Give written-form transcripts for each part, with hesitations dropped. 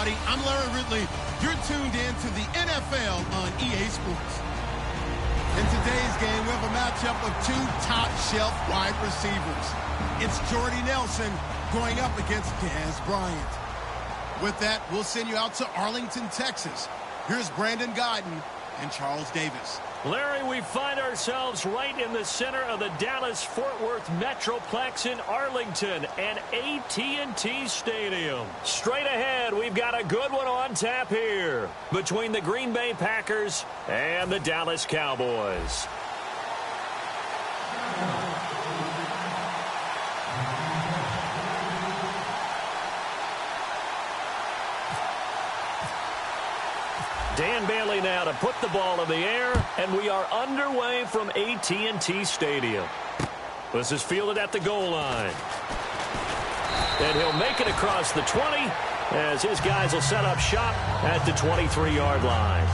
everybody. I'm Larry Ridley. You're tuned in to the NFL on EA Sports. In today's game, we have a matchup of two top-shelf wide receivers. It's Jordy Nelson going up against Dez Bryant. With that, we'll send you out to Arlington, Texas. Here's Brandon Godden and Charles Davis. Larry, we find ourselves right in the center of the Dallas-Fort Worth Metroplex in Arlington and AT&T Stadium. Straight ahead, we've got a good one on tap here between the Green Bay Packers and the Dallas Cowboys. Dan Bailey now to put the ball in the air, and we are underway from AT&T Stadium. This is fielded at the goal line. And he'll make it across the 20 as his guys will set up shop at the 23-yard line.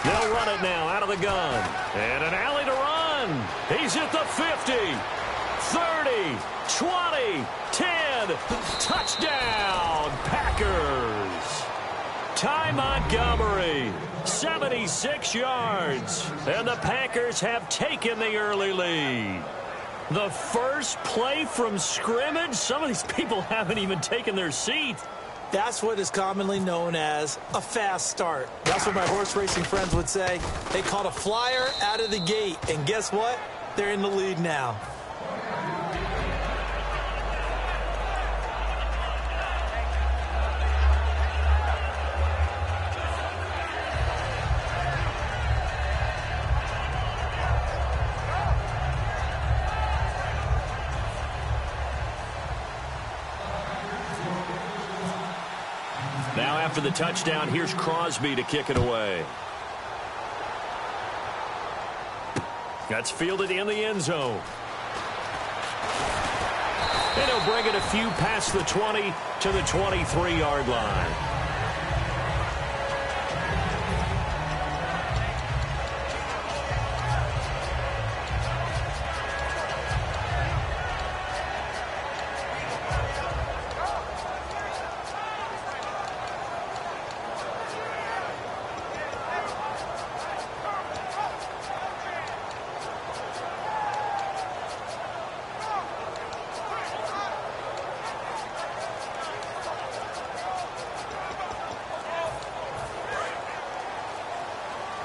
They'll run it now out of the gun. And an alley to run. He's at the 50, 30, 20, 10. Touchdown, Packers. Ty Montgomery, 76 yards. And the Packers have taken the early lead. The first play from scrimmage. Some of these people haven't even taken their seat. That's what is commonly known as a fast start. That's what my horse racing friends would say. They caught a flyer out of the gate, and guess what? They're in the lead now. Now after the touchdown, here's Crosby to kick it away. That's fielded in the end zone. And he'll bring it a few past the 20 to the 23-yard line.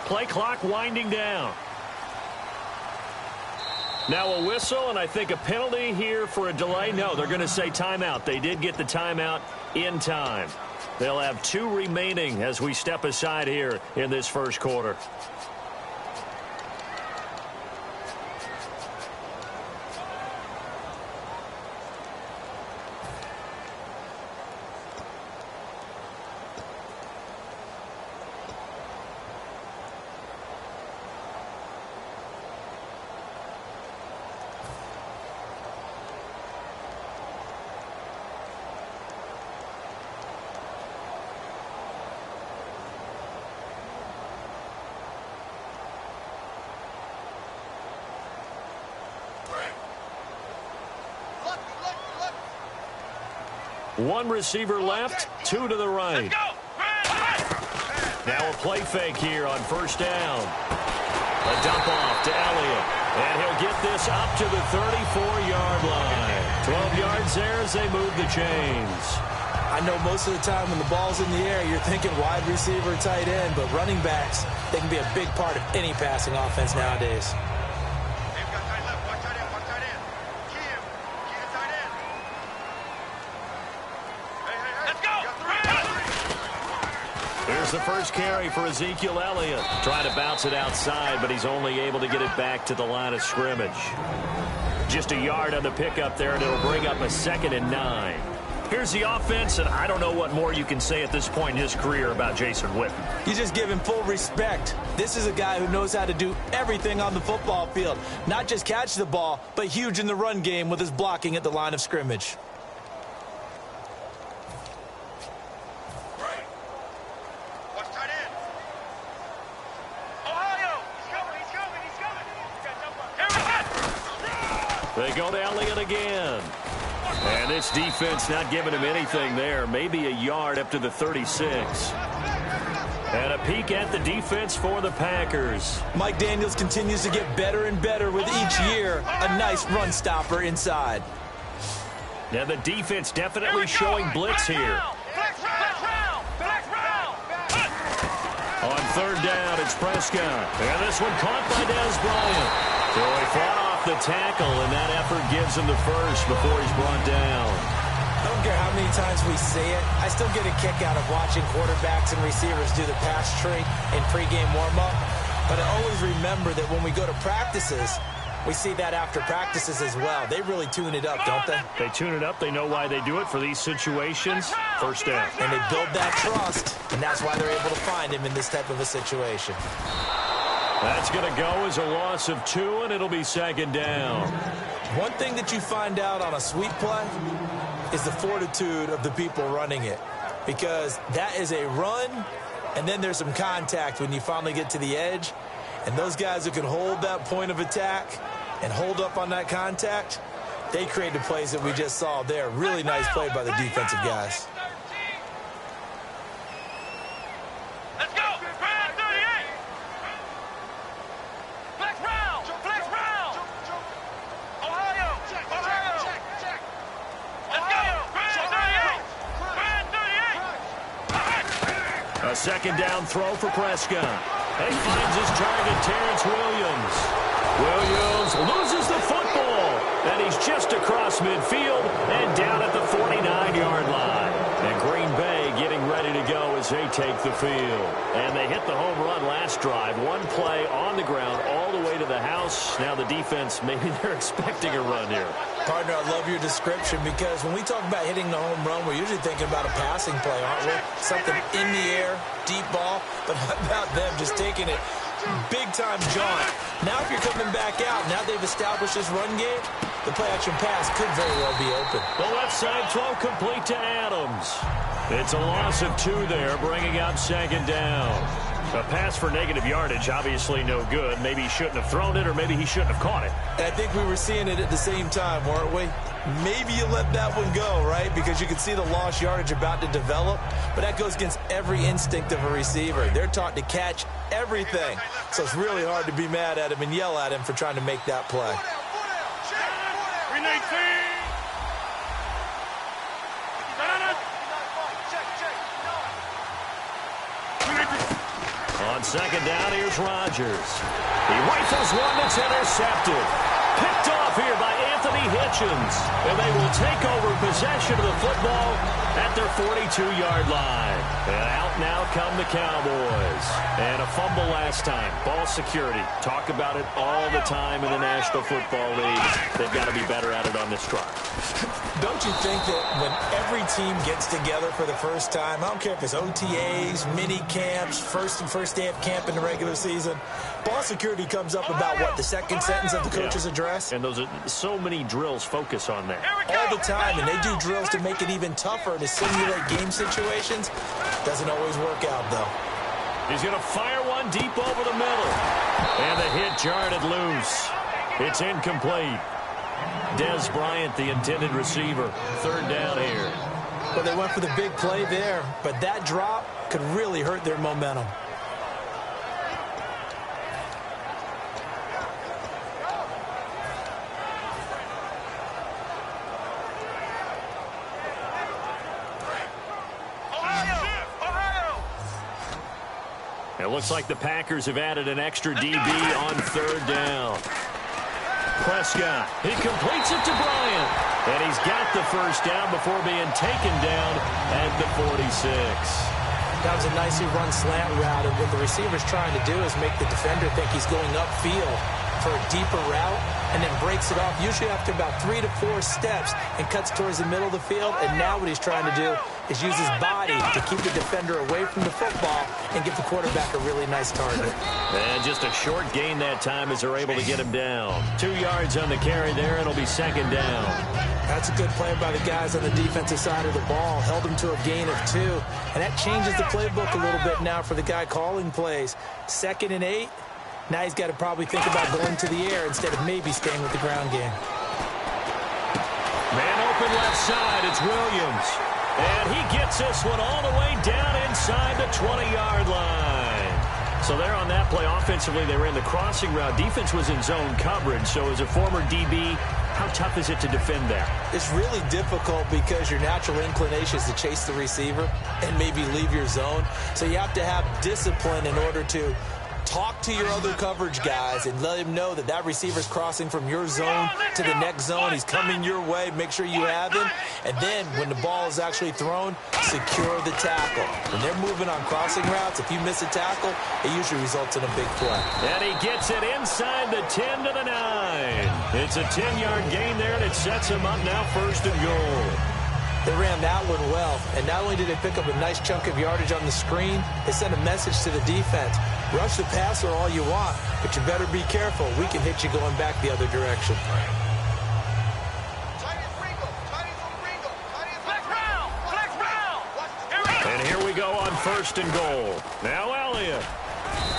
Play clock winding down. Now a whistle, and I think a penalty here for a delay. No, they're going to say timeout. They did get the timeout in time. They'll have 2 remaining as we step aside here in this first quarter. One receiver left, 2 to the right. Now a play fake here on first down. A dump off to Elliott. And he'll get this up to the 34-yard line. 12 yards there as they move the chains. I know most of the time when the ball's in the air, you're thinking wide receiver, tight end, but running backs, they can be a big part of any passing offense nowadays. Here's the first carry for Ezekiel Elliott. Trying to bounce it outside, but he's only able to get it back to the line of scrimmage. Just a yard on the pickup there, and it'll bring up a 2nd and 9. Here's the offense, and I don't know what more you can say at this point in his career about Jason Witten. You just give him full respect. This is a guy who knows how to do everything on the football field. Not just catch the ball, but huge in the run game with his blocking at the line of scrimmage. They go to Elliott again. And this defense not giving him anything there. Maybe a yard up to the 36. And a peek at the defense for the Packers. Mike Daniels continues to get better and better with each year. A nice run stopper inside. Now the defense definitely showing blitz here. On 3rd down, it's Prescott. And this one caught by Dez Bryant. So he fought off the tackle, and that effort gives him the first before he's brought down. I don't care how many times we say it. I still get a kick out of watching quarterbacks and receivers do the pass tree in pregame warm-up. But I always remember that when we go to practices, we see that after practices as well. They really tune it up, don't they? They tune it up. They know why they do it for these situations. First down. And they build that trust, and that's why they're able to find him in this type of a situation. That's going to go as a loss of 2, and it'll be 2nd down. One thing that you find out on a sweep play is the fortitude of the people running it. Because that is a run, and then there's some contact when you finally get to the edge. And those guys who can hold that point of attack and hold up on that contact, they create the plays that we just saw there. Really nice play by the defensive guys. A 2nd down throw for Prescott. He finds his target, Terrence Williams. Williams loses the football, and he's just across midfield and down at the 49-yard line. And Green Bay getting ready to go as they take the field. And they hit the home run last drive. One play on the ground all the way to the house. Now the defense, maybe they're expecting a run here. Partner, I love your description because when we talk about hitting the home run, we're usually thinking about a passing play, aren't we? Something in the air, deep ball, but how about them just taking it big-time jaunt. Now if you're coming back out, now they've established this run game, the play-action pass could very well be open. The left side throw complete to Adams. It's a loss of 2 there, bringing up 2nd down. A pass for negative yardage, obviously no good. Maybe he shouldn't have thrown it, or maybe he shouldn't have caught it. And I think we were seeing it at the same time, weren't we? Maybe you let that one go, right? Because you can see the lost yardage about to develop. But that goes against every instinct of a receiver. They're taught to catch everything. So it's really hard to be mad at him and yell at him for trying to make that play. On 2nd down, here's Rodgers. He rifles one that's intercepted. Picked off here by Anthony Hitchens. And they will take over possession of the football at their 42-yard line. And out now come the Cowboys. And a fumble last time. Ball security. Talk about it all the time in the National Football League. They've got to be better at it on this drive. Don't you think that when every team gets together for the first time, I don't care if it's OTAs, mini camps, first day of camp in the regular season, ball security comes up about what, the second sentence of the coach's address? And those are so many drills focus on that. All the time, and they do drills to make it even tougher to simulate game situations. Doesn't always work out, though. He's going to fire one deep over the middle. And the hit jarred it loose. It's incomplete. Dez Bryant, the intended receiver. 3rd down here. Well, they went for the big play there, but that drop could really hurt their momentum. It looks like the Packers have added an extra DB on third down. Prescott, he completes it to Bryant, and he's got the first down before being taken down at the 46. That was a nicely run slant route, and what the receiver's trying to do is make the defender think he's going upfield for a deeper route, and then breaks it off, usually after about 3 to 4 steps, and cuts towards the middle of the field. And now what he's trying to do is use his body to keep the defender away from the football and give the quarterback a really nice target. And just a short gain that time as they're able to get him down. 2 yards on the carry there, and it'll be second down. That's a good play by the guys on the defensive side of the ball. Held him to a gain of 2, and that changes the playbook a little bit now for the guy calling plays. 2nd and 8. Now he's got to probably think about going to the air instead of maybe staying with the ground game. Man open left side, it's Williams. And he gets this one all the way down inside the 20-yard line. So there on that play, offensively, they ran the crossing route. Defense was in zone coverage. So as a former DB, how tough is it to defend that? It's really difficult because your natural inclination is to chase the receiver and maybe leave your zone. So you have to have discipline in order to talk to your other coverage guys and let him know that that receiver's crossing from your zone to the next zone. He's coming your way. Make sure you have him. And then when the ball is actually thrown, secure the tackle. When they're moving on crossing routes, if you miss a tackle, it usually results in a big play. And he gets it inside the 10 to the 9. It's a 10-yard gain there, and it sets him up now 1st and goal. They ran that one well, and not only did they pick up a nice chunk of yardage on the screen, they sent a message to the defense. Rush the passer all you want, but you better be careful. We can hit you going back the other direction. And here we go on 1st and goal. Now Elliott.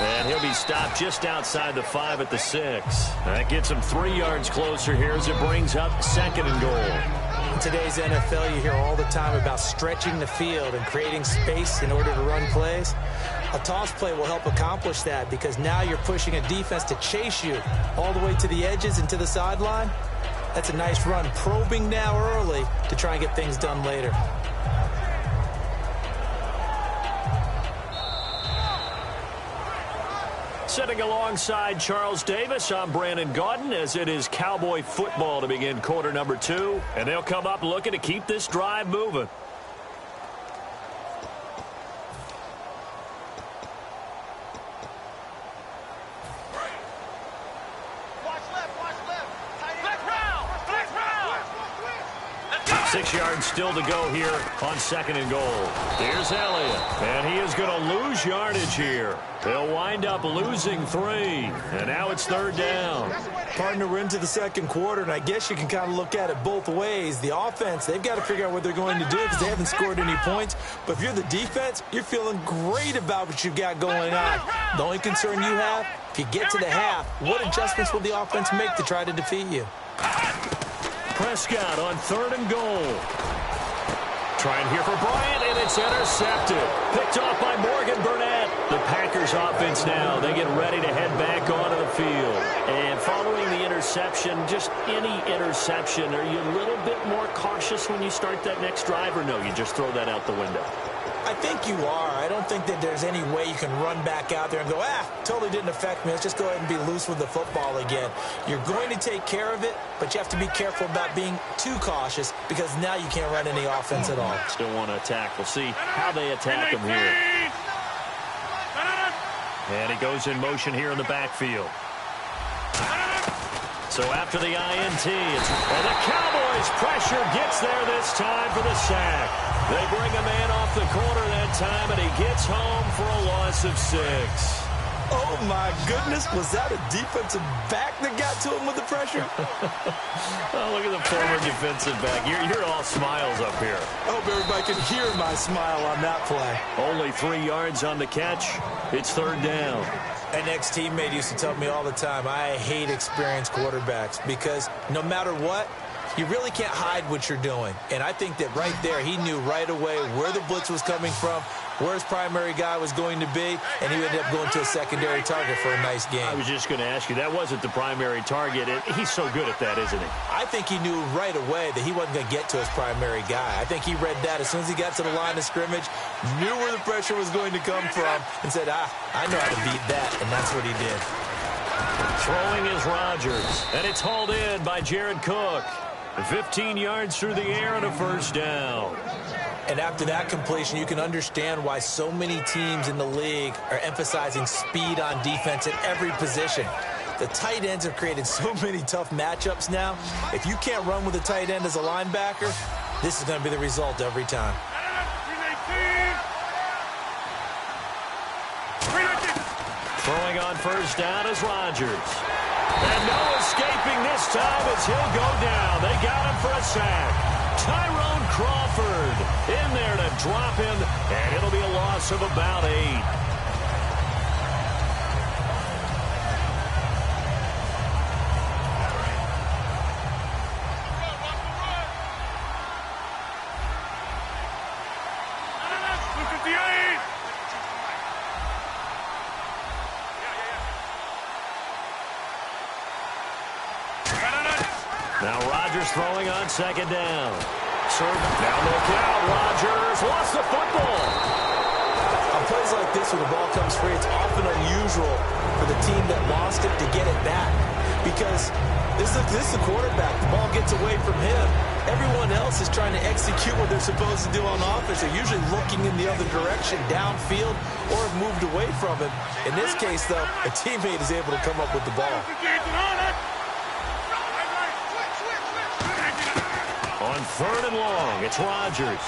And he'll be stopped just outside the 5 at the 6. That gets him 3 yards closer here as it brings up 2nd and goal. In today's NFL, you hear all the time about stretching the field and creating space in order to run plays. A toss play will help accomplish that because now you're pushing a defense to chase you all the way to the edges and to the sideline. That's a nice run, probing now early to try and get things done later. Sitting alongside Charles Davis, I'm Brandon Gaudin as it is Cowboy football to begin quarter number 2. And they'll come up looking to keep this drive moving. Watch left. 6 yards still to go here on 2nd and goal. Here's Elliott, and he is going to lose yardage here. They'll wind up losing 3, and now it's 3rd down. Partner, we're into the 2nd quarter, and I guess you can kind of look at it both ways. The offense, they've got to figure out what they're going to do because they haven't scored any points. But if you're the defense, you're feeling great about what you've got going on. The only concern you have, if you get to the half, what adjustments will the offense make to try to defeat you? Prescott on 3rd and goal. Trying here for Bryant, and it's intercepted. Picked off by Morgan Burnett. The Packers offense now, they get ready to head back onto the field. And following the interception, just any interception, are you a little bit more cautious when you start that next drive, or no, you just throw that out the window? I think you are. I don't think that there's any way you can run back out there and go, totally didn't affect me. Let's just go ahead and be loose with the football again. You're going to take care of it, but you have to be careful about being too cautious because now you can't run any offense at all. Still want to attack. We'll see how they attack him here. And he goes in motion here in the backfield. So after the INT, and the Cowboys pressure gets there this time for the sack. They bring a man off the corner that time, and he gets home for a loss of 6. Oh, my goodness. Was that a defensive back that got to him with the pressure? Oh, look at the former defensive back. You're all smiles up here. I hope everybody can hear my smile on that play. Only 3 yards on the catch. It's 3rd down. An ex-teammate used to tell me all the time, I hate experienced quarterbacks because no matter what, you really can't hide what you're doing. And I think that right there, he knew right away where the blitz was coming from, where his primary guy was going to be, and he ended up going to a secondary target for a nice game. I was just going to ask you, that wasn't the primary target. He's so good at that, isn't he? I think he knew right away that he wasn't going to get to his primary guy. I think he read that as soon as he got to the line of scrimmage, knew where the pressure was going to come from, and said, I know how to beat that, and that's what he did. Throwing is Rodgers, and it's hauled in by Jared Cook. 15 yards through the air and a first down. And after that completion, you can understand why so many teams in the league are emphasizing speed on defense at every position. The tight ends have created so many tough matchups now. If you can't run with a tight end as a linebacker, this is going to be the result every time. Throwing on first down is Rodgers. And no escaping this time as he'll go down. They got him for a sack. Tyrone Crawford in there to drop him, and it'll be a loss of about 8. Now Rodgers throwing on second down. Now look out, Rodgers lost the football. On plays like this where the ball comes free, it's often unusual for the team that lost it to get it back. Because this is the quarterback. The ball gets away from him. Everyone else is trying to execute what they're supposed to do on offense. They're usually looking in the other direction, downfield, or have moved away from him. In this case, though, a teammate is able to come up with the ball. On third and long, it's Rodgers.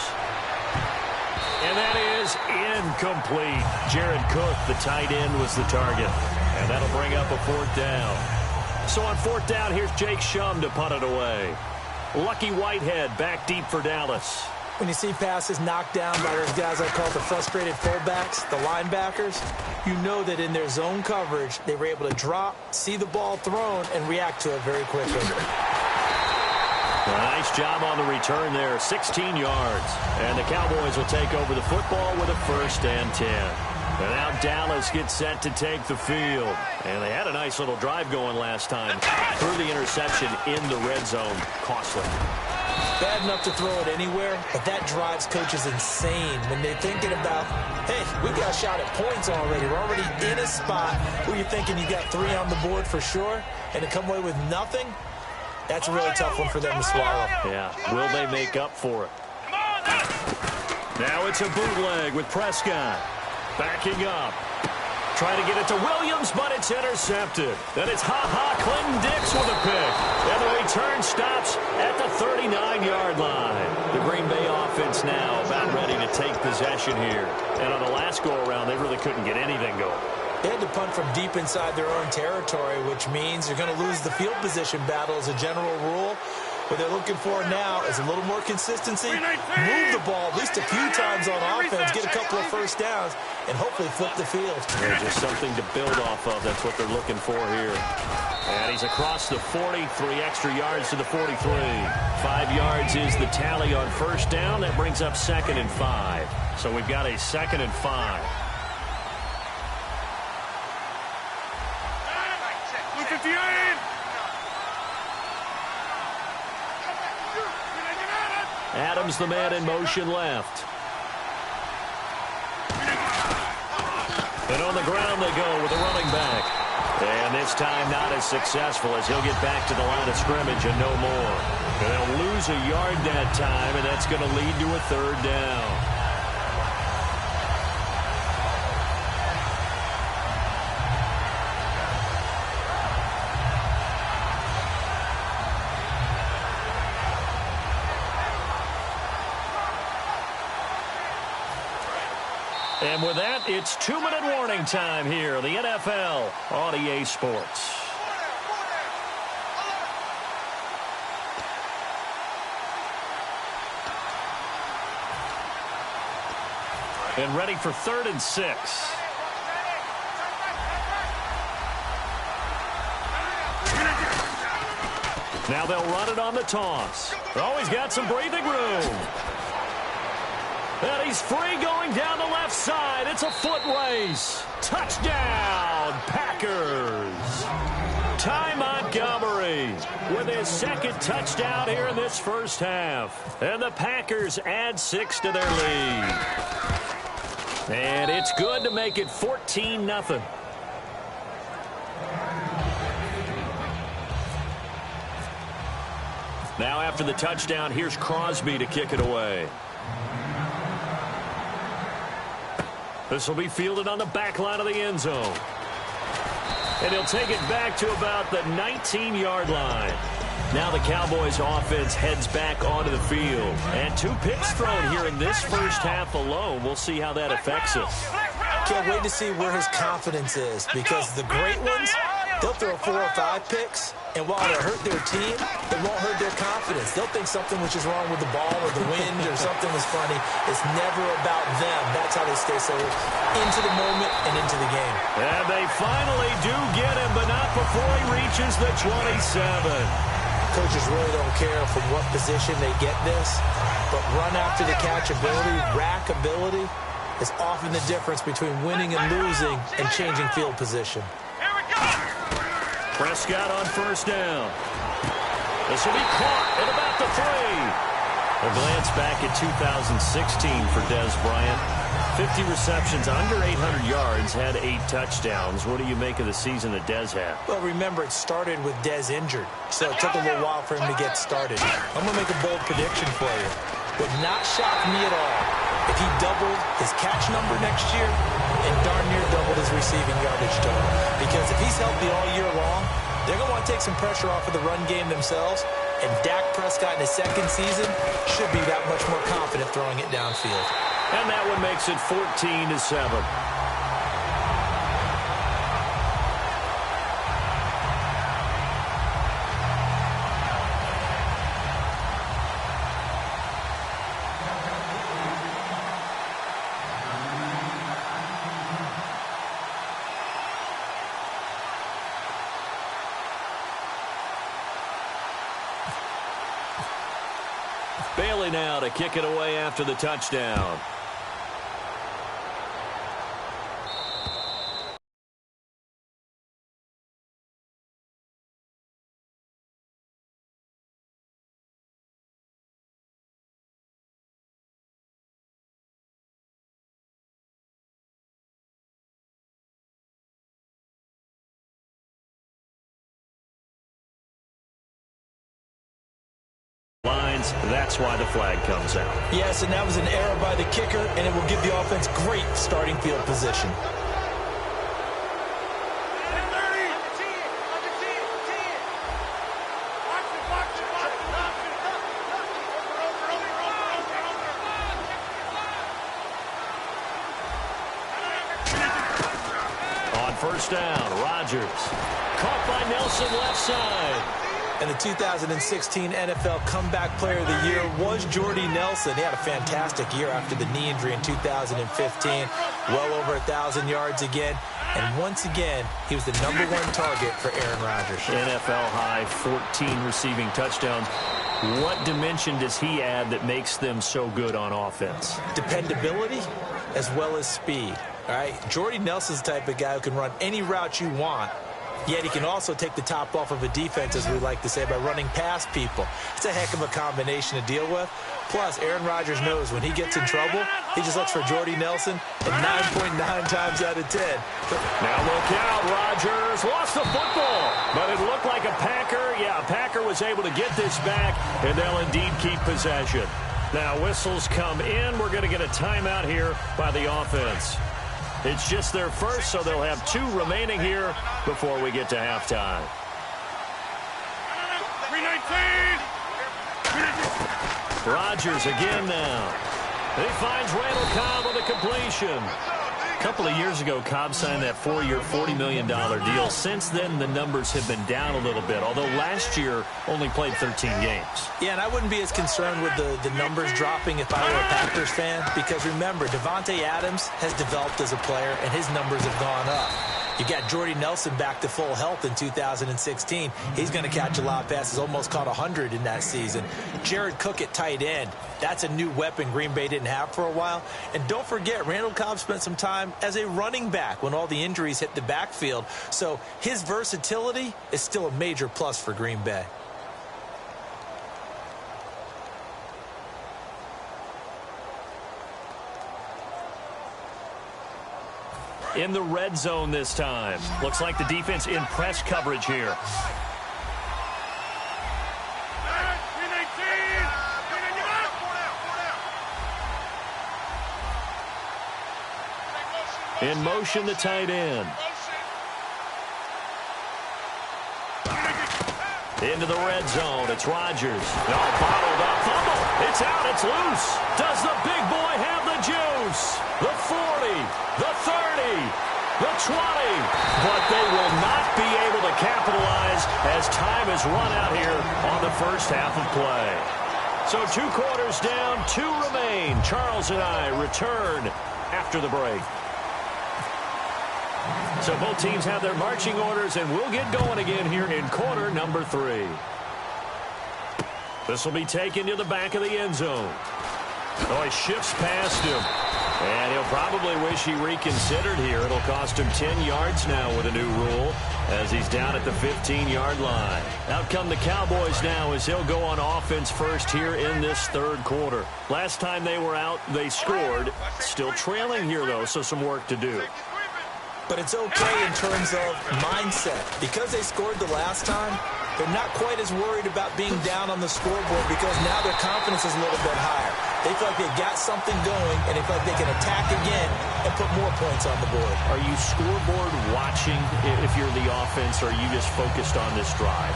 And that is incomplete. Jared Cook, the tight end, was the target. And that'll bring up a fourth down. So on fourth down, here's Jake Shum to punt it away. Lucky Whitehead back deep for Dallas. When you see passes knocked down by those guys I call the frustrated fullbacks, the linebackers, you know that in their zone coverage, they were able to drop, see the ball thrown, and react to it very quickly. Nice job on the return there, 16 yards. And the Cowboys will take over the football with a 1st and 10. And now Dallas gets set to take the field. And they had a nice little drive going last time. Threw the interception in the red zone. Costly. Bad enough to throw it anywhere, but that drives coaches insane when they're thinking about, hey, we got a shot at points already. We're already in a spot where you're thinking you got 3 on the board for sure, and to come away with nothing, that's a really tough one for them to swallow. Yeah, will they make up for it? Now it's a bootleg with Prescott. Backing up. Trying to get it to Williams, but it's intercepted. Then it's Clinton Dix with a pick. And the return stops at the 39-yard line. The Green Bay offense now about ready to take possession here. And on the last go-around, they really couldn't get anything going. They had to punt from deep inside their own territory, which means you're going to lose the field position battle as a general rule. What they're looking for now is a little more consistency, move the ball at least a few times on offense, get a couple of first downs, and hopefully flip the field. Yeah, just something to build off of. That's what they're looking for here. And he's across the 40, 3 extra yards to the 43. 5 yards is the tally on first down. That brings up 2nd and 5. So we've got a 2nd and 5. Adams, the man in motion left. And on the ground they go with the running back. And this time not as successful as he'll get back to the line of scrimmage and no more. And they'll lose a yard that time, and that's going to lead to a 3rd down. And with that, it's 2-minute warning time here, the NFL on EA Sports. And ready for 3rd and 6. Now they'll run it on the toss. Always got some breathing room. And he's free going down the left side. It's a foot race. Touchdown, Packers. Ty Montgomery with his second touchdown here in this first half. And the Packers add 6 to their lead. And it's good to make it 14-0. Now after the touchdown, here's Crosby to kick it away. This will be fielded on the back line of the end zone. And he'll take it back to about the 19-yard line. Now the Cowboys offense heads back onto the field. And 2 picks thrown here in this first half alone. We'll see how that affects us. Can't wait to see where his confidence is, because the great ones, they'll throw 4 or 5 picks, and while it'll hurt their team, it won't hurt their confidence. They'll think something was just wrong with the ball or the wind or something was funny. It's never about them. That's how they stay so into the moment and into the game. And they finally do get him, but not before he reaches the 27. Coaches really don't care from what position they get this, but run after the catch ability, rack ability, is often the difference between winning and losing and changing field position. Prescott on first down. This will be caught at about the 3. A glance back at 2016 for Dez Bryant. 50 receptions, under 800 yards, had 8 touchdowns. What do you make of the season that Dez had? Well, remember, it started with Dez injured, so it took a little while for him to get started. I'm going to make a bold prediction for you. Would not shock me at all if he doubled his catch number next year and darn near doubled his receiving yardage total. Because if he's healthy all year long, they're going to want to take some pressure off of the run game themselves, and Dak Prescott in his second season should be that much more confident throwing it downfield. And that one makes it 14-7. Bailey now to kick it away after the touchdown. That's why the flag comes out. Yes, and that was an error by the kicker, and it will give the offense great starting field position. On first down, Rodgers. Caught by Nelson left side. And the 2016 NFL Comeback Player of the Year was Jordy Nelson. He had a fantastic year after the knee injury in 2015. Well over 1,000 yards again. And once again, he was the #1 target for Aaron Rodgers. NFL high, 14 receiving touchdowns. What dimension does he add that makes them so good on offense? Dependability as well as speed. All right, Jordy Nelson's the type of guy who can run any route you want. Yet he can also take the top off of a defense, as we like to say, by running past people. It's a heck of a combination to deal with. Plus, Aaron Rodgers knows when he gets in trouble, he just looks for Jordy Nelson, and 9.9 times out of 10. Now look out, Rodgers lost the football, but it looked like a Packer. Yeah, a Packer was able to get this back, and they'll indeed keep possession. Now whistles come in. We're going to get a timeout here by the offense. It's just their first, so they'll have 2 remaining here before we get to halftime. 319. Rodgers again now. He finds Randall Cobb on the completion. A couple of years ago, Cobb signed that 4-year, $40 million deal. Since then, the numbers have been down a little bit, although last year only played 13 games. Yeah, and I wouldn't be as concerned with the numbers dropping if I were a Packers fan, because remember, Davante Adams has developed as a player, and his numbers have gone up. You got Jordy Nelson back to full health in 2016. He's going to catch a lot of passes, almost caught 100 in that season. Jared Cook at tight end. That's a new weapon Green Bay didn't have for a while. And don't forget, Randall Cobb spent some time as a running back when all the injuries hit the backfield. So his versatility is still a major plus for Green Bay. In the red zone this time. Looks like the defense in press coverage here. In motion, the tight end. Into the red zone. It's Rodgers. Oh, bottled up. Fumble. It's out. It's loose. Does the big boy have the juice? The 40, the 30, the 20. But they will not be able to capitalize as time has run out here on the first half of play. So 2 quarters down, 2 remain. Charles and I return after the break. So both teams have their marching orders, and we'll get going again here in quarter number 3. This will be taken to the back of the end zone. Oh, he shifts past him. And he'll probably wish he reconsidered here. It'll cost him 10 yards now with a new rule as he's down at the 15-yard line. Out come the Cowboys now as he'll go on offense first here in this third quarter. Last time they were out, they scored. Still trailing here, though, so some work to do. But it's okay in terms of mindset. Because they scored the last time, they're not quite as worried about being down on the scoreboard because now their confidence is a little bit higher. They feel like they got something going, and they feel like they can attack again and put more points on the board. Are you scoreboard watching if you're the offense, or are you just focused on this drive?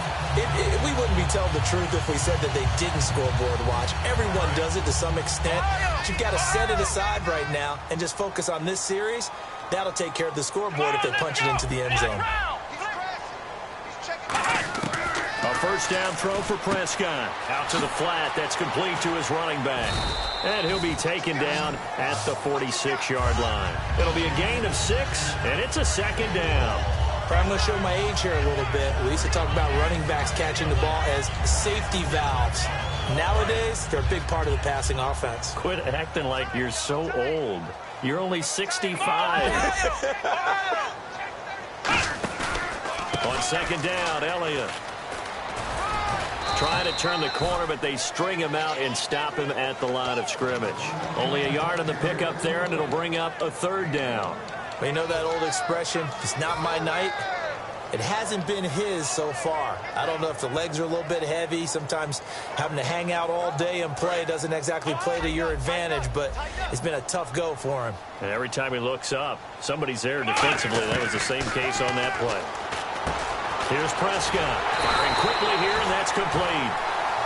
We wouldn't be telling the truth if we said that they didn't scoreboard watch. Everyone does it to some extent. But you've got to set it aside right now and just focus on this series. That'll take care of the scoreboard if they punch it into the end zone. A first down throw for Prescott. Out to the flat. That's complete to his running back. And he'll be taken down at the 46-yard line. It'll be a gain of 6, and it's a second down. I'm going to show my age here a little bit. We used to talk about running backs catching the ball as safety valves. Nowadays, they're a big part of the passing offense. Quit acting like you're so old. You're only 65. On second down, Elliott. Trying to turn the corner, but they string him out and stop him at the line of scrimmage. Only a yard on the pickup there, and it'll bring up a third down. Well, you know that old expression, it's not my night? It hasn't been his so far. I don't know if the legs are a little bit heavy. Sometimes having to hang out all day and play doesn't exactly play to your advantage, but it's been a tough go for him. And every time he looks up, somebody's there defensively. That was the same case on that play. Here's Prescott. Firing quickly here, and that's complete.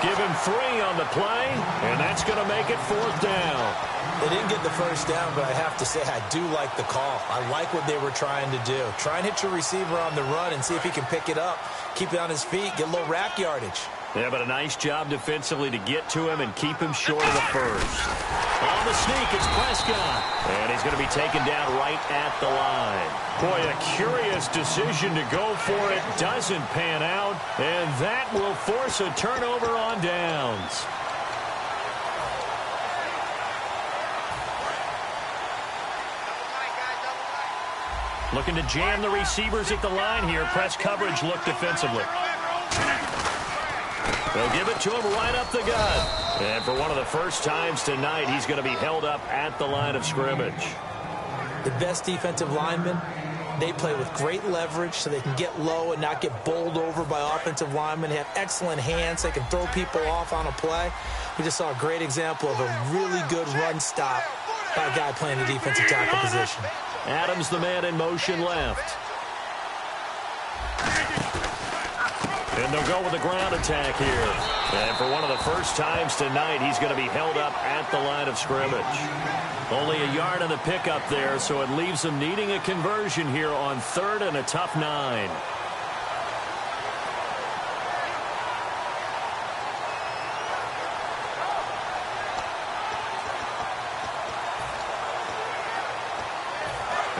Give him 3 on the play, and that's going to make it 4th down. They didn't get the first down, but I have to say I do like the call. I like what they were trying to do. Try and hit your receiver on the run and see if he can pick it up, keep it on his feet, get a little rack yardage. Yeah, but a nice job defensively to get to him and keep him short of the first. On the sneak, it's Prescott. And he's going to be taken down right at the line. Boy, a curious decision to go for it. Doesn't pan out. And that will force a turnover on downs. Looking to jam the receivers at the line here. Press coverage look defensively. They'll give it to him right up the gut. And for one of the first times tonight, he's going to be held up at the line of scrimmage. The best defensive linemen, they play with great leverage so they can get low and not get bowled over by offensive linemen. They have excellent hands. They can throw people off on a play. We just saw a great example of a really good run stop by a guy playing the defensive tackle position. Adams, the man in motion left. And they'll go with the ground attack here. And for one of the first times tonight, he's going to be held up at the line of scrimmage. Only a yard on the pickup there, so it leaves them needing a conversion here on 3rd and a tough 9.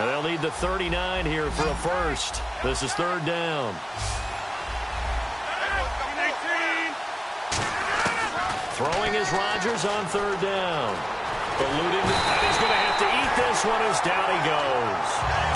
And they'll need the 39 here for a first. This is third down. Throwing is Rodgers on third down. Eluding, and he's going to have to eat this one as down he goes.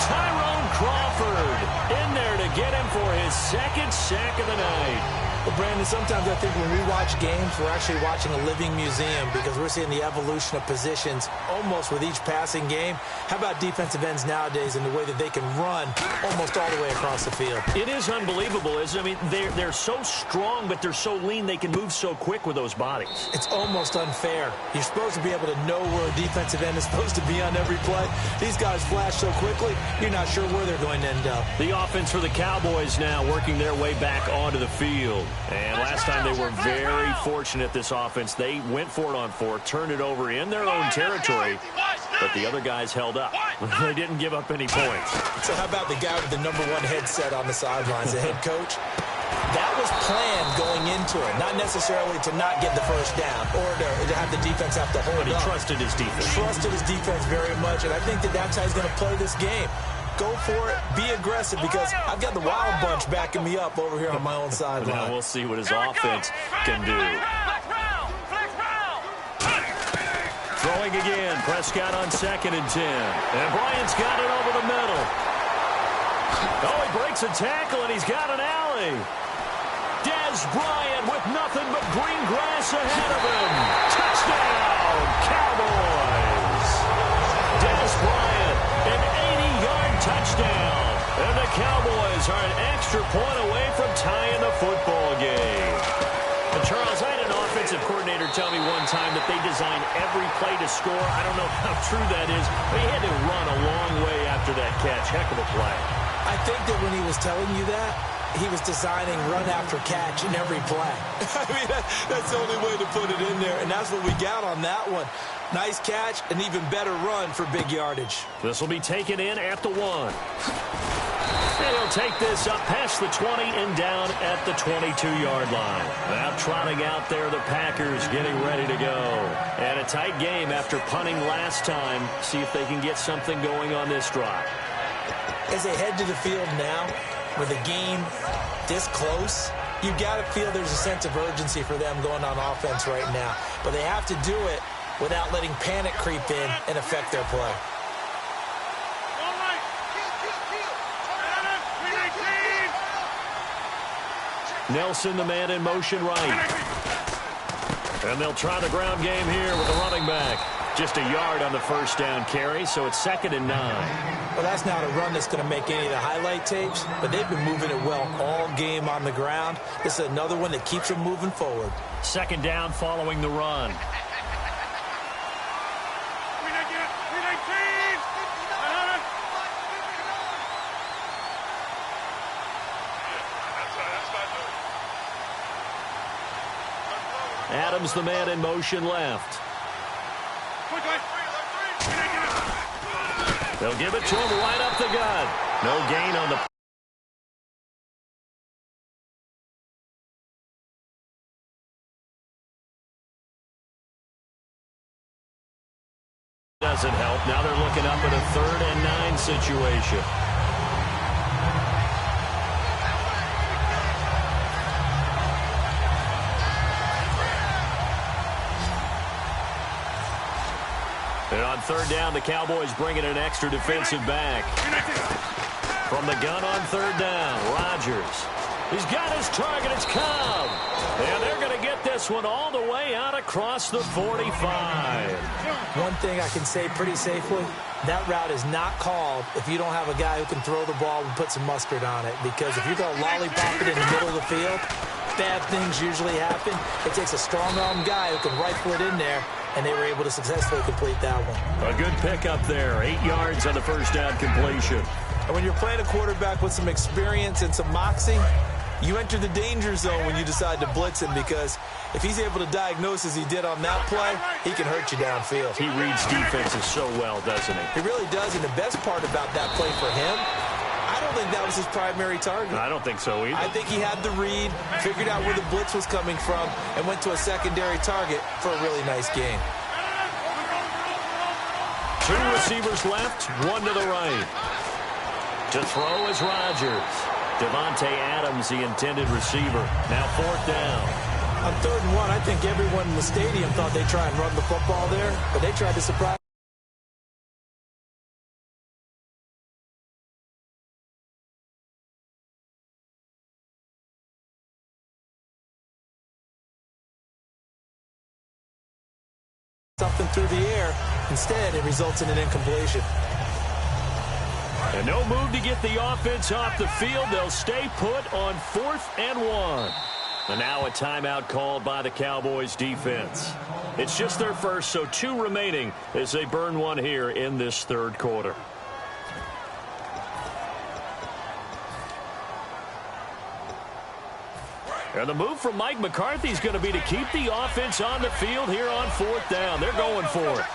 Tyrone Crawford in there to get him for his second sack of the night. Well, Brandon, sometimes I think when we watch games, we're actually watching a living museum because we're seeing the evolution of positions almost with each passing game. How about defensive ends nowadays and the way that they can run almost all the way across the field? It is unbelievable, isn't it? I mean, they're so strong, but they're so lean, they can move so quick with those bodies. It's almost unfair. You're supposed to be able to know where a defensive end is supposed to be on every play. These guys flash so quickly, you're not sure where they're going to end up. The offense for the Cowboys now working their way back onto the field. And last time they were very fortunate, this offense. They went for it on fourth, turned it over in their own territory, but the other guys held up. They didn't give up any points. So how about the guy with the #1 headset on the sidelines, the head coach? That was planned going into it, not necessarily to not get the first down or to have the defense have to hold up. But he trusted his defense. Trusted his defense very much, and I think that that's how he's going to play this game. Go for it. Be aggressive because I've got the Wild Bunch backing me up over here on my own sideline. Now we'll see what his offense can do. Throwing again. Prescott on 2nd and 10. And Bryant's got it over the middle. Oh, he breaks a tackle, and he's got an alley. Dez Bryant with nothing but green grass ahead of him. Touchdown, Cowboys. Dez Bryant, an 80-yard touchdown. And the Cowboys are an extra point away from tying the football game. And Charles, I had an offensive coordinator tell me one time that they design every play to score. I don't know how true that is, but he had to run a long way after that catch. Heck of a play. I think that when he was telling you that, he was designing run after catch in every play. I mean, that's the only way to put it in there, and that's what we got on that one. Nice catch, an even better run for big yardage. This will be taken in at the 1. And he'll take this up past the 20 and down at the 22-yard line. Now trotting out there, the Packers getting ready to go. And a tight game after punting last time. See if they can get something going on this drive. As they head to the field now, with a game this close, you've got to feel there's a sense of urgency for them going on offense right now. But they have to do it without letting panic creep in and affect their play. Nelson, the man in motion right. And they'll try the ground game here with the running back. Just a yard on the first down carry, so it's 2nd and 9. Well, that's not a run that's going to make any of the highlight tapes, but they've been moving it well all game on the ground. This is another one that keeps them moving forward. 2nd down following the run. Adams, the man in motion left. They'll give it to him right up the gut. No gain on the... Doesn't help. Now they're looking up at a 3rd and 9 situation. And on 3rd down, the Cowboys bring in an extra defensive back. From the gun on 3rd down, Rodgers. He's got his target. It's Cobb. And they're going to get this one all the way out across the 45. One thing I can say pretty safely, that route is not called if you don't have a guy who can throw the ball and put some mustard on it. Because if you're going to lollipop it in the middle of the field, bad things usually happen. It takes a strong-armed guy who can rifle it in there, and they were able to successfully complete that one. A good pickup there. 8 yards on the first down completion. And when you're playing a quarterback with some experience and some moxie, you enter the danger zone when you decide to blitz him, because if he's able to diagnose as he did on that play, he can hurt you downfield. He reads defenses so well, doesn't he? He really does, and the best part about that play for him, I don't think that was his primary target. I don't think so either. I think he had the read, figured out where the blitz was coming from, and went to a secondary target for a really nice game. 2 receivers left, one to the right. To throw is Rodgers. Devontae Adams, the intended receiver. Now 4th down. On 3rd and 1, I think everyone in the stadium thought they'd try and run the football there, but they tried to surprise. Something through the air. Instead, it results in an incompletion. And no move to get the offense off the field. They'll stay put on 4th and 1. And now a timeout called by the Cowboys defense. It's just their first, so 2 remaining as they burn one here in this 3rd quarter. And the move from Mike McCarthy is going to be to keep the offense on the field here on 4th down. They're going for it.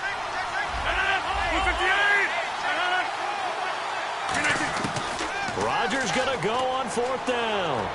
Rodgers going to go on 4th down.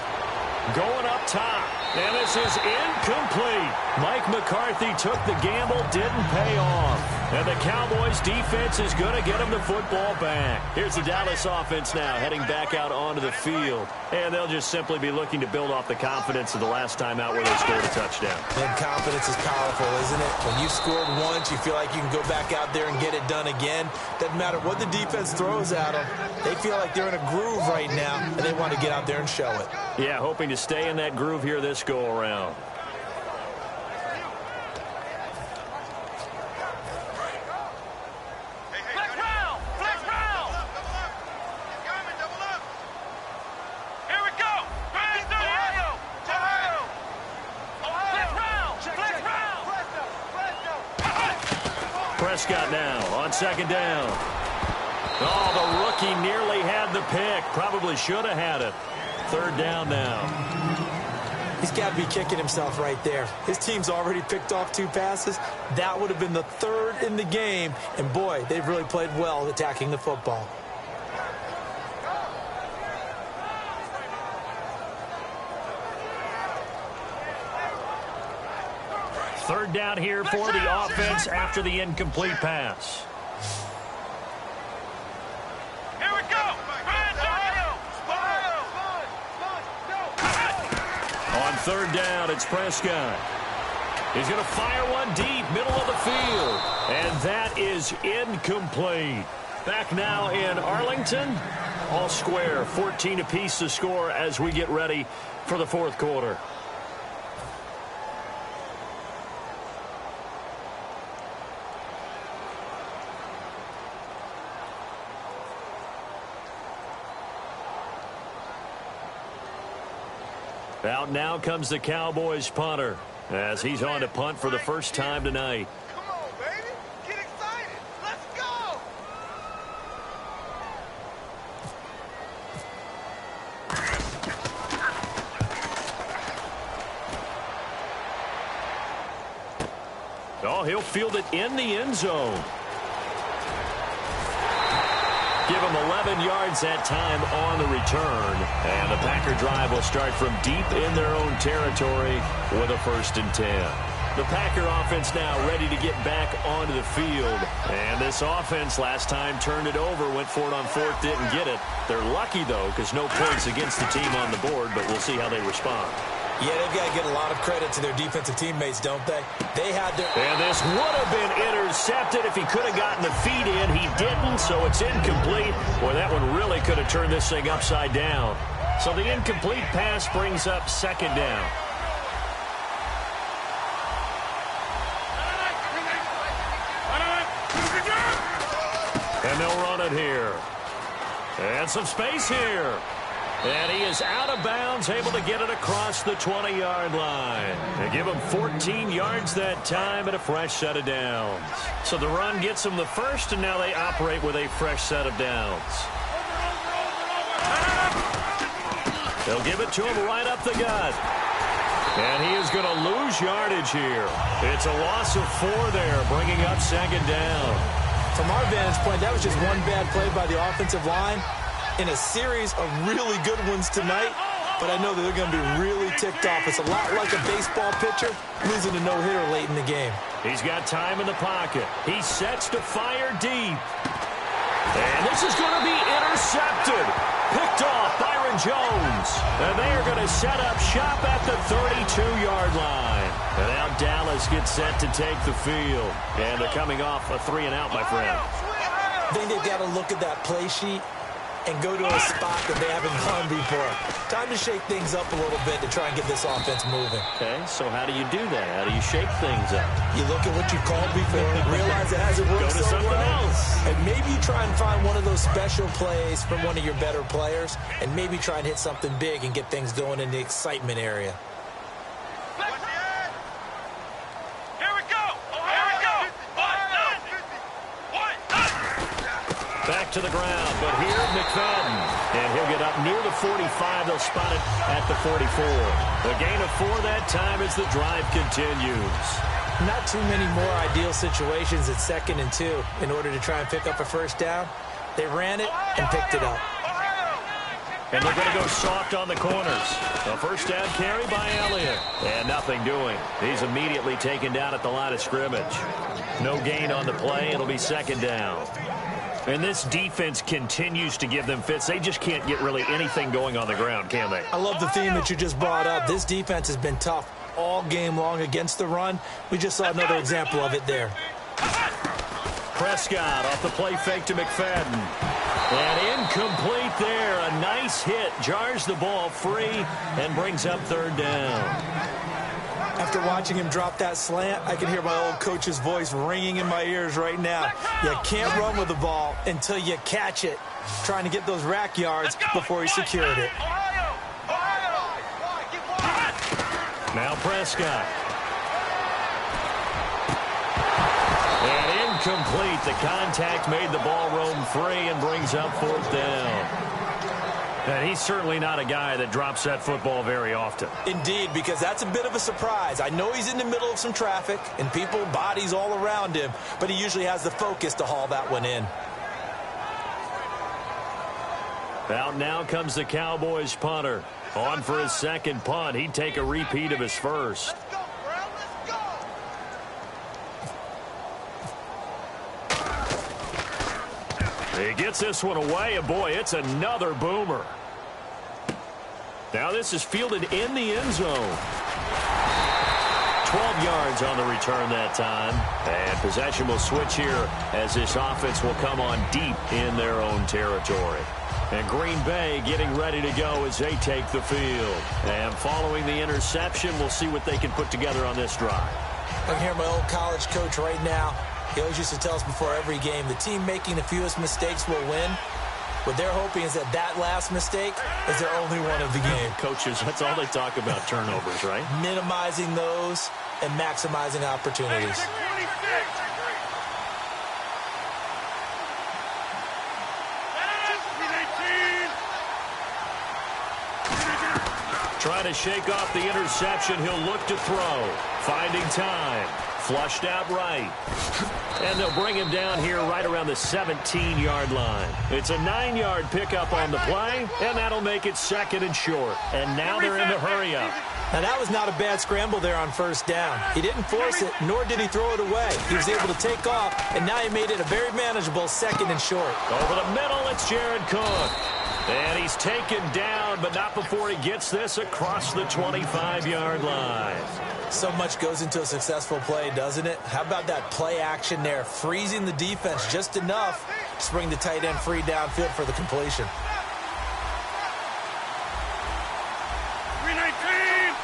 Going up top. And this is incomplete. Mike McCarthy took the gamble, didn't pay off. And the Cowboys defense is going to get him the football back. Here's the Dallas offense now heading back out onto the field. And they'll just simply be looking to build off the confidence of the last time out where they scored a touchdown. And confidence is powerful, isn't it? When you've scored once, you feel like you can go back out there and get it done again. Doesn't matter what the defense throws at them. They feel like they're in a groove right now, and they want to get out there and show it. Yeah, hoping to stay in that groove here this go-around. Prescott now on 2nd down. Oh, the rookie nearly had the pick. Probably should have had it. 3rd down now. He's got to be kicking himself right there. His team's already picked off 2 passes. That would have been the 3rd in the game. And, boy, they've really played well attacking the football. Third down here for the offense after the incomplete pass. Here we go. On 3rd down, it's Prescott. He's going to fire one deep, middle of the field. And that is incomplete. Back now in Arlington. All square, 14 apiece to score as we get ready for the 4th quarter. Out now comes the Cowboys punter as he's on to punt for the first time tonight. Come on, baby. Get excited. Let's go. Oh, he'll field it in the end zone. Give him 11 yards that time on the return. And the Packer drive will start from deep in their own territory with a 1st and 10. The Packer offense now ready to get back onto the field. And this offense last time turned it over, went for it on 4th, didn't get it. They're lucky, though, because no points against the team on the board, but we'll see how they respond. Yeah, they've got to get a lot of credit to their defensive teammates, don't they? They had their... And this would have been intercepted if he could have gotten the feet in. He didn't, so it's incomplete. Boy, that one really could have turned this thing upside down. So the incomplete pass brings up 2nd down. And they'll run it here. And some space here. And he is out of bounds, able to get it across the 20-yard line. And give him 14 yards that time and a fresh set of downs. So the run gets them the first, and now they operate with a fresh set of downs. They'll give it to him right up the gut. And he is going to lose yardage here. It's a loss of 4 there, bringing up 2nd down. From our vantage point, that was just one bad play by the offensive line in a series of really good ones tonight, but I know that they're going to be really ticked off. It's a lot like a baseball pitcher losing a no-hitter late in the game. He's got time in the pocket. He sets to fire deep. And this is going to be intercepted. Picked off Byron Jones. And they are going to set up shop at the 32-yard line. And now Dallas gets set to take the field. And they're coming off a 3-and-out, my friend. I think they've got to look at that play sheet and go to a spot that they haven't gone before. Time to shake things up a little bit to try and get this offense moving. Okay, so how do you do that? How do you shake things up? You look at what you called before, realize it hasn't worked Go to so something well, else. and maybe you try and find one of those special plays from one of your better players, and maybe try and hit something big and get things going in the excitement area. Back to the ground, but here McFadden. And he'll get up near the 45. They'll spot it at the 44. The gain of 4 that time as the drive continues. Not too many more ideal situations at 2nd and 2 in order to try and pick up a first down. They ran it and picked it up. And they're going to go soft on the corners. A first down carry by Elliott. And nothing doing. He's immediately taken down at the line of scrimmage. No gain on the play. It'll be 2nd down. And this defense continues to give them fits. They just can't get really anything going on the ground, can they? I love the theme that you just brought up. This defense has been tough all game long against the run. We just saw another example of it there. Prescott off the play fake to McFadden. And incomplete there. A nice hit. Jars the ball free and brings up 3rd down. After watching him drop that slant, I can hear my old coach's voice ringing in my ears right now. You can't run with the ball until you catch it. Trying to get those rack yards before he secured it. Now Prescott. And incomplete. The contact made the ball roam free and brings up 4th down. And he's certainly not a guy that drops that football very often. Indeed, because that's a bit of a surprise. I know he's in the middle of some traffic and people, bodies all around him, but he usually has the focus to haul that one in. Out now comes the Cowboys punter. On for his 2nd punt. He'd take a repeat of his first. He gets this one away, and boy, it's another boomer. Now this is fielded in the end zone. 12 yards on the return that time. And possession will switch here as this offense will come on deep in their own territory. And Green Bay getting ready to go as they take the field. And following the interception, we'll see what they can put together on this drive. I can hear my old college coach right now. He always used to tell us before every game, the team making the fewest mistakes will win. What they're hoping is that that last mistake is their only one of the game. Coaches, that's all they talk about, turnovers, right? Minimizing those and maximizing opportunities. Trying to shake off the interception. He'll look to throw. Finding time. Flushed out right. And they'll bring him down here right around the 17-yard line. It's a 9-yard pickup on the play, and that'll make it 2nd and short. And now they're in the hurry-up. Now, that was not a bad scramble there on first down. He didn't force it, nor did he throw it away. He was able to take off, and now he made it a very manageable 2nd and short. Over the middle, it's Jared Cook. And he's taken down, but not before he gets this across the 25-yard line. So much goes into a successful play, doesn't it? How about that play action there, freezing the defense just enough to bring the tight end free downfield for the completion. 319!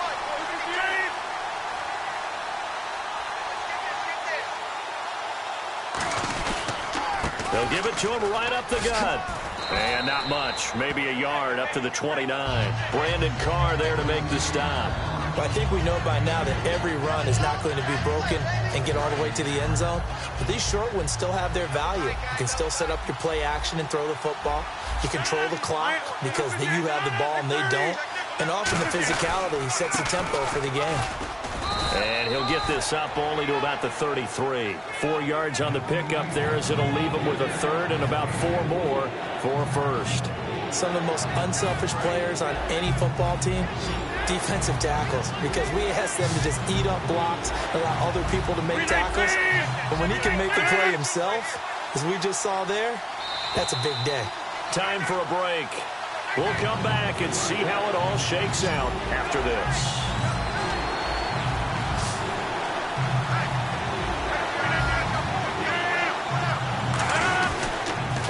They'll give it to him right up the gut. And not much, maybe a yard up to the 29. Brandon Carr there to make the stop. But I think we know by now that every run is not going to be broken and get all the way to the end zone. But these short ones still have their value. You can still set up your play action and throw the football. You control the clock because you have the ball and they don't. And often the physicality sets the tempo for the game. And he'll get this up only to about the 33. 4 yards on the pickup there as it'll leave him with a 3rd and about 4 more for a first. Some of the most unselfish players on any football team, defensive tackles, because we ask them to just eat up blocks, allow other people to make tackles. But when he can make the play himself, as we just saw there, That's a big day. Time for a break. We'll come back and see how it all shakes out after this.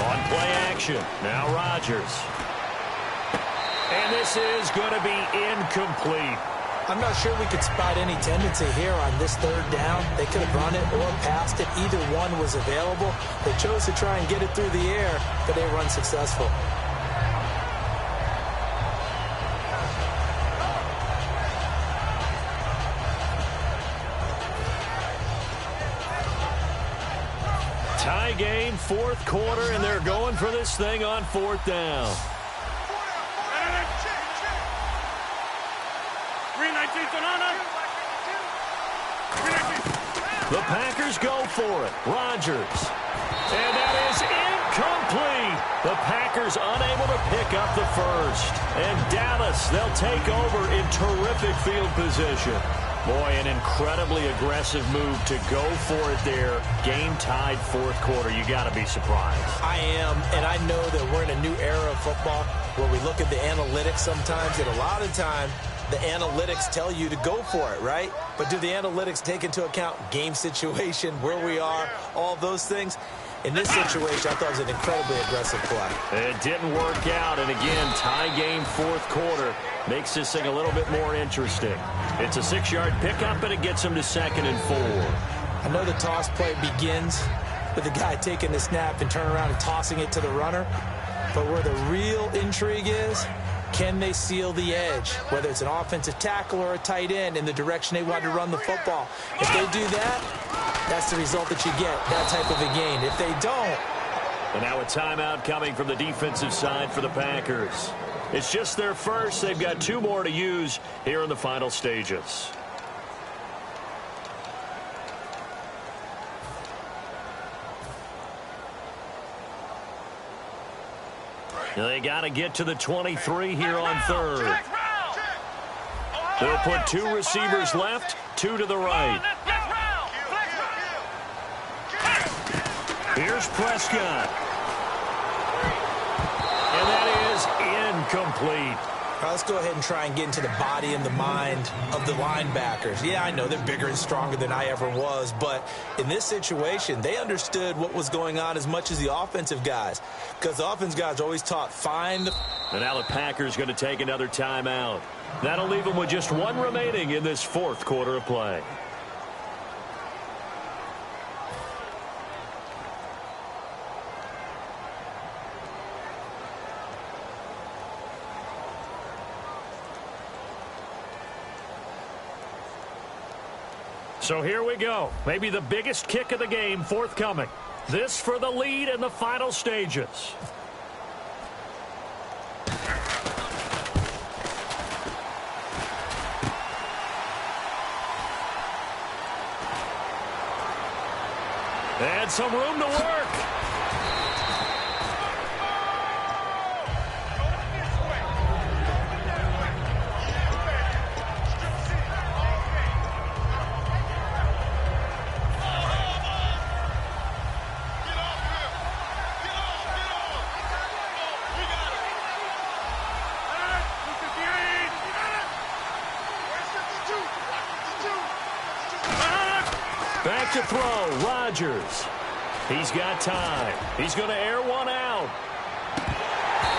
On play action, now Rodgers. And this is going to be incomplete. I'm not sure we could spot any tendency here on this third down. They could have run it or passed it. Either one was available. They chose to try and get it through the air, but they were unsuccessful. Tie game, fourth quarter, and they're going for this thing on fourth down. The Packers go for it. Rodgers. And that is incomplete. The Packers unable to pick up the first. And Dallas, they'll take over in terrific field position. Boy, an incredibly aggressive move to go for it there. Game tied fourth quarter. You got to be surprised. I am, and I know that we're in a new era of football where we look at the analytics sometimes, and a lot of time the analytics tell you to go for it, right? But do the analytics take into account game situation, where we are, all those things? In this situation, I thought it was an incredibly aggressive play. It didn't work out, and again, tie game fourth quarter makes this thing a little bit more interesting. It's a 6-yard pickup, and it gets him to 2nd and 4. I know the toss play begins with the guy taking the snap and turning around and tossing it to the runner, but where the real intrigue is, can they seal the edge, whether it's an offensive tackle or a tight end, in the direction they want to run the football? If they do that, that's the result that you get, that type of a gain. If they don't. And now a timeout coming from the defensive side for the Packers. It's just their first. They've got 2 more to use here in the final stages. They got to get to the 23 here on third. They'll put 2 receivers left, 2 to the right. Here's Prescott. And that is incomplete. All right, let's go ahead and try and get into the body and the mind of the linebackers. Yeah, I know they're bigger and stronger than I ever was, but in this situation, they understood what was going on as much as the offensive guys, because the offensive guys always taught find the... And now the Packers going to take another timeout. That'll leave them with just 1 remaining in this fourth quarter of play. So here we go. Maybe the biggest kick of the game forthcoming. This for the lead in the final stages. And some room to work. Back to throw, Rodgers. He's got time. He's going to air one out.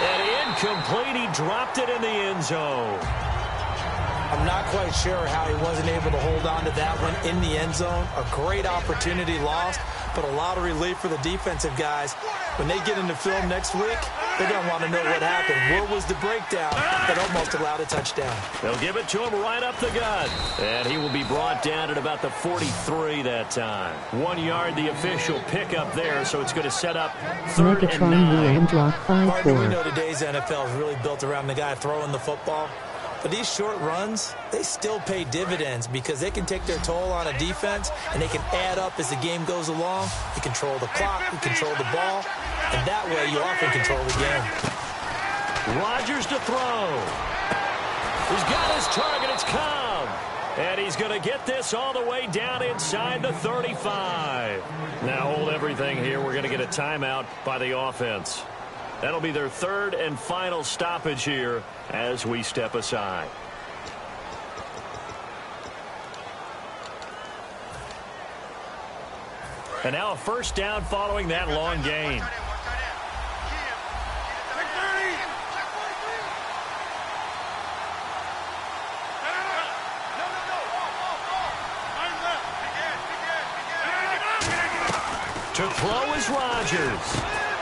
And incomplete. He dropped it in the end zone. I'm not quite sure how he wasn't able to hold on to that one in the end zone. A great opportunity lost, but a lot of relief for the defensive guys. When they get into film next week, they're going to want to know what happened. Where was the breakdown that almost allowed a touchdown? They'll give it to him right up the gut. And he will be brought down at about the 43 that time. 1 yard, the official pickup there, so it's going to set up 3rd and 9. Partner, we know today's NFL is really built around the guy throwing the football. But these short runs, they still pay dividends because they can take their toll on a defense and they can add up as the game goes along. You control the clock, you control the ball, and that way you often control the game. Rodgers to throw. He's got his target. It's Cobb. And he's going to get this all the way down inside the 35. Now hold everything here. We're going to get a timeout by the offense. That'll be their third and final stoppage here as we step aside. And now a first down following that long gain. To throw is Rodgers.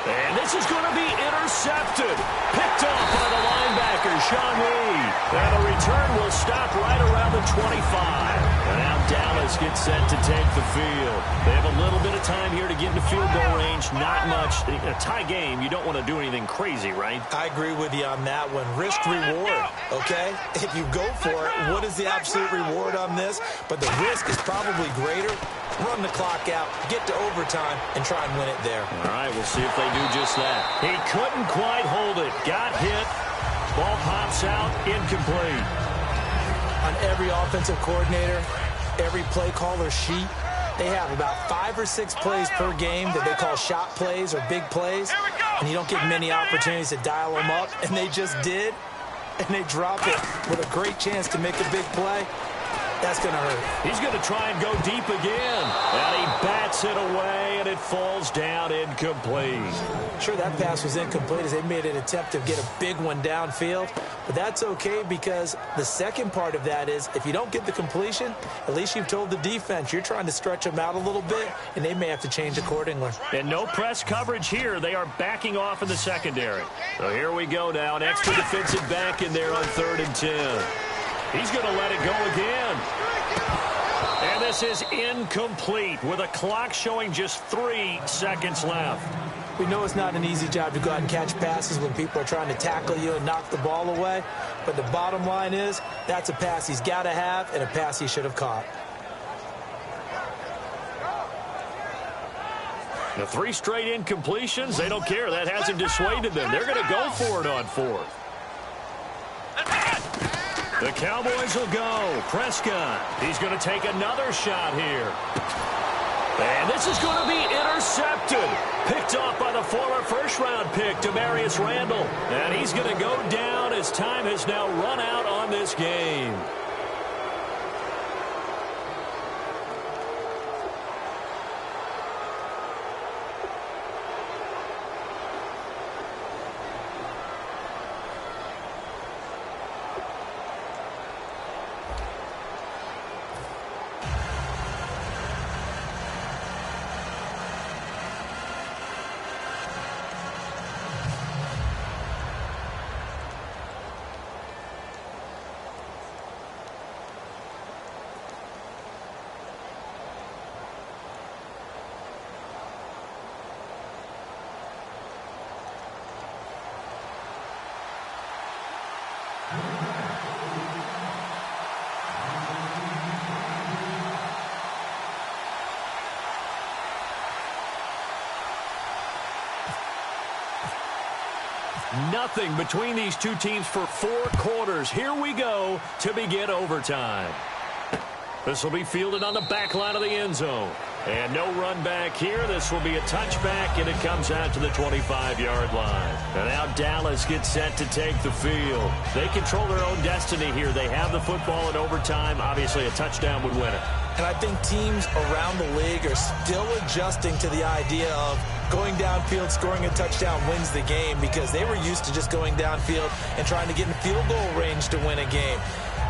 And this is going to be intercepted. Picked off by the linebacker, Sean Lee. And the return will stop right around the 25. And now Dallas gets set to take the field. They have a little bit of time here to get into field goal range. Not much. In a tie game, you don't want to do anything crazy, right? I agree with you on that one. Risk-reward, okay? If you go for it, what is the absolute reward on this? But the risk is probably greater. Run the clock out, get to overtime, and try and win it there. All right, we'll see if they do just that. He couldn't quite hold it. Got hit. Ball pops out, incomplete. On every offensive coordinator, every play caller sheet, they have about 5 or 6 plays per game that they call shot plays or big plays, and you don't get many opportunities to dial them up, and they just did, and they drop it with a great chance to make a big play. That's going to hurt. He's going to try and go deep again. And he bats it away, and it falls down incomplete. Sure, that pass was incomplete as they made an attempt to get a big one downfield. But that's okay because the second part of that is if you don't get the completion, at least you've told the defense you're trying to stretch them out a little bit, and they may have to change accordingly. And no press coverage here. They are backing off in the secondary. So here we go now. An extra defensive back in there on 3rd and 10. He's going to let it go again. And this is incomplete with a clock showing just 3 seconds left. We know it's not an easy job to go out and catch passes when people are trying to tackle you and knock the ball away. But the bottom line is that's a pass he's got to have and a pass he should have caught. The 3 straight incompletions, they don't care. That hasn't dissuaded them. They're going to go for it on 4th. The Cowboys will go. Prescott, he's going to take another shot here. And this is going to be intercepted. Picked off by the former first-round pick, Demarius Randall. And he's going to go down as time has now run out on this game. Nothing between these two teams for 4 quarters. Here we go to begin overtime. This will be fielded on the back line of the end zone. And no run back here. This will be a touchback, and it comes out to the 25-yard line. And now Dallas gets set to take the field. They control their own destiny here. They have the football in overtime. Obviously, a touchdown would win it. And I think teams around the league are still adjusting to the idea of going downfield, scoring a touchdown wins the game because they were used to just going downfield and trying to get in field goal range to win a game.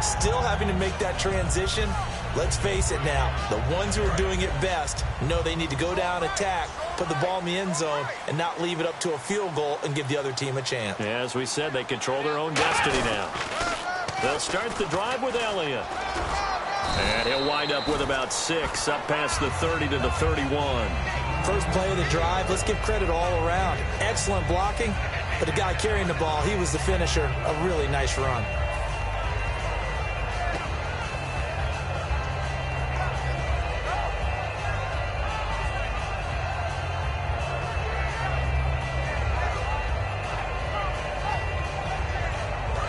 Still having to make that transition. Let's face it now, the ones who are doing it best know they need to go down, attack, put the ball in the end zone, and not leave it up to a field goal and give the other team a chance. Yeah, as we said, they control their own destiny now. They'll start the drive with Elliott. And he'll wind up with about 6, up past the 30 to the 31. First play of the drive, let's give credit all around. Excellent blocking, but the guy carrying the ball, he was the finisher. A really nice run.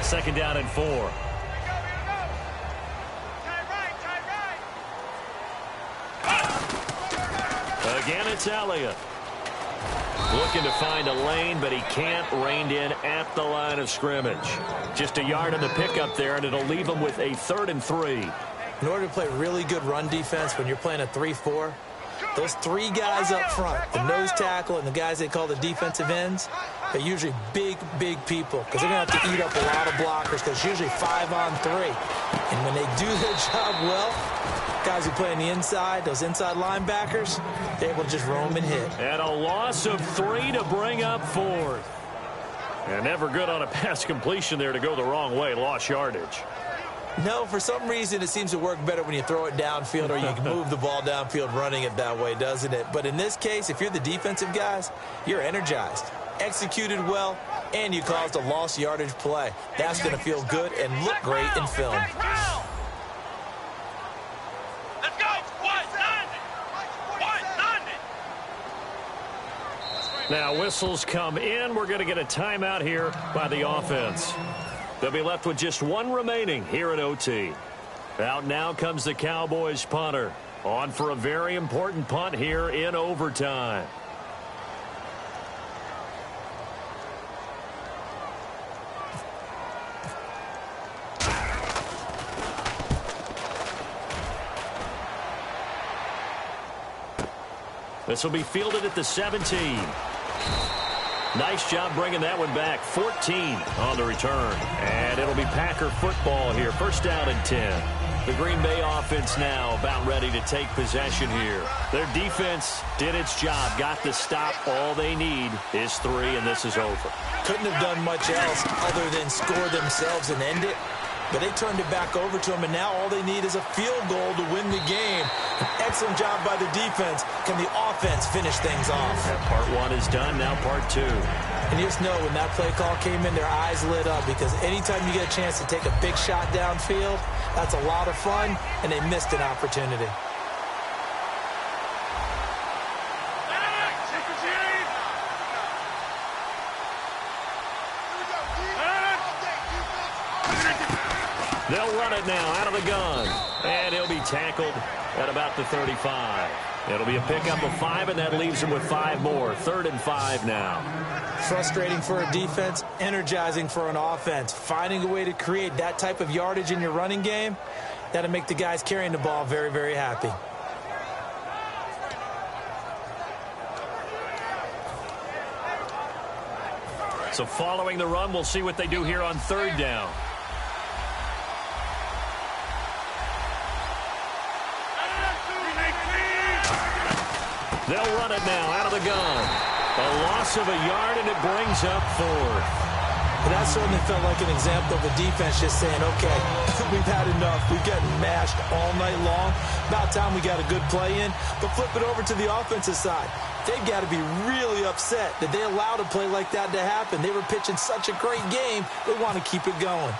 Second down and 4. Again, it's Elliott. Looking to find a lane, but he can't. Reined in at the line of scrimmage. Just a yard in the pickup there, and it'll leave him with a 3rd and 3. In order to play really good run defense when you're playing a 3-4, those 3 guys up front, the nose tackle and the guys they call the defensive ends, they're usually big, big people because they're going to have to eat up a lot of blockers because it's usually 5 on 3. And when they do their job well, guys who play on the inside, those inside linebackers, they're able to just roam and hit. And a loss of 3 to bring up 4th. And never good on a pass completion there to go the wrong way. Lost yardage. No, for some reason it seems to work better when you throw it downfield or you can move the ball downfield running it that way, doesn't it? But in this case, if you're the defensive guys, you're energized, executed well, and you caused a lost yardage play. That's going to feel good and look great in film. Let's go! Now whistles come in. We're going to get a timeout here by the offense. They'll be left with just 1 remaining here at OT. Out now comes the Cowboys punter. On for a very important punt here in overtime. This will be fielded at the 17. Nice job bringing that one back. 14 on the return. And it'll be Packer football here. 1st down and 10. The Green Bay offense now about ready to take possession here. Their defense did its job. Got the stop. All they need is 3, and this is over. Couldn't have done much else other than score themselves and end it. But they turned it back over to them, and now all they need is a field goal to win the game. An excellent job by the defense. Can the offense finish things off? And part 1 is done, now part 2. And you just know when that play call came in, their eyes lit up because anytime you get a chance to take a big shot downfield, that's a lot of fun, and they missed an opportunity. They'll run it now out of the gun. And he'll be tackled at about the 35. It'll be a pickup of 5, and that leaves him with 5 more. 3rd and 5 now. Frustrating for a defense, energizing for an offense. Finding a way to create that type of yardage in your running game, that'll make the guys carrying the ball very, very happy. So following the run, we'll see what they do here on 3rd down. They'll run it now out of the gun. A loss of a yard, and it brings up 4th. But that certainly felt like an example of the defense just saying, okay, we've had enough. We've gotten mashed all night long. About time we got a good play in. But flip it over to the offensive side. They've got to be really upset that they allowed a play like that to happen. They were pitching such a great game. They want to keep it going.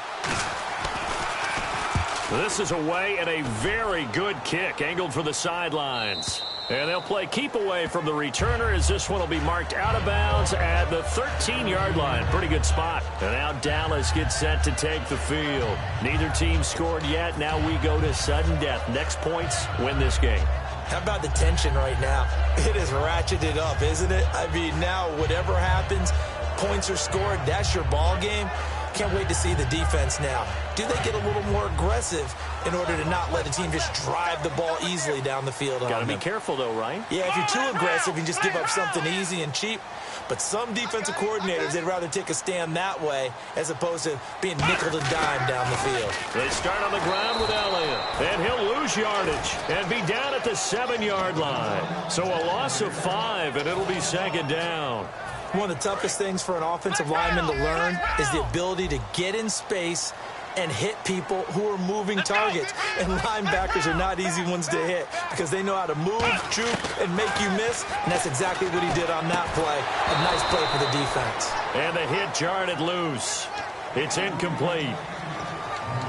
This is away, and a very good kick angled for the sidelines. And they'll play keep away from the returner as this one will be marked out of bounds at the 13-yard line. Pretty good spot. And now Dallas gets set to take the field. Neither team scored yet. Now we go to sudden death. Next points win this game. How about the tension right now? It is ratcheted up, isn't it? I mean, now whatever happens, points are scored. That's your ball game. Can't wait to see the defense now. Do they get a little more aggressive in order to not let a team just drive the ball easily down the field? Got to be careful, though, right? Yeah, if you're too aggressive, you just give up something easy and cheap. But some defensive coordinators, they'd rather take a stand that way as opposed to being nickel and dime down the field. They start on the ground with Elliott, and he'll lose yardage and be down at the 7-yard line. So a loss of 5, and it'll be 2nd down. One of the toughest things for an offensive lineman to learn is the ability to get in space and hit people who are moving targets. And linebackers are not easy ones to hit because they know how to move, juke, and make you miss. And that's exactly what he did on that play. A nice play for the defense. And the hit jarred loose. It's incomplete.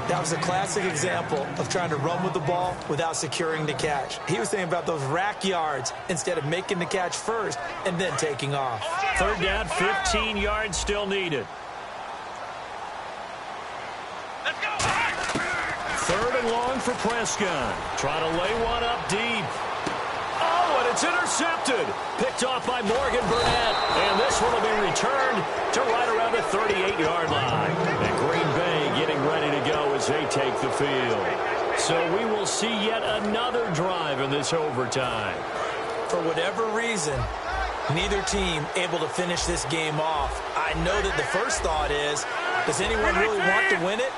That was a classic example of trying to run with the ball without securing the catch. He was thinking about those rack yards instead of making the catch first and then taking off. 3rd down, 15 yards still needed. Let's go! 3rd and long for Prescott. Trying to lay one up deep. Oh, and It's intercepted. Picked off by Morgan Burnett. And this one will be returned to right around the 38-yard line. And Green Bay getting ready to go as they take the field. So we will see yet another drive in this overtime. For whatever reason, neither team able to finish this game off. I know that the first thought is, does anyone really want to win it?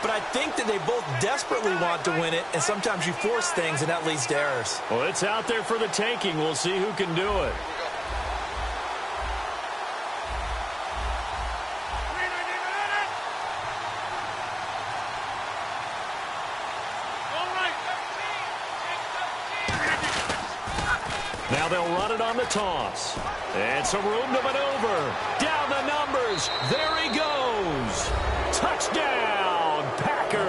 But I think that they both desperately want to win it, and sometimes you force things, and that leads to errors. Well, it's out there for the taking. We'll see who can do it. Now they'll run it on the toss. And some room to maneuver. Down the numbers. There he goes. Touchdown, Packers.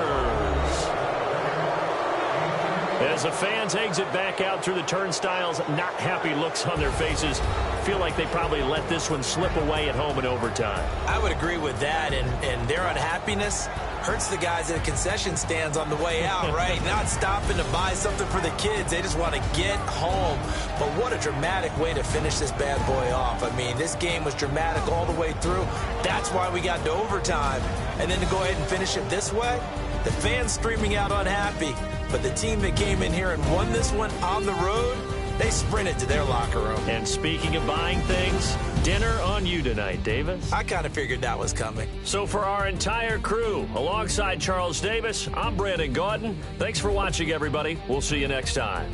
As the fans exit back out through the turnstiles, not happy looks on their faces. Feel like they probably let this one slip away at home in overtime. I would agree with that, and their unhappiness hurts the guys at the concession stands on the way out, right? Not stopping to buy something for the kids. They just want to get home. But what a dramatic way to finish this bad boy off. I mean, this game was dramatic all the way through. That's why we got to overtime. And then to go ahead and finish it this way, the fans streaming out unhappy. But the team that came in here and won this one on the road, they sprinted to their locker room. And speaking of buying things, dinner on you tonight, Davis. I kind of figured that was coming. So for our entire crew, alongside Charles Davis, I'm Brandon Gaudin. Thanks for watching, everybody. We'll see you next time.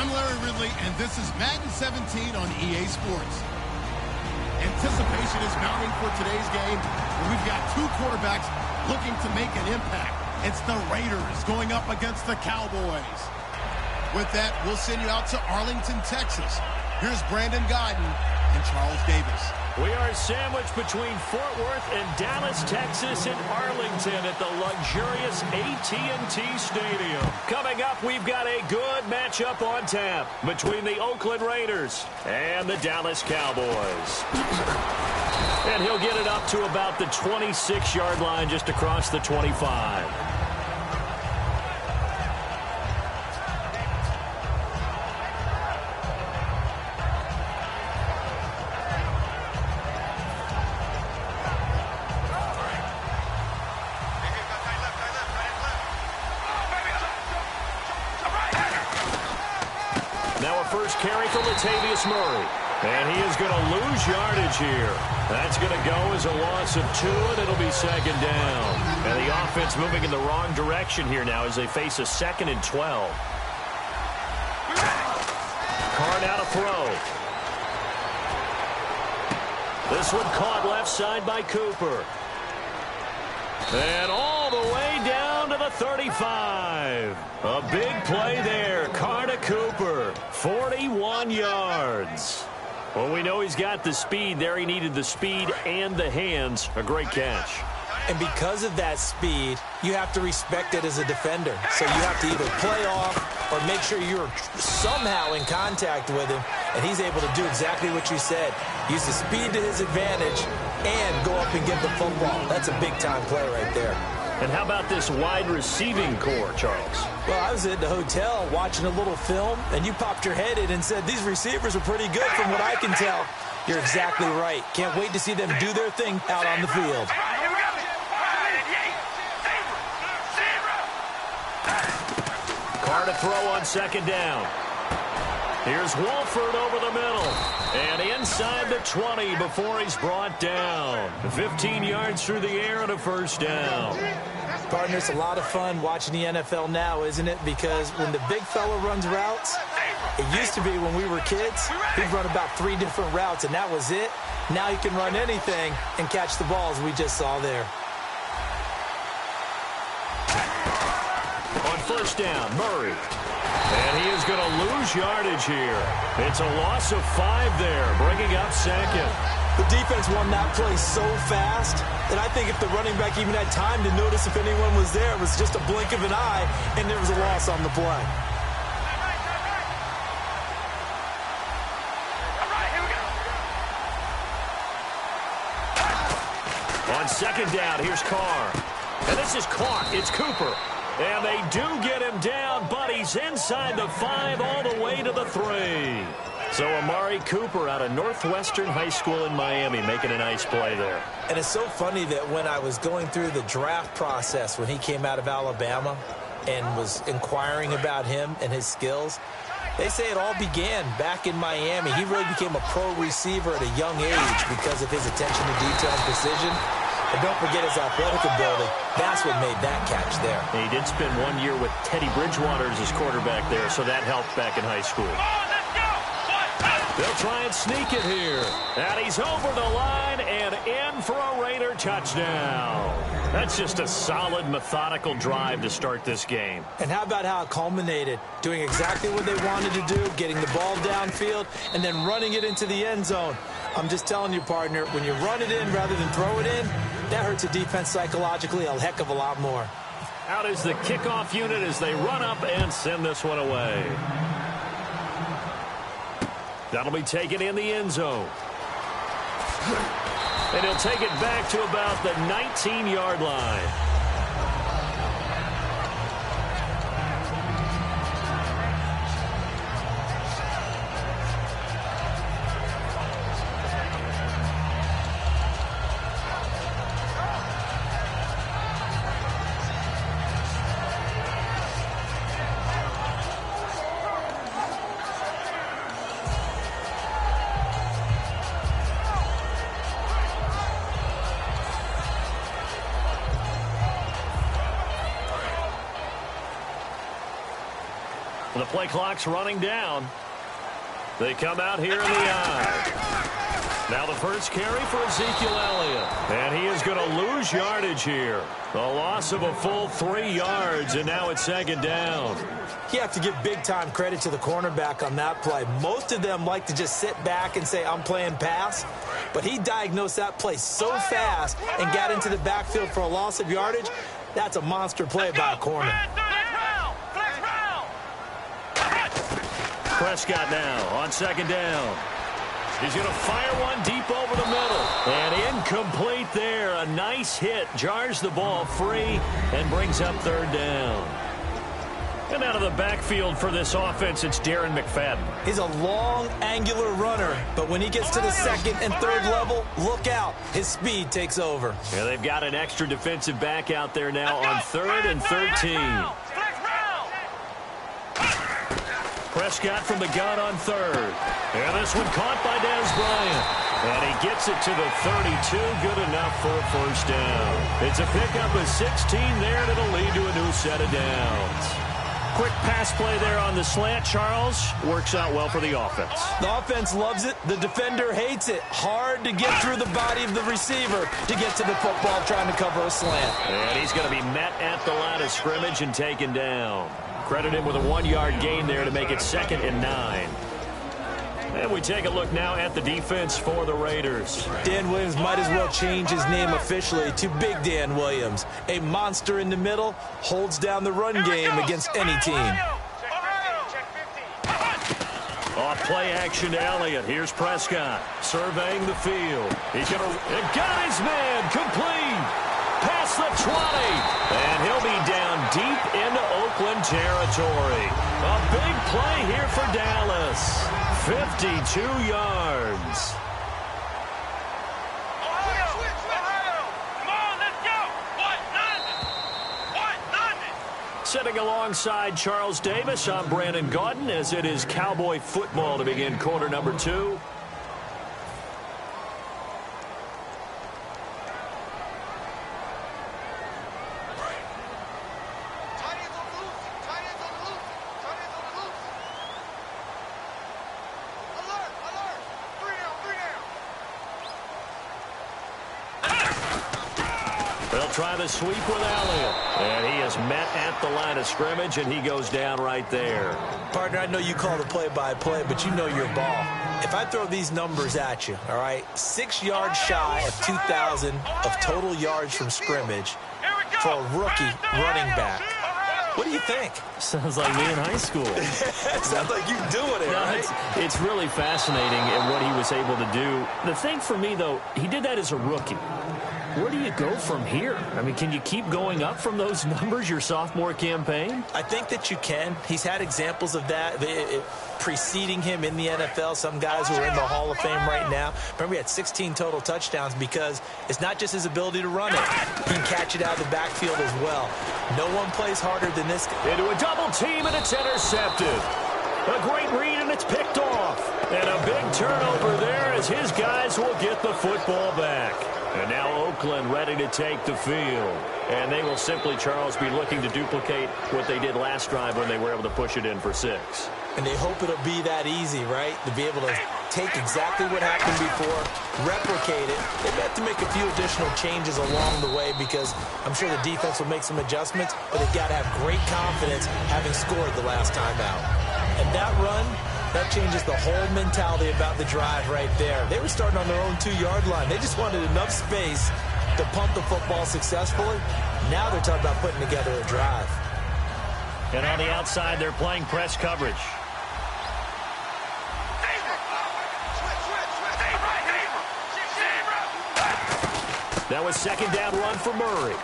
I'm Larry Ridley, and this is Madden 17 on EA Sports. Anticipation is mounting for today's game, where we've got two quarterbacks looking to make an impact. It's the Raiders going up against the Cowboys. With that, we'll send you out to Arlington, Texas. Here's Brandon Godden and Charles Davis. We are sandwiched between Fort Worth and Dallas, Texas, in Arlington at the luxurious AT&T Stadium. Coming up, we've got a good matchup on tap between the Oakland Raiders and the Dallas Cowboys. And he'll get it up to about the 26-yard line, just across the 25. Carry for Latavius Murray. And he is going to lose yardage here. That's going to go as a loss of 2, and it'll be second down. And the offense moving in the wrong direction here now as they face a 2nd and 12. Carr now to throw. This one caught left side by Cooper. And all the way down to the 35. A big play there. Carr to Cooper. 41 yards. Well, we know he's got the speed there. He needed the speed and the hands. A great catch. And because of that speed, you have to respect it as a defender. So you have to either play off or make sure you're somehow in contact with him. And he's able to do exactly what you said. Use the speed to his advantage and go up and get the football. That's a big-time play right there. And how about this wide receiving core, Charles? Well, I was at the hotel watching a little film, and you popped your head in and said, these receivers are pretty good from what I can tell. You're exactly right. Can't wait to see them do their thing out on the field. Carr to throw on second down. Here's Wolford over the middle. And inside the 20 before he's brought down. 15 yards through the air and a first down. Partner, it's a lot of fun watching the NFL now, isn't it? Because when the big fella runs routes, it used to be when we were kids, he'd run about 3 different routes, and that was it. Now he can run anything and catch the balls we just saw there. On first down, Murray. And he is going to lose yardage here. It's a loss of 5 there, bringing up second. The defense won that play so fast that I think if the running back even had time to notice if anyone was there, it was just a blink of an eye, and there was a loss on the play. On second down, here's Carr. And this is caught. It's Cooper. And they do get him down, but he's inside the 5 all the way to the 3. So Amari Cooper out of Northwestern High School in Miami making a nice play there. And it's so funny that when I was going through the draft process when he came out of Alabama and was inquiring about him and his skills, they say it all began back in Miami. He really became a pro receiver at a young age because of his attention to detail and precision. And don't forget his athletic ability. That's what made that catch there. And he did spend 1 year with Teddy Bridgewater as his quarterback there, so that helped back in high school. They'll try and sneak it here. And he's over the line and in for a Raider touchdown. That's just a solid, methodical drive to start this game. And how about how it culminated? Doing exactly what they wanted to do, getting the ball downfield, and then running it into the end zone. I'm just telling you, partner, when you run it in rather than throw it in, that hurts a defense psychologically a heck of a lot more. Out is the kickoff unit as they run up and send this one away. That'll be taken in the end zone. And he'll take it back to about the 19-yard line. The play clock's running down. They come out here in the eye. Now the first carry for Ezekiel Elliott. And he is going to lose yardage here. A loss of a full 3 yards, and now it's second down. You have to give big-time credit to the cornerback on that play. Most of them like to just sit back and say, I'm playing pass. But he diagnosed that play so fast and got into the backfield for a loss of yardage. That's a monster play by a corner. Prescott now on second down. He's going to fire one deep over the middle. And incomplete there. A nice hit. Jars the ball free and brings up third down. And out of the backfield for this offense, it's Darren McFadden. He's a long, angular runner, but when he gets to the second and third level, look out. His speed takes over. Yeah, they've got an extra defensive back out there now on 3rd and 13. Prescott from the gun on 3rd. And this one caught by Dez Bryant. And he gets it to the 32. Good enough for a first down. It's a pickup of 16 there, and it'll lead to a new set of downs. Quick pass play there on the slant, Charles. Works out well for the offense. The offense loves it. The defender hates it. Hard to get through the body of the receiver to get to the football trying to cover a slant. And he's going to be met at the line of scrimmage and taken down. Credit him with a 1-yard gain there to make it 2nd and 9. And we take a look now at the defense for the Raiders. Dan Williams might as well change his name officially to Big Dan Williams. A monster in the middle, holds down the run game against any team. Off play action to Elliott. Here's Prescott surveying the field. He's going to got his man complete. Past the 20. And he'll be down deep into Oakland territory. A big play here for Dallas. 52 yards. Sitting alongside Charles Davis, I'm Brandon Gaudin, as it is Cowboy football to begin quarter number 2. Try the sweep with Elliott. And he is met at the line of scrimmage, and he goes down right there. Partner, I know you call the play-by-play, but you know your ball. If I throw these numbers at you, all right, 6 yards shy of 2,000 of total yards from scrimmage for a rookie running back. What do you think? Sounds like me in high school. Sounds like you doing it, right? It's really fascinating at what he was able to do. The thing for me, though, he did that as a rookie. Where do you go from here? I mean, can you keep going up from those numbers your sophomore campaign? I think that you can. He's had examples of that preceding him in the NFL. Some guys who are in the Hall of Fame right now. Remember, he had 16 total touchdowns because it's not just his ability to run it. He can catch it out of the backfield as well. No one plays harder than this guy. Into a double team, and it's intercepted. A great read, and it's picked off. And a big turnover there as his guys will get the football back. And now Oakland ready to take the field. And they will simply, Charles, be looking to duplicate what they did last drive when they were able to push it in for 6. And they hope it'll be that easy, right? To be able to take exactly what happened before, replicate it. They have to make a few additional changes along the way because I'm sure the defense will make some adjustments, but they've got to have great confidence having scored the last time out. And that run, that changes the whole mentality about the drive right there. They were starting on their own 2-yard line. They just wanted enough space to pump the football successfully. Now they're talking about putting together a drive. And on the outside, they're playing press coverage. That was second down run for Murray.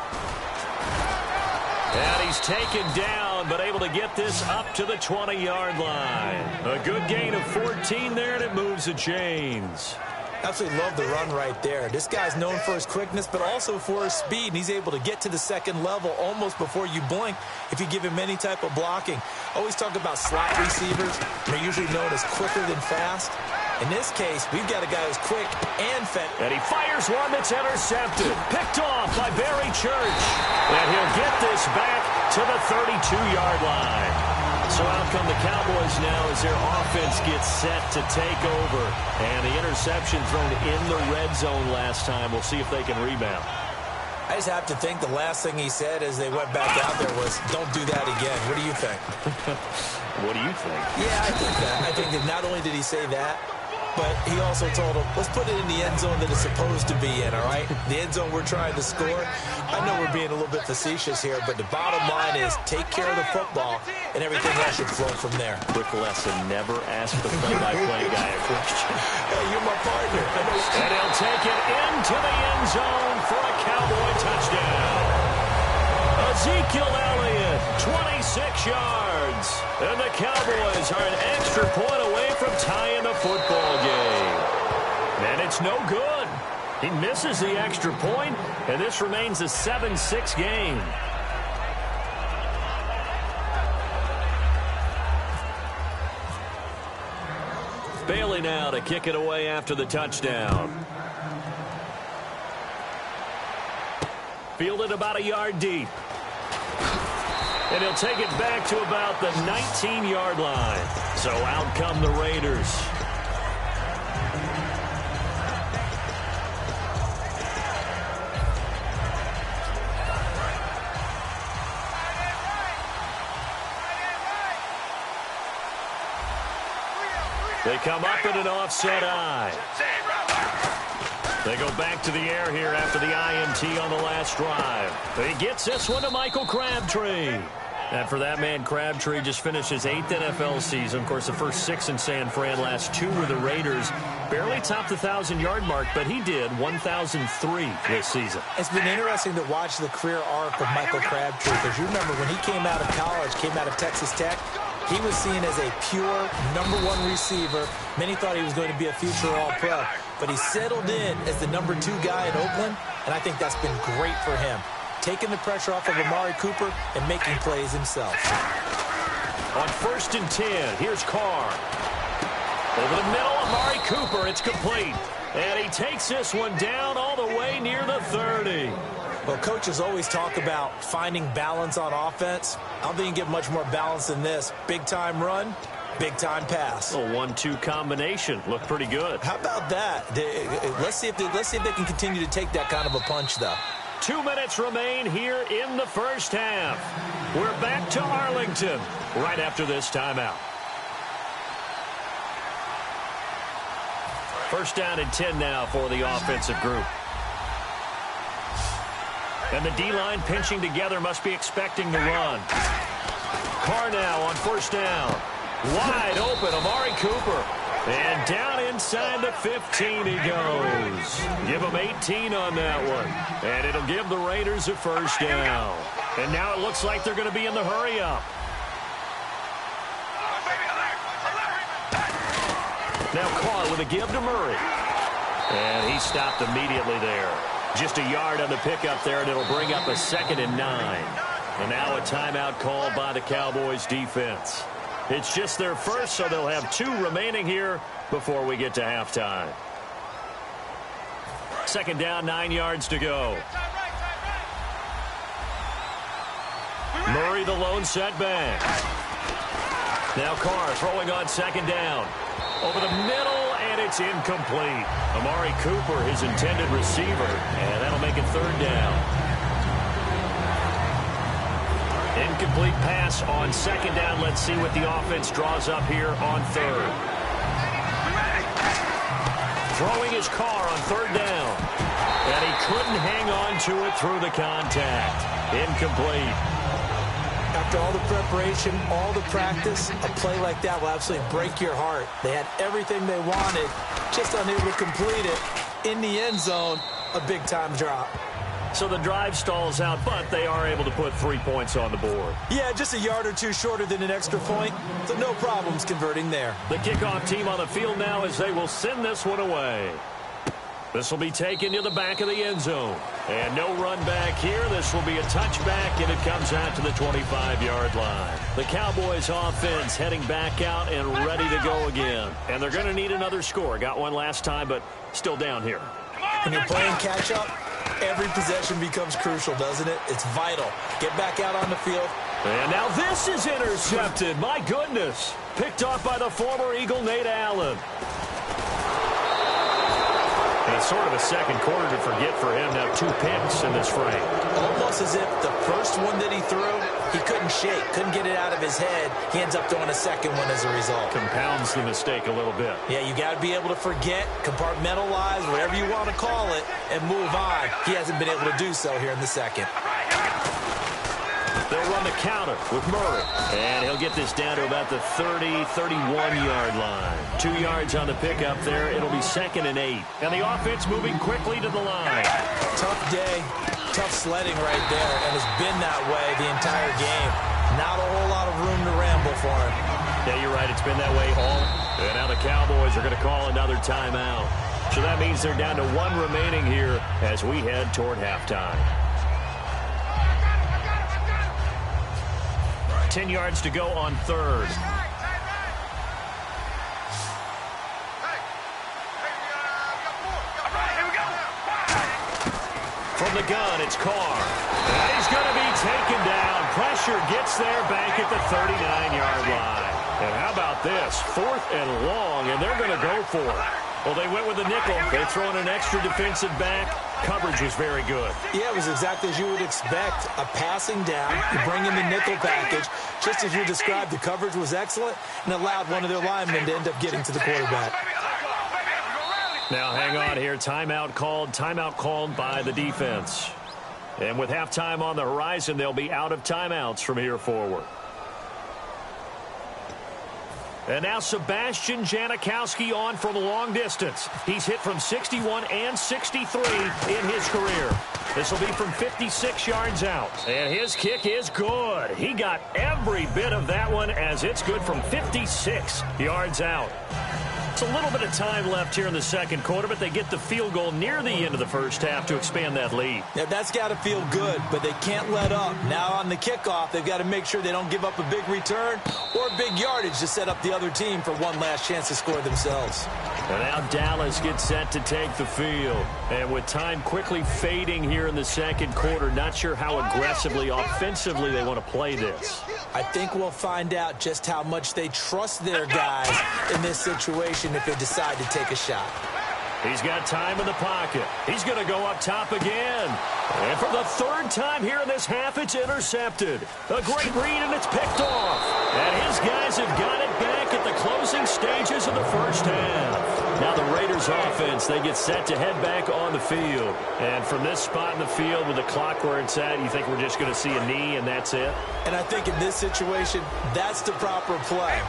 And he's taken down, but able to get this up to the 20-yard line. A good gain of 14 there, and it moves the chains. Absolutely love the run right there. This guy's known for his quickness, but also for his speed. And he's able to get to the second level almost before you blink if you give him any type of blocking. Always talk about slot receivers. They're usually known as quicker than fast. In this case, we've got a guy who's quick and fast. And he fires one that's intercepted. Picked off by Barry Church. And he'll get this back to the 32-yard line. So out come the Cowboys now as their offense gets set to take over. And the interception thrown in the red zone last time. We'll see if they can rebound. I just have to think the last thing he said as they went back out there was, don't do that again. What do you think? What do you think? Yeah, I think that. I think that not only did he say that, but he also told him, let's put it in the end zone that it's supposed to be in, all right? The end zone we're trying to score. I know we're being a little bit facetious here, but the bottom line is take care of the football, and everything else should flow from there. Quick lesson, never ask the play-by-play guy a question. Hey, you're my partner. And he'll take it into the end zone for a Cowboy touchdown. Ezekiel Elliott, 26 yards. And the Cowboys are an extra point away from tying the football game. And it's no good. He misses the extra point, and this remains a 7-6 game. Bailey now to kick it away after the touchdown. Fielded about a yard deep. And he'll take it back to about the 19-yard line. So out come the Raiders. They come up in an offset eye. They go back to the air here after the INT on the last drive. He gets this one to Michael Crabtree. And for that man, Crabtree just finished his 8th NFL season. Of course, the first 6 in San Fran, last 2 were the Raiders. Barely topped the 1,000-yard mark, but he did 1,003 this season. It's been interesting to watch the career arc of Michael Crabtree, because you remember when he came out of college, came out of Texas Tech, he was seen as a pure #1 receiver. Many thought he was going to be a future All-Pro, but he settled in as the #2 guy in Oakland, and I think that's been great for him, taking the pressure off of Amari Cooper and making plays himself. On 1st and 10, here's Carr. Over the middle, Amari Cooper, it's complete. And he takes this one down all the way near the 30. Well, coaches always talk about finding balance on offense. I don't think you get much more balance than this. Big-time run, big-time pass. A 1-2 combination. Looked pretty good. How about that? Let's see if they can continue to take that kind of a punch, though. 2 minutes remain here in the first half. We're back to Arlington right after this timeout. First down and 10 now for the offensive group. And the D-line pinching together, must be expecting the run. Carr now on 1st down. Wide open, Amari Cooper. And down inside the 15 he goes. Give him 18 on that one. And it'll give the Raiders a first down. And now it looks like they're going to be in the hurry-up. Now Carr with a give to Murray. And he stopped immediately there. Just a yard on the pickup there, and it'll bring up a 2nd and 9. And now a timeout called by the Cowboys defense. It's just their first, so they'll have 2 remaining here before we get to halftime. 2nd down, 9 yards to go. Murray the lone setback. Now Carr throwing on 2nd down. Over the middle, and it's incomplete. Amari Cooper, his intended receiver, and that'll make it 3rd down. Incomplete pass on 2nd down. Let's see what the offense draws up here on 3rd. Throwing his Carr on 3rd down. And he couldn't hang on to it through the contact. Incomplete. After all the preparation, all the practice, a play like that will absolutely break your heart. They had everything they wanted, just unable to complete it. In the end zone, a big-time drop. So the drive stalls out, but they are able to put 3 points on the board. Yeah, just a yard or 2 shorter than an extra point, so no problems converting there. The kickoff team on the field now as they will send this one away. This will be taken to the back of the end zone. And no run back here. This will be a touchback, and it comes out to the 25-yard line. The Cowboys offense heading back out and ready to go again. And they're going to need another score. Got one last time, but still down here. When you're playing catch-up, every possession becomes crucial, doesn't it? It's vital. Get back out on the field, And now this is intercepted. My goodness. Picked off by the former Eagle, Nate Allen. And it's sort of a second quarter to forget for him. Now 2 picks in this frame. Almost as if the first one that he threw, he couldn't shake, couldn't get it out of his head. He ends up throwing a second one as a result. Compounds the mistake a little bit. Yeah, you got to be able to forget, compartmentalize, whatever you want to call it, and move on. He hasn't been able to do so here in the second. They'll run the counter with Murray. And he'll get this down to about the 30, 31-yard line. 2 yards on the pickup there. It'll be 2nd and 8. And the offense moving quickly to the line. Tough day, tough sledding right there, and it's been that way the entire game. Not a whole lot of room to ramble for him. Yeah, you're right. It's been that way all. And now the Cowboys are going to call another timeout. So that means they're down to 1 remaining here as we head toward halftime. 10 yards to go on 3rd. From the gun, it's Carr. And he's going to be taken down. Pressure gets there back at the 39-yard line. And how about this? 4th and long, and they're going to go for it. Well, they went with a nickel. They throw in an extra defensive back. Coverage was very good. Yeah, it was exactly as you would expect. A passing down, you bring in the nickel package. Just as you described, the coverage was excellent and allowed one of their linemen to end up getting to the quarterback. Now, hang on here. Timeout called by the defense. And with halftime on the horizon, they'll be out of timeouts from here forward. And now Sebastian Janikowski on from a long distance. He's hit from 61 and 63 in his career. This will be from 56 yards out. And his kick is good. He got every bit of that one as it's good from 56 yards out. It's a little bit of time left here in the second quarter, but they get the field goal near the end of the first half to expand that lead. Yeah, that's got to feel good, but they can't let up. Now on the kickoff, they've got to make sure they don't give up a big return or big yardage to set up the other team for one last chance to score themselves. And now Dallas gets set to take the field. And with time quickly fading here in the second quarter, not sure how aggressively, offensively they want to play this. I think we'll find out just how much they trust their guys in this situation if they decide to take a shot. He's got time in the pocket. He's going to go up top again. And for the 3rd time here in this half, it's intercepted. A great read, and it's picked off. And his guys have got it back at the closing stages of the first half. Now the Raiders offense, they get set to head back on the field. And from this spot in the field with the clock where it's at, you think we're just going to see a knee and that's it? And I think in this situation, that's the proper play.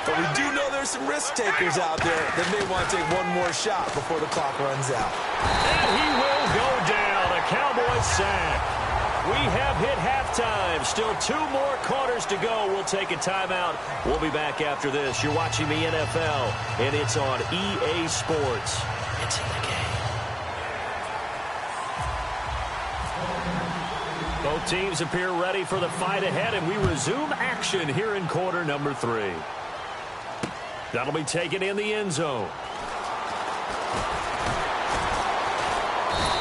But we do know there's some risk takers out there that may want to take one more shot before the clock runs out. And he will go down. A Cowboys sack. We have hit halftime. Still 2 more quarters to go. We'll take a timeout. We'll be back after this. You're watching the NFL, and it's on EA Sports. It's in the game. Both teams appear ready for the fight ahead, and we resume action here in quarter number 3. That'll be taken in the end zone.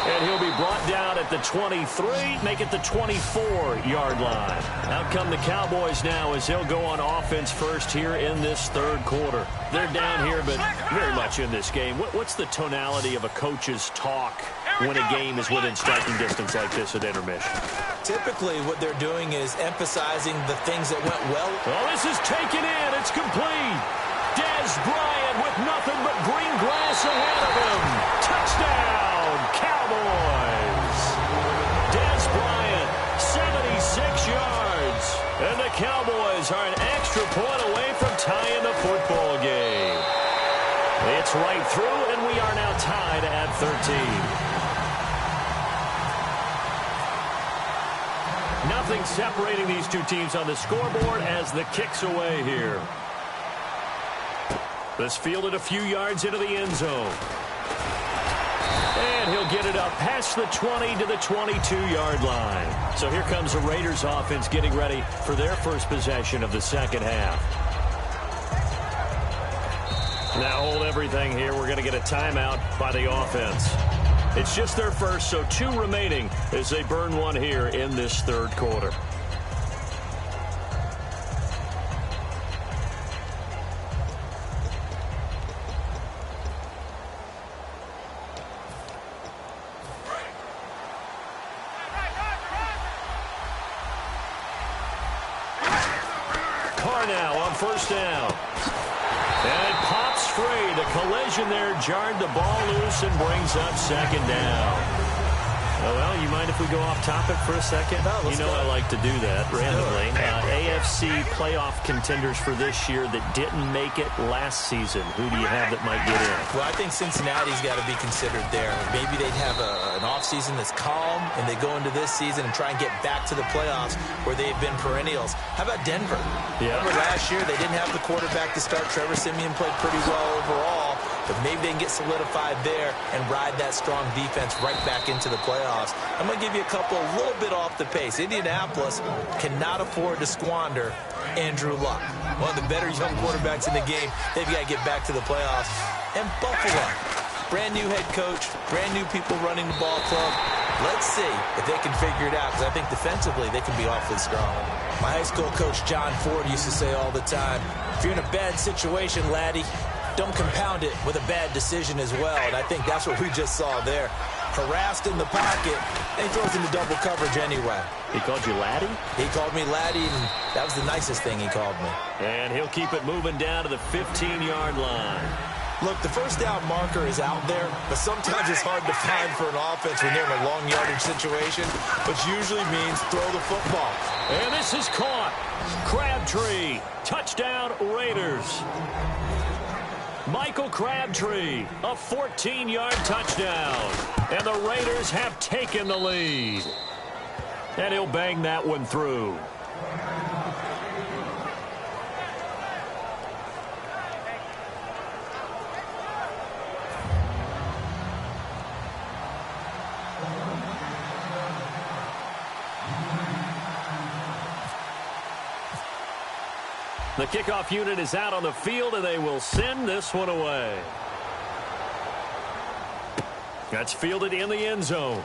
And he'll be brought down at the 23, make it the 24-yard line. Out come the Cowboys now as they'll go on offense first here in this 3rd quarter. They're down here, but very much in this game. What's the tonality of a coach's talk when a game is within striking distance like this at intermission? Typically, what they're doing is emphasizing the things that went well. Oh, this is taken in. It's complete. Dez Bryant with nothing but green grass ahead of him. Touchdown, Cowboys. Dez Bryant, 76 yards. And the Cowboys are an extra point away from tying the football game. It's right through, and we are now tied at 13. Nothing separating these two teams on the scoreboard as the kick's away here. This fielded a few yards into the end zone. And he'll get it up past the 20 to the 22-yard line. So here comes the Raiders offense getting ready for their first possession of the second half. Now hold everything here. We're going to get a timeout by the offense. It's just their first, so 2 remaining as they burn one here in this 3rd quarter. score now on first down. And it pops free. The collision there jarred the ball loose and brings up second down. Oh, well, you mind if we go off topic for a second? No, you know I like to do that randomly. AFC playoff contenders for this year that didn't make it last season. Who do you have that might get in? Well, I think Cincinnati's got to be considered there. Maybe they'd have an offseason that's calm, and they go into this season and try and get back to the playoffs where they've been perennials. How about Denver? Yeah. Remember last year, they didn't have the quarterback to start. Trevor Siemian played pretty well overall. But maybe they can get solidified there and ride that strong defense right back into the playoffs. I'm going to give you a couple a little bit off the pace. Indianapolis cannot afford to squander Andrew Luck, one of the better young quarterbacks in the game. They've got to get back to the playoffs. And Buffalo, brand new head coach, brand new people running the ball club. Let's see if they can figure it out, because I think defensively they can be awfully strong. My high school coach John Ford used to say all the time, if you're in a bad situation, laddie, don't compound it with a bad decision as well. And I think that's what we just saw there. Harassed in the pocket, and he throws into double coverage anyway. He called you laddie? He called me laddie, and that was the nicest thing he called me. And he'll keep it moving down to the 15-yard line. Look, the first down marker is out there, but sometimes it's hard to find for an offense when you're in a long yardage situation, which usually means throw the football. And this is caught. Crabtree. Touchdown, Raiders. Michael Crabtree, a 14-yard touchdown. And the Raiders have taken the lead. And he'll bang that one through. The kickoff unit is out on the field, and they will send this one away. That's fielded in the end zone.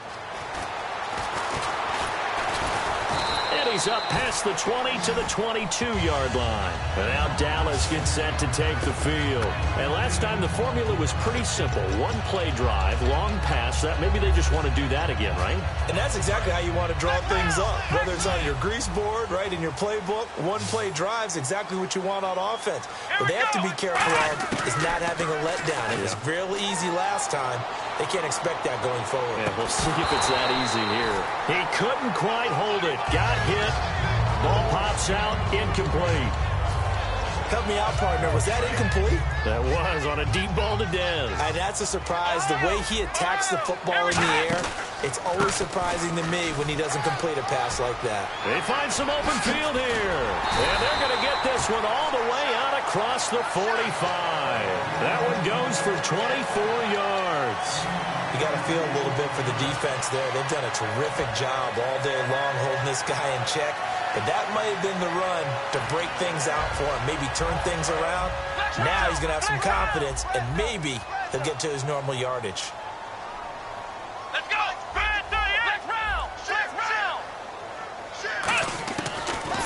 And he's up past the 20 to the 22-yard line. And now Dallas gets set to take the field. And last time the formula was pretty simple. One play drive, long pass. That maybe they just want to do that again, right? And that's exactly how you want to draw things up. Whether it's on your grease board, right, in your playbook, one play drive's exactly what you want on offense. What they have to be careful of is not having a letdown. It was real easy last time. They can't expect that going forward. Yeah, we'll see if it's that easy here. He couldn't quite hold it. Got hit. Ball pops out. Incomplete. Cut me out, partner. Was that incomplete? That was on a deep ball to Dez. And that's a surprise. The way he attacks the football in the air, it's always surprising to me when he doesn't complete a pass like that. They find some open field here. And they're going to get this one all the way out across the 45. That one goes for 24 yards. You got to feel a little bit for the defense there. They've done a terrific job all day long holding this guy in check. But that might have been the run to break things out for him, maybe turn things around. Now he's going to have some confidence, and maybe he'll get to his normal yardage. Let's go! Next round!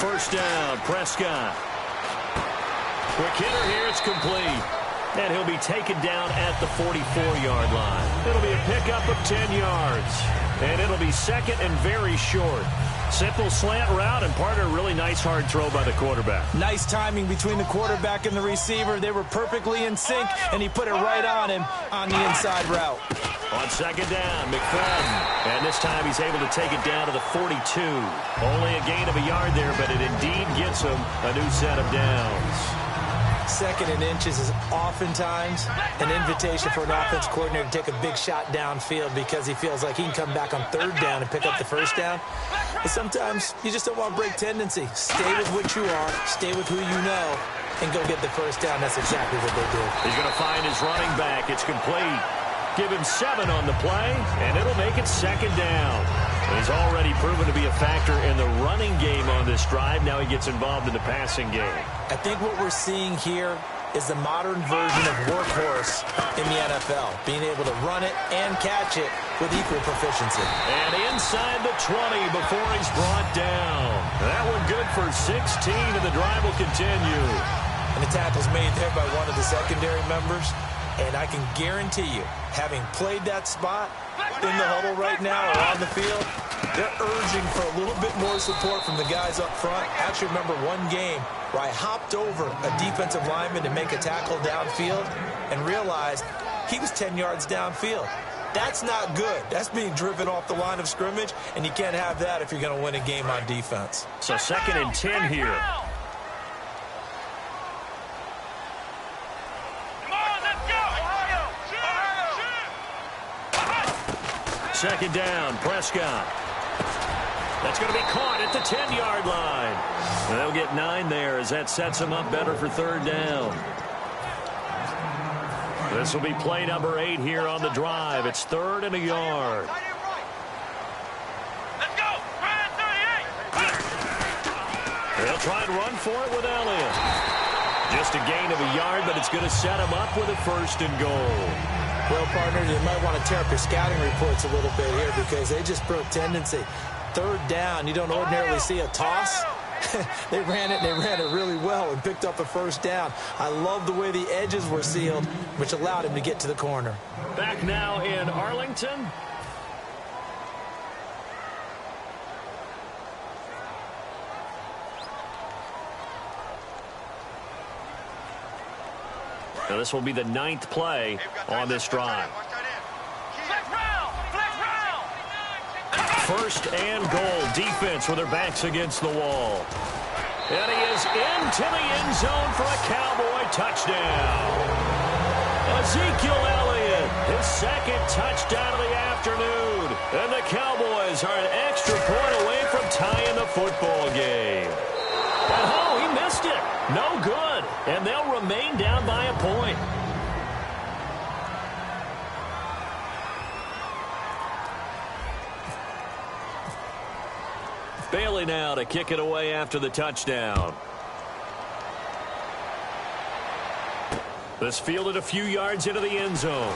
First down, Prescott. Quick hitter here, it's complete. And he'll be taken down at the 44-yard line. It'll be a pickup of 10 yards. And it'll be second and very short. Simple slant route, and partner, really nice hard throw by the quarterback. Nice timing between the quarterback and the receiver. They were perfectly in sync, and he put it right on him on the inside route. On second down, McFadden. And this time he's able to take it down to the 42. Only a gain of a yard there, but it indeed gets him a new set of downs. Second and inches is oftentimes an invitation for an offense coordinator to take a big shot downfield because he feels like he can come back on third down and pick up the first down. But sometimes you just don't want to break tendency. Stay with what you are, stay with who you know, and go get the first down. That's exactly what they did. He's going to find his running back. It's complete. Give him 7 on the play, and it'll make it second down. He's already proven to be a factor in the running game on this drive. Now he gets involved in the passing game. I think what we're seeing here is the modern version of workhorse in the NFL, being able to run it and catch it with equal proficiency. And inside the 20 before he's brought down. That one good for 16, and the drive will continue. And the tackle's made there by one of the secondary members. And I can guarantee you, having played that spot in the huddle right now or on the field, they're urging for a little bit more support from the guys up front. I actually remember one game where I hopped over a defensive lineman to make a tackle downfield and realized he was 10 yards downfield. That's not good. That's being driven off the line of scrimmage, and you can't have that if you're going to win a game on defense. So 2nd and 10 here. Second down, Prescott. That's going to be caught at the 10-yard line. And they'll get 9 there as that sets them up better for 3rd down. This will be play number 8 here on the drive. It's 3rd and a yard. Let's go. Ryan 38. They'll try and run for it with Elliott. Just a gain of a yard, but it's going to set him up with a 1st and goal. Well, partner, you might want to tear up your scouting reports a little bit here because they just broke tendency. 3rd down, you don't ordinarily see a toss. They ran it, and they ran it really well and picked up a 1st down. I love the way the edges were sealed, which allowed him to get to the corner. Back now in Arlington. Now this will be the 9th play on this drive. First and goal, defense with their backs against the wall. And he is into the end zone for a Cowboy touchdown. Ezekiel Elliott, his 2nd touchdown of the afternoon. And the Cowboys are an extra point away from tying the football game. And oh, he missed it. No good. And they'll remain down by a point. Bailey now to kick it away after the touchdown. This fielded a few yards into the end zone.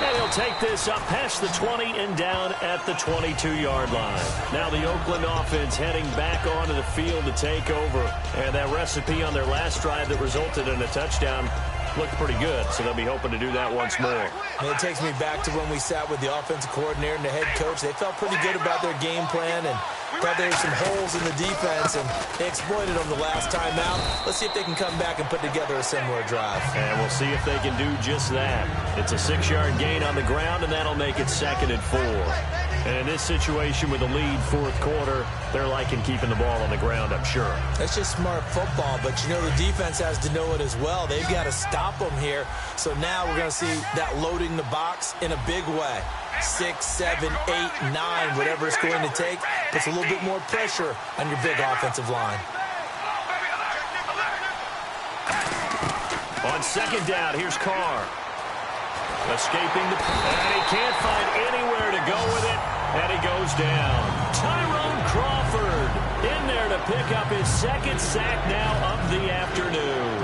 And he'll take this up past the 20 and down at the 22-yard line. Now the Oakland offense heading back onto the field to take over. And that recipe on their last drive that resulted in a touchdown looked pretty good, so they'll be hoping to do that once more. And it takes me back to when we sat with the offensive coordinator and the head coach. They felt pretty good about their game plan and thought there were some holes in the defense, and they exploited them the last time out. Let's see if they can come back and put together a similar drive. And we'll see if they can do just that. It's a 6-yard gain on the ground, and that'll make it 2nd and 4. And in this situation with the lead 4th quarter, they're liking keeping the ball on the ground, I'm sure. That's just smart football, but you know the defense has to know it as well. They've got to stop them here. So now we're going to see that loading the box in a big way. 6, 7, 8, 9, whatever it's going to take, puts a little bit more pressure on your big offensive line. On 2nd down, here's Carr. Escaping the... And he can't find anywhere to go with it. And he goes down. Tyrone Crawford in there to pick up his 2nd sack now of the afternoon.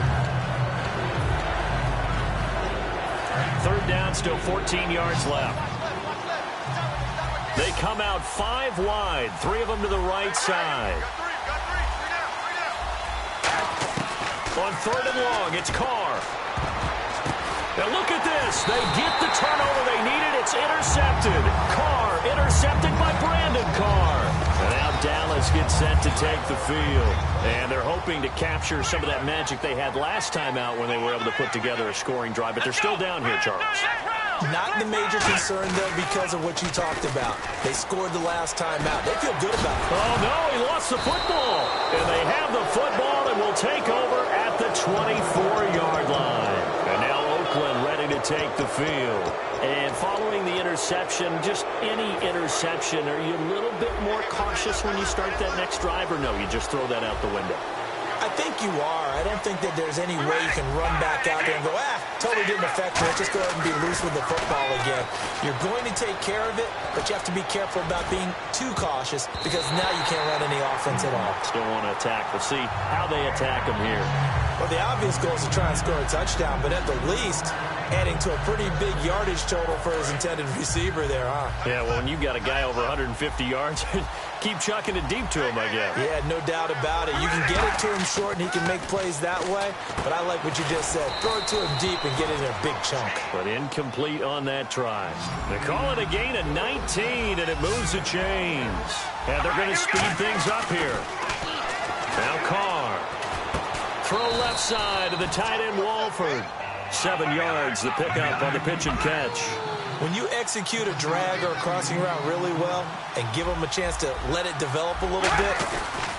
3rd down, still 14 yards left. They come out 5 wide, 3 of them to the right side. On 3rd and long, it's Carr. Now look at this. They get the turnover they needed. It's intercepted. Carr intercepted by Brandon Carr. And now Dallas gets set to take the field. And they're hoping to capture some of that magic they had last time out when they were able to put together a scoring drive. But they're still down here, Charles. Not the major concern, though, because of what you talked about. They scored the last time out. They feel good about it. Oh, no, he lost the football. And they have the football and will take over at the 24-yard line. And now Oakland ready to take the field. And following the interception, just any interception, are you a little bit more cautious when you start that next drive, or no, you just throw that out the window? I think you are. I don't think that there's any way you can run back out there and go, totally didn't affect me. Let's just go ahead and be loose with the football again. You're going to take care of it, but you have to be careful about being too cautious because now you can't run any offense at all. Still want to attack. We'll see how they attack them here. Well, the obvious goal is to try and score a touchdown, but at the least, adding to a pretty big yardage total for his intended receiver there, huh? Yeah, well, when you've got a guy over 150 yards, keep chucking it deep to him, I guess. Yeah, no doubt about it. You can get it to him short, and he can make plays that way. But I like what you just said. Throw it to him deep and get it in a big chunk. But incomplete on that try. They call it a gain of 19, and it moves the chains. And they're going to speed things up here. Now Carr. Throw left side to the tight end Walford. 7 yards, the pickup on the pitch and catch. When you execute a drag or a crossing route really well and give them a chance to let it develop a little bit,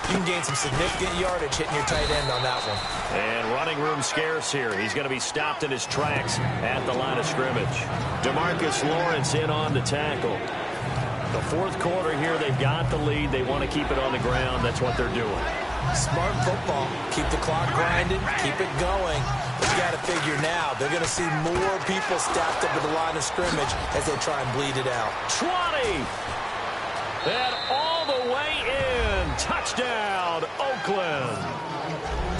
you can gain some significant yardage hitting your tight end on that one. And running room scarce here. He's going to be stopped in his tracks at the line of scrimmage. DeMarcus Lawrence in on the tackle. The fourth quarter here, they've got the lead. They want to keep it on the ground. That's what they're doing. Smart football. Keep the clock grinding. Keep it going. But you got to figure now, they're going to see more people stacked up at the line of scrimmage as they try and bleed it out. 20. And all the way in. Touchdown, Oakland.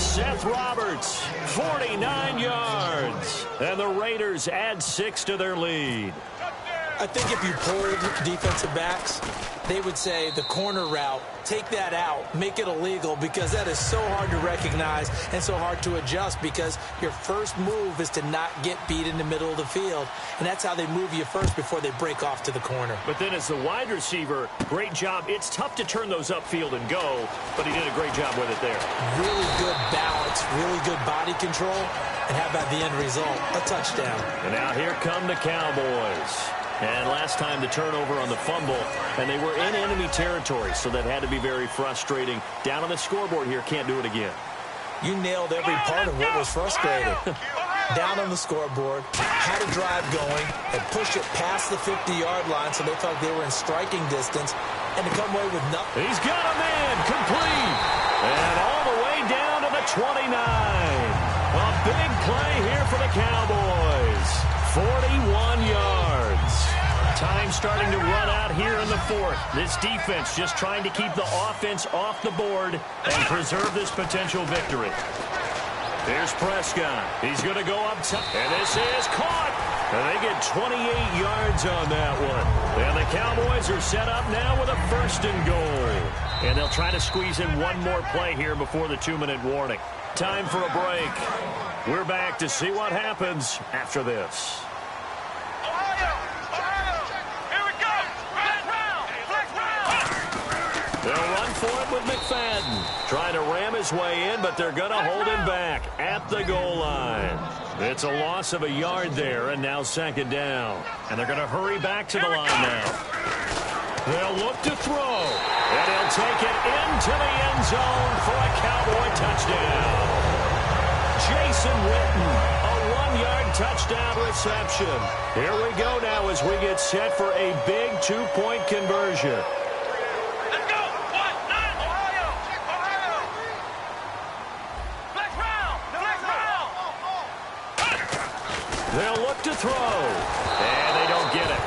Seth Roberts, 49 yards. And the Raiders add 6 to their lead. I think if you polled defensive backs, they would say the corner route, take that out, make it illegal, because that is so hard to recognize and so hard to adjust, because your first move is to not get beat in the middle of the field, and that's how they move you first before they break off to the corner. But then as the wide receiver, great job. It's tough to turn those upfield and go, but he did a great job with it there. Really good balance, really good body control, and how about the end result? A touchdown. And now here come the Cowboys. And last time the turnover on the fumble, and they were in enemy territory, so that had to be very frustrating. Down on the scoreboard here, can't do it again. You nailed every part of what was frustrating. Down on the scoreboard, had a drive going, and pushed it past the 50-yard line so they thought they were in striking distance, and to come away with nothing. He's got a man, complete, and all the way down to the 29. A big play here for the Cowboys. 41 yards. Time starting to run out here in the fourth. This defense just trying to keep the offense off the board and preserve this potential victory. Here's Prescott. He's going to go up top. And this is caught. And they get 28 yards on that one. And the Cowboys are set up now with a 1st and goal. And they'll try to squeeze in one more play here before the 2-minute warning. Time for a break. We're back to see what happens after this. They'll run for it with McFadden. Trying to ram his way in, but they're going to hold him back at the goal line. It's a loss of a yard there, and now 2nd down. And they're going to hurry back to the line now. They'll look to throw. And he'll take it into the end zone for a Cowboy touchdown. Jason Witten, a 1-yard touchdown reception. Here we go now as we get set for a big 2-point conversion. Let's go! Ohio! Flex round! They'll look to throw. And they don't get it.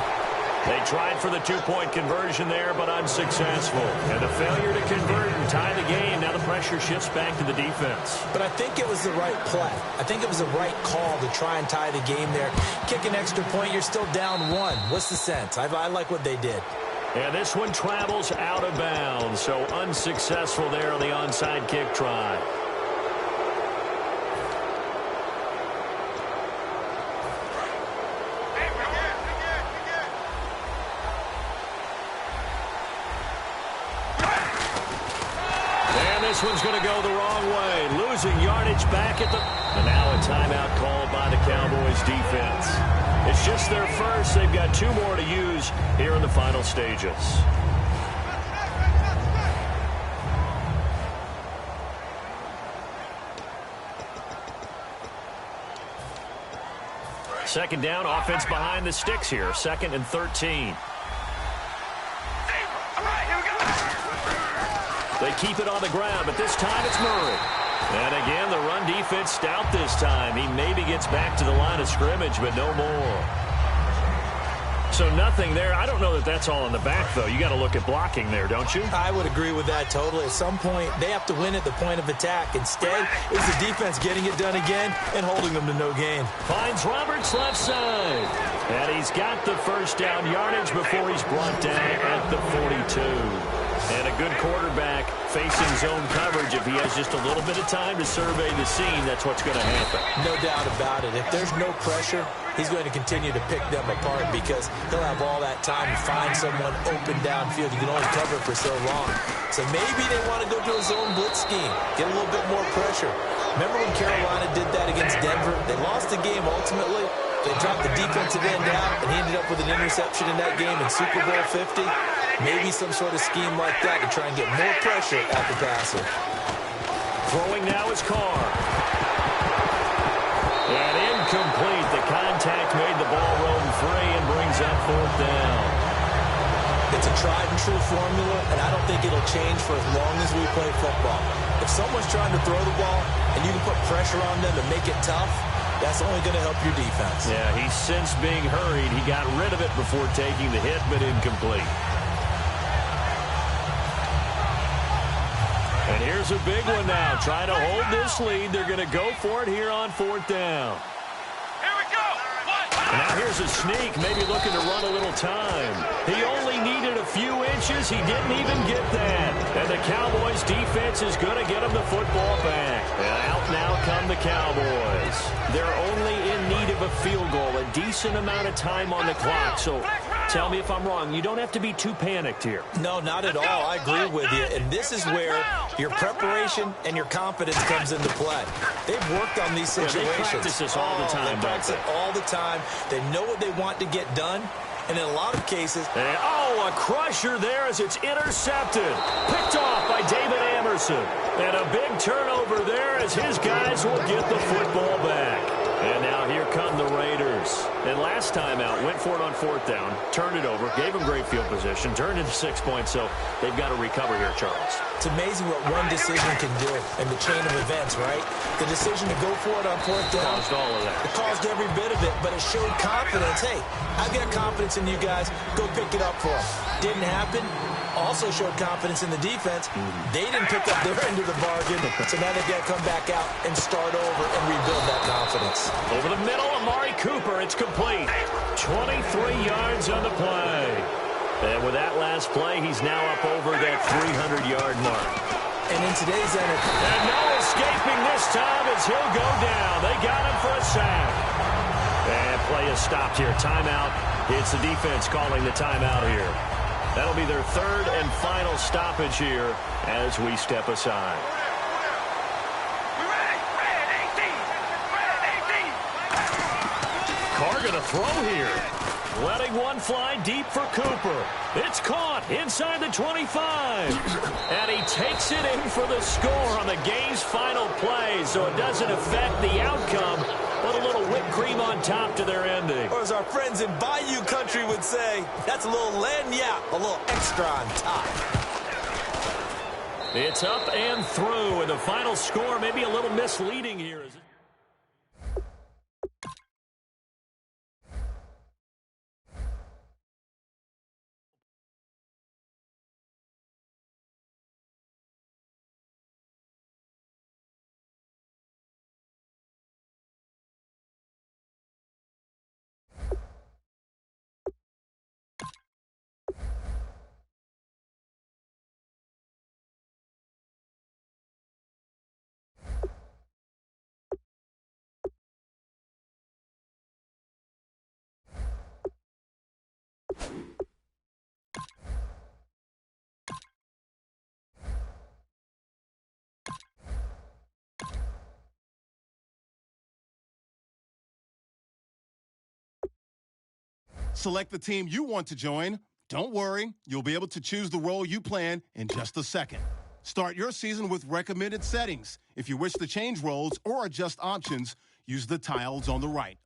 They tried for the 2-point conversion there, but unsuccessful. And a failure to convert and tie the game. Now the pressure shifts back to the defense. But I think it was the right play. I think it was the right call to try and tie the game there. Kick an extra point, you're still down 1. What's the sense? I like what they did. And this one travels out of bounds, so unsuccessful there on the onside kick try. This one's going to go the wrong way. Losing yardage back at the... And now a timeout called by the Cowboys defense. It's just their first. They've got 2 more to use here in the final stages. Second down, offense behind the sticks here. 2nd and 13. They keep it on the ground, but this time it's Murray. And again, the run defense stout this time. He maybe gets back to the line of scrimmage, but no more. So nothing there. I don't know that that's all in the back, though. You got to look at blocking there, don't you? I would agree with that totally. At some point, they have to win at the point of attack. Instead, it was the defense getting it done again and holding them to no gain. Finds Roberts left side. And he's got the first down yardage before he's brought down at the 42. And a good quarterback facing zone coverage. If he has just a little bit of time to survey the scene, that's what's going to happen. No doubt about it. If there's no pressure, he's going to continue to pick them apart because he'll have all that time to find someone open downfield. You can only cover for so long. So maybe they want to go to a zone blitz scheme, get a little bit more pressure. Remember when Carolina did that against Denver? They lost the game ultimately. They dropped the defensive end out, and he ended up with an interception in that game in Super Bowl 50. Maybe some sort of scheme like that to try and get more pressure at the passer. Throwing now is Carr. And incomplete. The contact made the ball roam free and brings up fourth down. It's a tried-and-true formula, and I don't think it'll change for as long as we play football. If someone's trying to throw the ball and you can put pressure on them and make it tough, that's only going to help your defense. Yeah, he's since being hurried. He got rid of it before taking the hit, but incomplete. And here's a big one now. Trying to hold this lead. They're going to go for it here on fourth down. Here we go. And now here's a sneak, maybe looking to run a little time. He only needed a few inches. He didn't even get that. And the Cowboys defense is going to get him the football back. And out now come the Cowboys. They're only in need of a field goal, a decent amount of time on the clock. So tell me if I'm wrong. You don't have to be too panicked here. No, not at all. I agree with you. And this is where your preparation and your confidence comes into play. They've worked on these situations. They practice this all the time. They practice it all the time. They know what they want to get done. And in a lot of cases... And, a crusher there as it's intercepted. Picked off by David Amerson. And a big turnover there as his guys will get the football back. And now here come the Raiders. And last time out, went for it on fourth down, turned it over, gave them great field position, turned into 6 points, so they've got to recover here, Charles. It's amazing what one decision can do in the chain of events, right? The decision to go for it on fourth down. Caused all of that. It caused every bit of it, but it showed confidence. Hey, I've got confidence in you guys. Go pick it up for them. Didn't happen. Also showed confidence in the defense. They didn't pick up their end of the bargain, so now they've got to come back out and start over and rebuild that confidence. Over the middle, Amari Cooper. It's complete. 23 yards on the play. And with that last play, he's now up over that 300-yard mark. And in today's NFL... And no escaping this time as he'll go down. They got him for a sack. And play is stopped here. Timeout. It's the defense calling the timeout here. That'll be their third and final stoppage here as we step aside. Carr going to throw here. Letting one fly deep for Cooper. It's caught inside the 25. And he takes it in for the score on the game's final play. So it doesn't affect the outcome, but a little whipped cream on top to their ending. Or as our friends in Bayou Country would say, that's a little lagniappe, a little extra on top. It's up and through, and the final score may be a little misleading here. Select the team you want to join. Don't worry, you'll be able to choose the role you plan in just a second. Start your season with recommended settings. If you wish to change roles or adjust options, use the tiles on the right.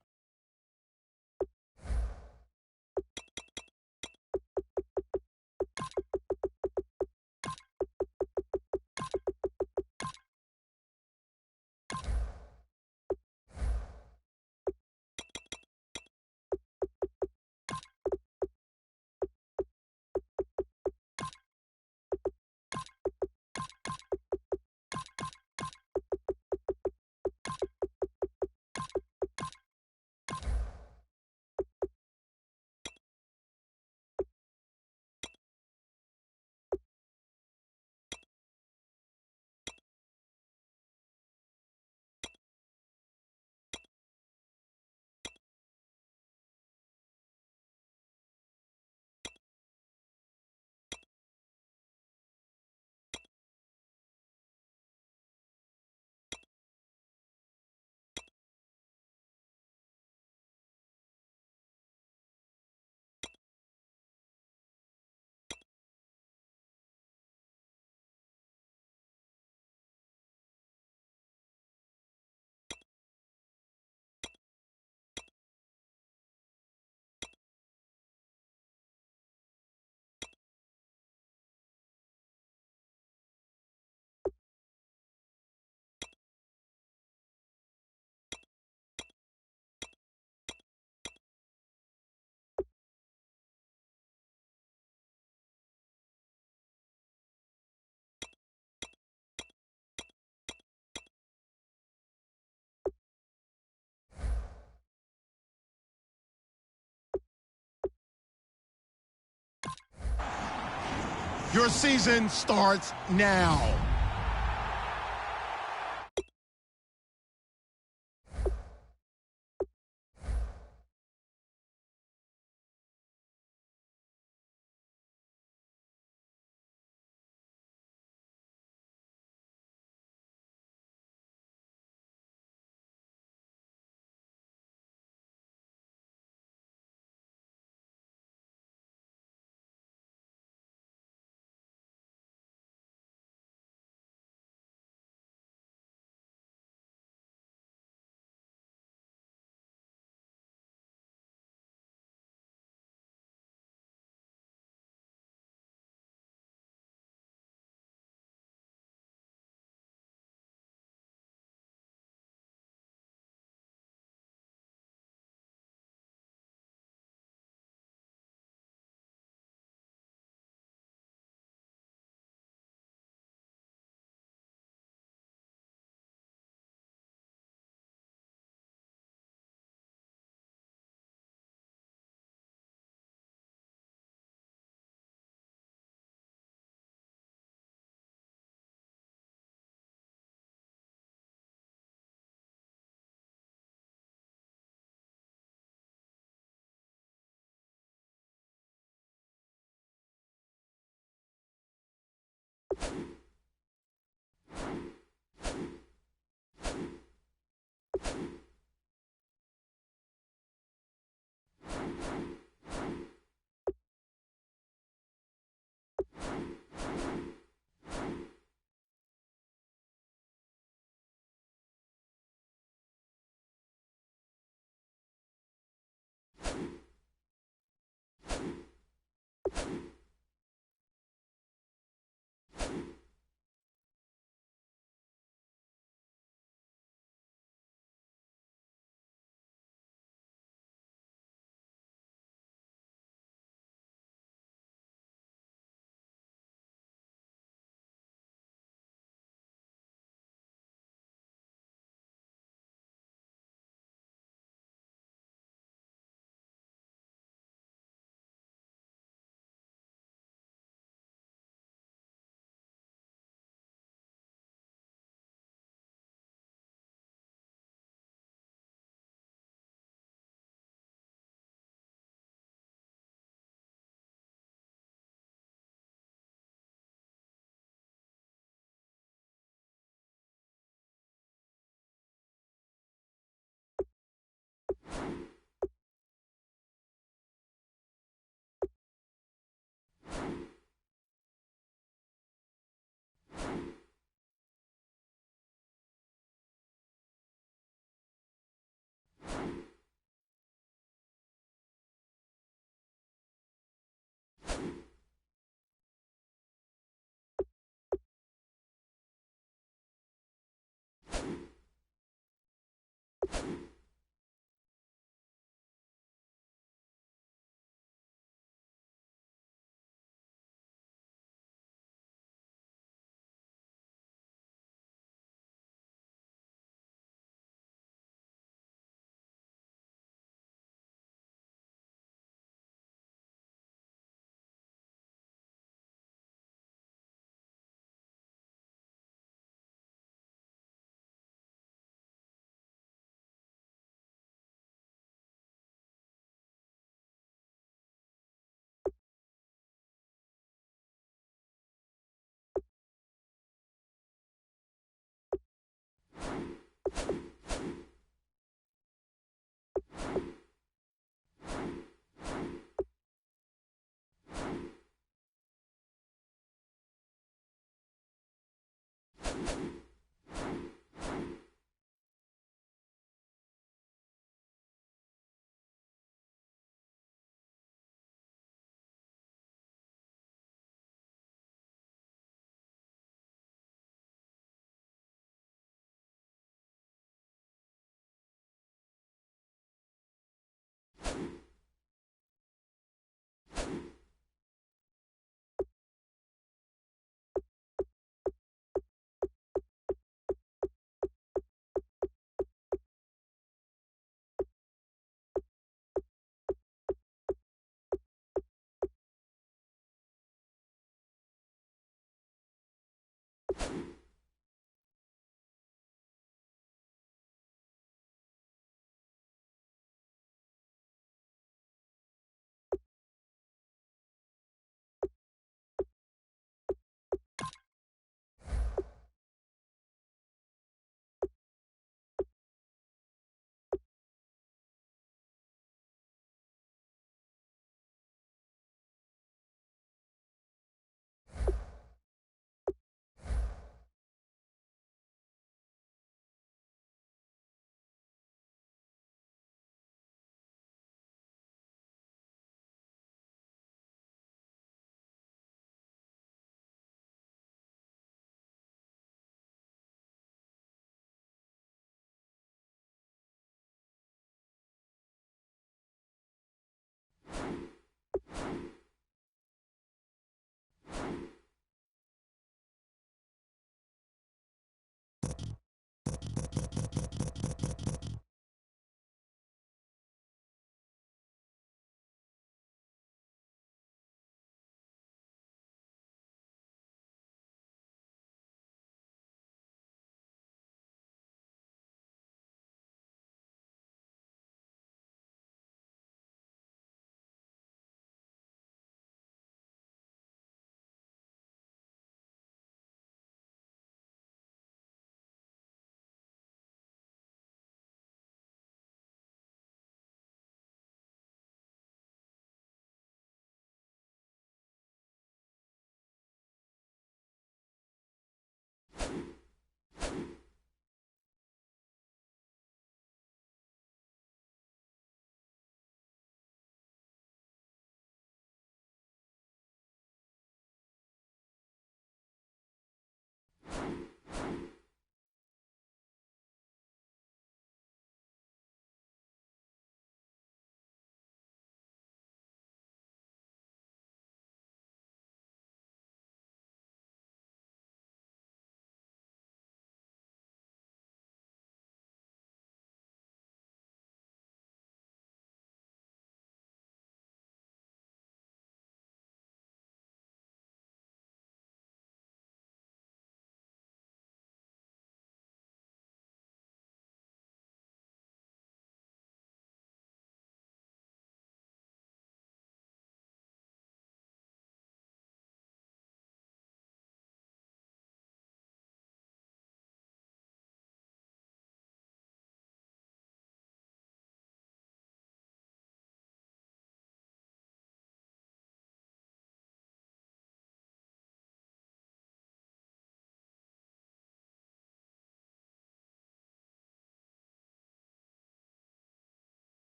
Your season starts now.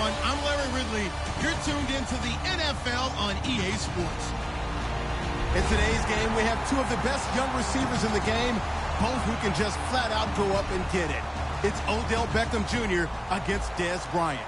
everyone. I'm Larry Ridley. You're tuned into the NFL on EA Sports. In today's game, we have two of the best young receivers in the game, both who can just flat out go up and get it. It's Odell Beckham Jr. against Dez Bryant.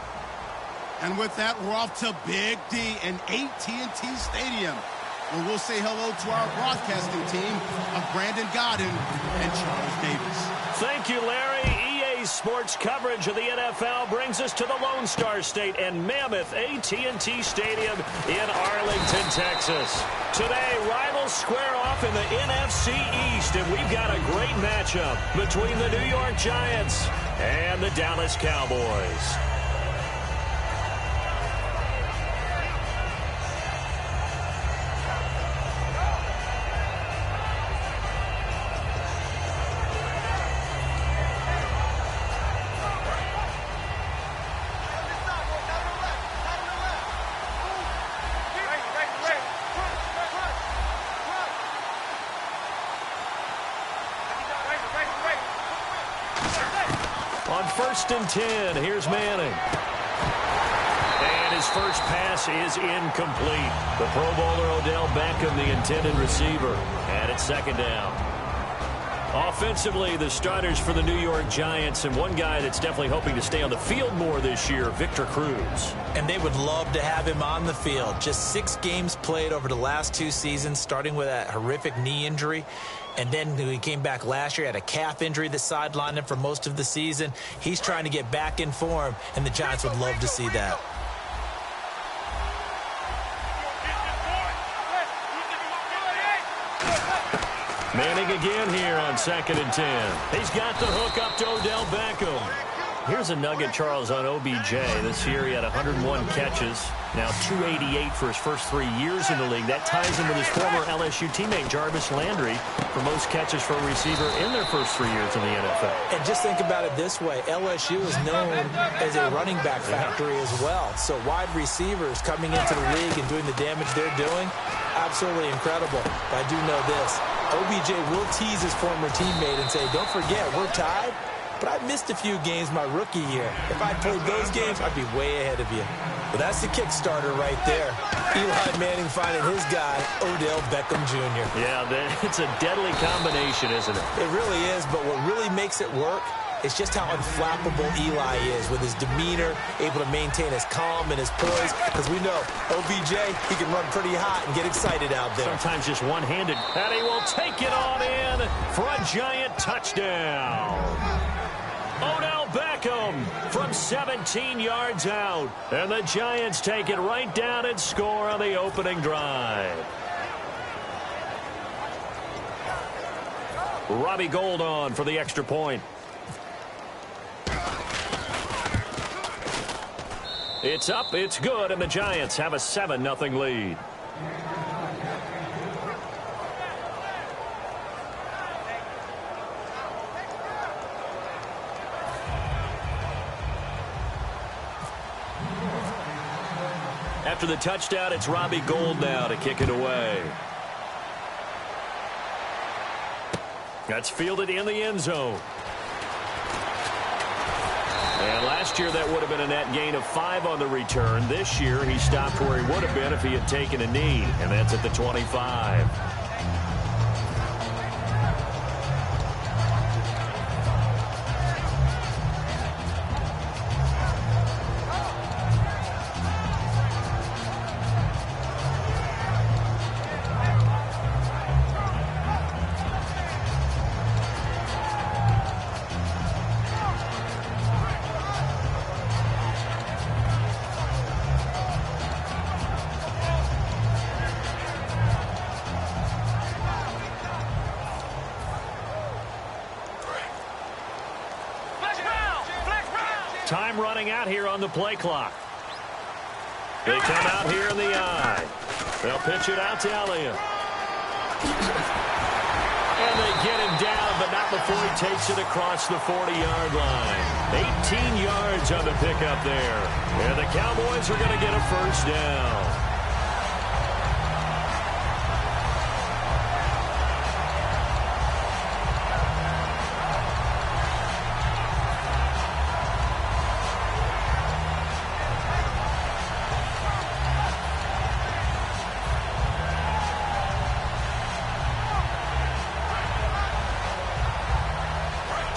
And with that, we're off to Big D and AT&T Stadium, where we'll say hello to our broadcasting team of Brandon Godden and Charles Davis. Thank you, Larry. EA Sports coverage of the NFL brings us to the Lone Star State and mammoth AT&T Stadium in Arlington, Texas. Today, rivals square off in the NFC East, and we've got a great matchup between the New York Giants and the Dallas Cowboys. On 1st and 10, here's Manning. And his first pass is incomplete. The Pro Bowler Odell Beckham, the intended receiver. And it's 2nd down. Offensively, the starters for the New York Giants, and one guy that's definitely hoping to stay on the field more this year, Victor Cruz. And they would love to have him on the field. Just 6 games played over the last 2 seasons, starting with that horrific knee injury. And then when he came back last year, had a calf injury that sidelined him for most of the season. He's trying to get back in form, and the Giants would love to see that. Manning again here on 2nd and 10. He's got the hook up to Odell Beckham. Here's a nugget, Charles, on OBJ. This year he had 101 catches, now 288 for his first 3 years in the league. That ties him with his former LSU teammate Jarvis Landry for most catches for a receiver in their first 3 years in the NFL. And just think about it this way. LSU is known as a running back factory as well. So wide receivers coming into the league and doing the damage they're doing, absolutely incredible. But I do know this. OBJ will tease his former teammate and say, don't forget, we're tied, but I missed a few games my rookie year. If I played those games, I'd be way ahead of you. But that's the Kickstarter right there. Eli Manning finding his guy, Odell Beckham Jr. Yeah, it's a deadly combination, isn't it? It really is, but what really makes it work is just how unflappable Eli is with his demeanor, able to maintain his calm and his poise, because we know OBJ, he can run pretty hot and get excited out there. Sometimes just one-handed, and he will take it on in for a giant touchdown. Odell Beckham from 17 yards out, and the Giants take it right down and score on the opening drive. Robbie Gould on for the extra point. It's up, it's good, and the Giants have a 7-0 lead. After the touchdown, it's Robbie Gould now to kick it away. That's fielded in the end zone. And last year, that would have been a net gain of 5 on the return. This year, he stopped where he would have been if he had taken a knee, and that's at the 25. Time running out here on the play clock. They come out here in the I. They'll pitch it out to Elliott. And they get him down, but not before he takes it across the 40-yard line. 18 yards on the pickup there. And the Cowboys are going to get a first down.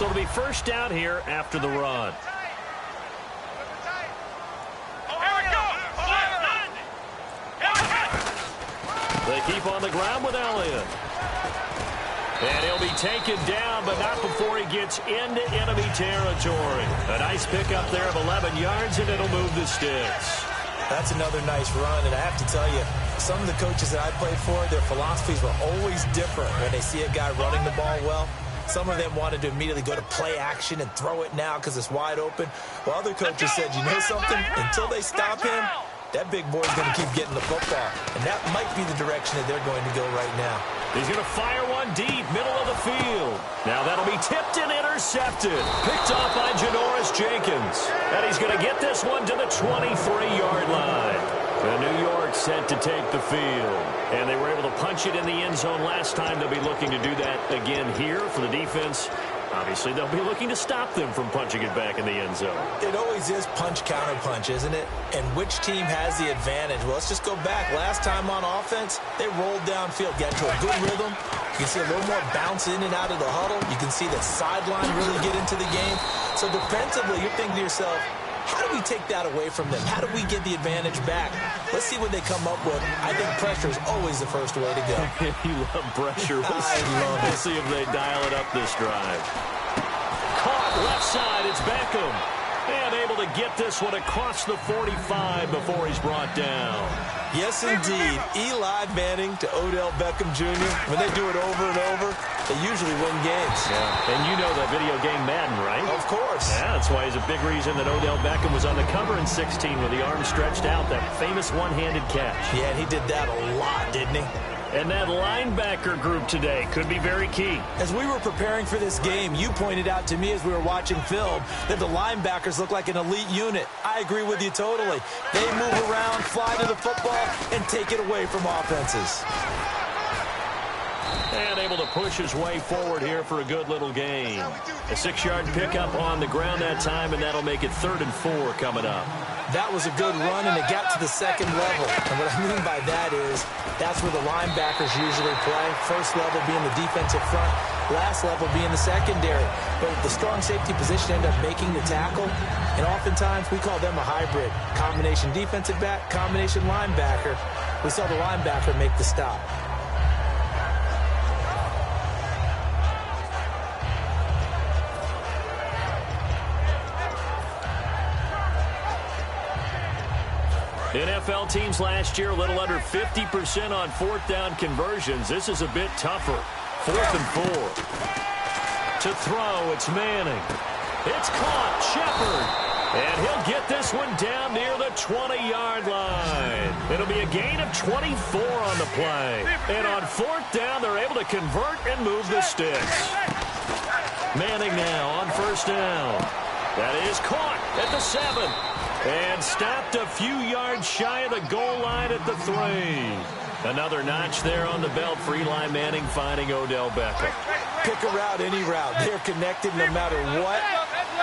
So it'll be first down here after the run. They keep on the ground with Elliott. And he'll be taken down, but not before he gets into enemy territory. A nice pickup there of 11 yards, and it'll move the sticks. That's another nice run, and I have to tell you, some of the coaches that I played for, their philosophies were always different when they see a guy running the ball well. Some of them wanted to immediately go to play action and throw it now because it's wide open. While other coaches said, you know something? Until they stop him, that big boy's going to keep getting the football. And that might be the direction that they're going to go right now. He's going to fire one deep, middle of the field. Now that'll be tipped and intercepted. Picked off by Janoris Jenkins. And he's going to get this one to the 23-yard line. And New York set to take the field. And they were able to punch it in the end zone last time. They'll be looking to do that again here for the defense. Obviously, they'll be looking to stop them from punching it back in the end zone. It always is punch-counter-punch, isn't it? And which team has the advantage? Well, let's just go back. Last time on offense, they rolled downfield, got into a good rhythm. You can see a little more bounce in and out of the huddle. You can see the sideline really get into the game. So defensively, you're thinking to yourself, how do we take that away from them? How do we get the advantage back? Let's see what they come up with. I think pressure is always the first way to go. You love pressure. We'll see if they dial it up this drive. Caught left side. It's Beckham. And able to get this one across the 45 before he's brought down. Yes, indeed. Eli Manning to Odell Beckham Jr. When they do it over and over, they usually win games. Yeah. And you know the video game Madden, right? Of course. Yeah, that's why he's a big reason that Odell Beckham was on the cover in 16 with the arm stretched out, that famous one-handed catch. Yeah, and he did that a lot, didn't he? And that linebacker group today could be very key. As we were preparing for this game, you pointed out to me as we were watching film that the linebackers look like an elite unit. I agree with you totally. They move around, fly to the football, and take it away from offenses. And able to push his way forward here for a good little gain. A 6-yard pickup on the ground that time, and that'll make it 3rd and 4 coming up. That was a good run, and it got to the second level. And what I mean by that is that's where the linebackers usually play. First level being the defensive front, last level being the secondary. But the strong safety position ended up making the tackle, and oftentimes we call them a hybrid. Combination defensive back, combination linebacker. We saw the linebacker make the stop. NFL teams last year a little under 50% on 4th down conversions. This is a bit tougher. 4th and 4. To throw, it's Manning. It's caught, Shepard. And he'll get this one down near the 20-yard line. It'll be a gain of 24 on the play. And on 4th down, they're able to convert and move the sticks. Manning now on 1st down. That is caught at the 7. And stopped a few yards shy of the goal line at the 3. Another notch there on the belt for Eli Manning finding Odell Beckham. Pick a route, any route. They're connected no matter what.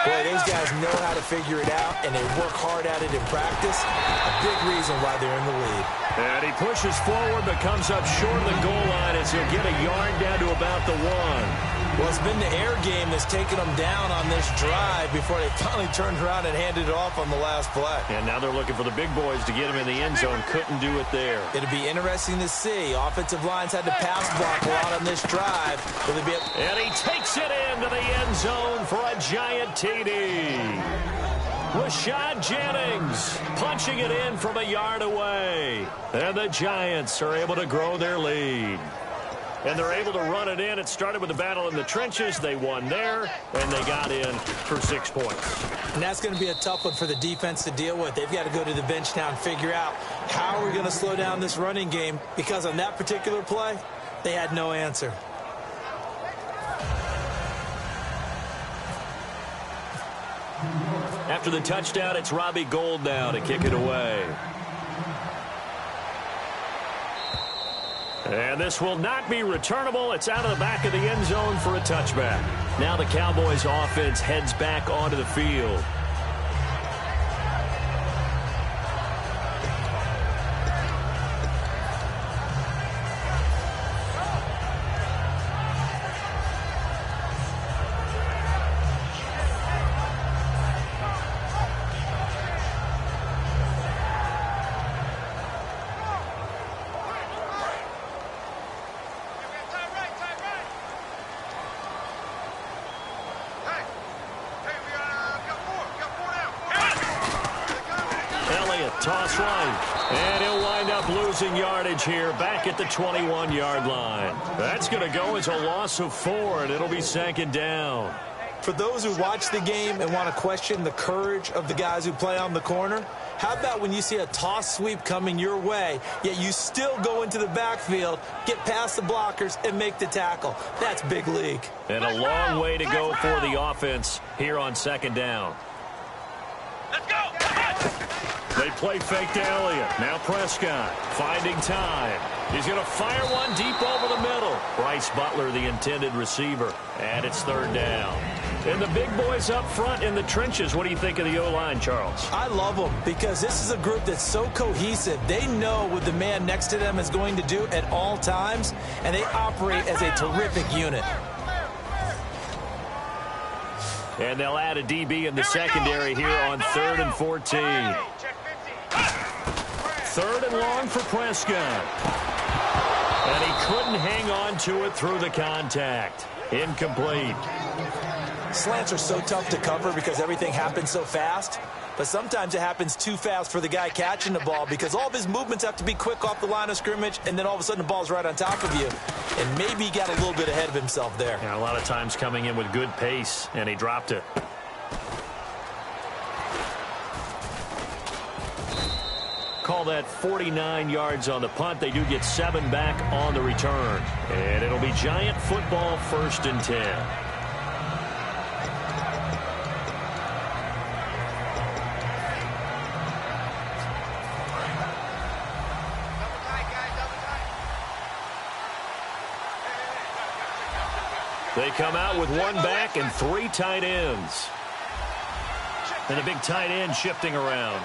Boy, those guys know how to figure it out, and they work hard at it in practice. A big reason why they're in the lead. And he pushes forward but comes up short of the goal line as he'll get a yard down to about the 1. Well, it's been the air game that's taken them down on this drive before they finally turned around and handed it off on the last play. And now they're looking for the big boys to get him in the end zone. Couldn't do it there. It'll be interesting to see. Offensive lines had to pass block a lot on this drive. Will they be and he takes it into the end zone for a giant TD. Rashad Jennings punching it in from a yard away. And the Giants are able to grow their lead. And they're able to run it in. It started with a battle in the trenches. They won there, and they got in for 6 points. And that's going to be a tough one for the defense to deal with. They've got to go to the bench now and figure out how are we going to slow down this running game, because on that particular play, they had no answer. After the touchdown, it's Robbie Gould now to kick it away. And this will not be returnable. It's out of the back of the end zone for a touchback. Now the Cowboys offense heads back onto the field. toss right. And he'll wind up losing yardage here back at the 21-yard line. That's going to go as a loss of 4, and it'll be 2nd down. For those who watch the game and want to question the courage of the guys who play on the corner, how about when you see a toss sweep coming your way, yet you still go into the backfield, get past the blockers, and make the tackle? That's big league. And a long way to go for the offense here on 2nd down. Let's go. They play fake to Elliott. Now Prescott finding time. He's going to fire one deep over the middle. Bryce Butler, the intended receiver. And it's 3rd down. And the big boys up front in the trenches. What do you think of the O-line, Charles? I love them because this is a group that's so cohesive. They know what the man next to them is going to do at all times, and they operate as a terrific unit. And they'll add a DB in the secondary here on 3rd and 14. 3rd and long for Prescott. And he couldn't hang on to it through the contact. Incomplete. Slants are so tough to cover because everything happens so fast. But sometimes it happens too fast for the guy catching the ball because all of his movements have to be quick off the line of scrimmage, and then all of a sudden the ball's right on top of you. And maybe he got a little bit ahead of himself there. Yeah, a lot of times coming in with good pace, and he dropped it. Call that 49 yards on the punt. They do get 7 back on the return. And it'll be Giant football, 1st and 10. They come out with 1 back and 3 tight ends. And a big tight end shifting around.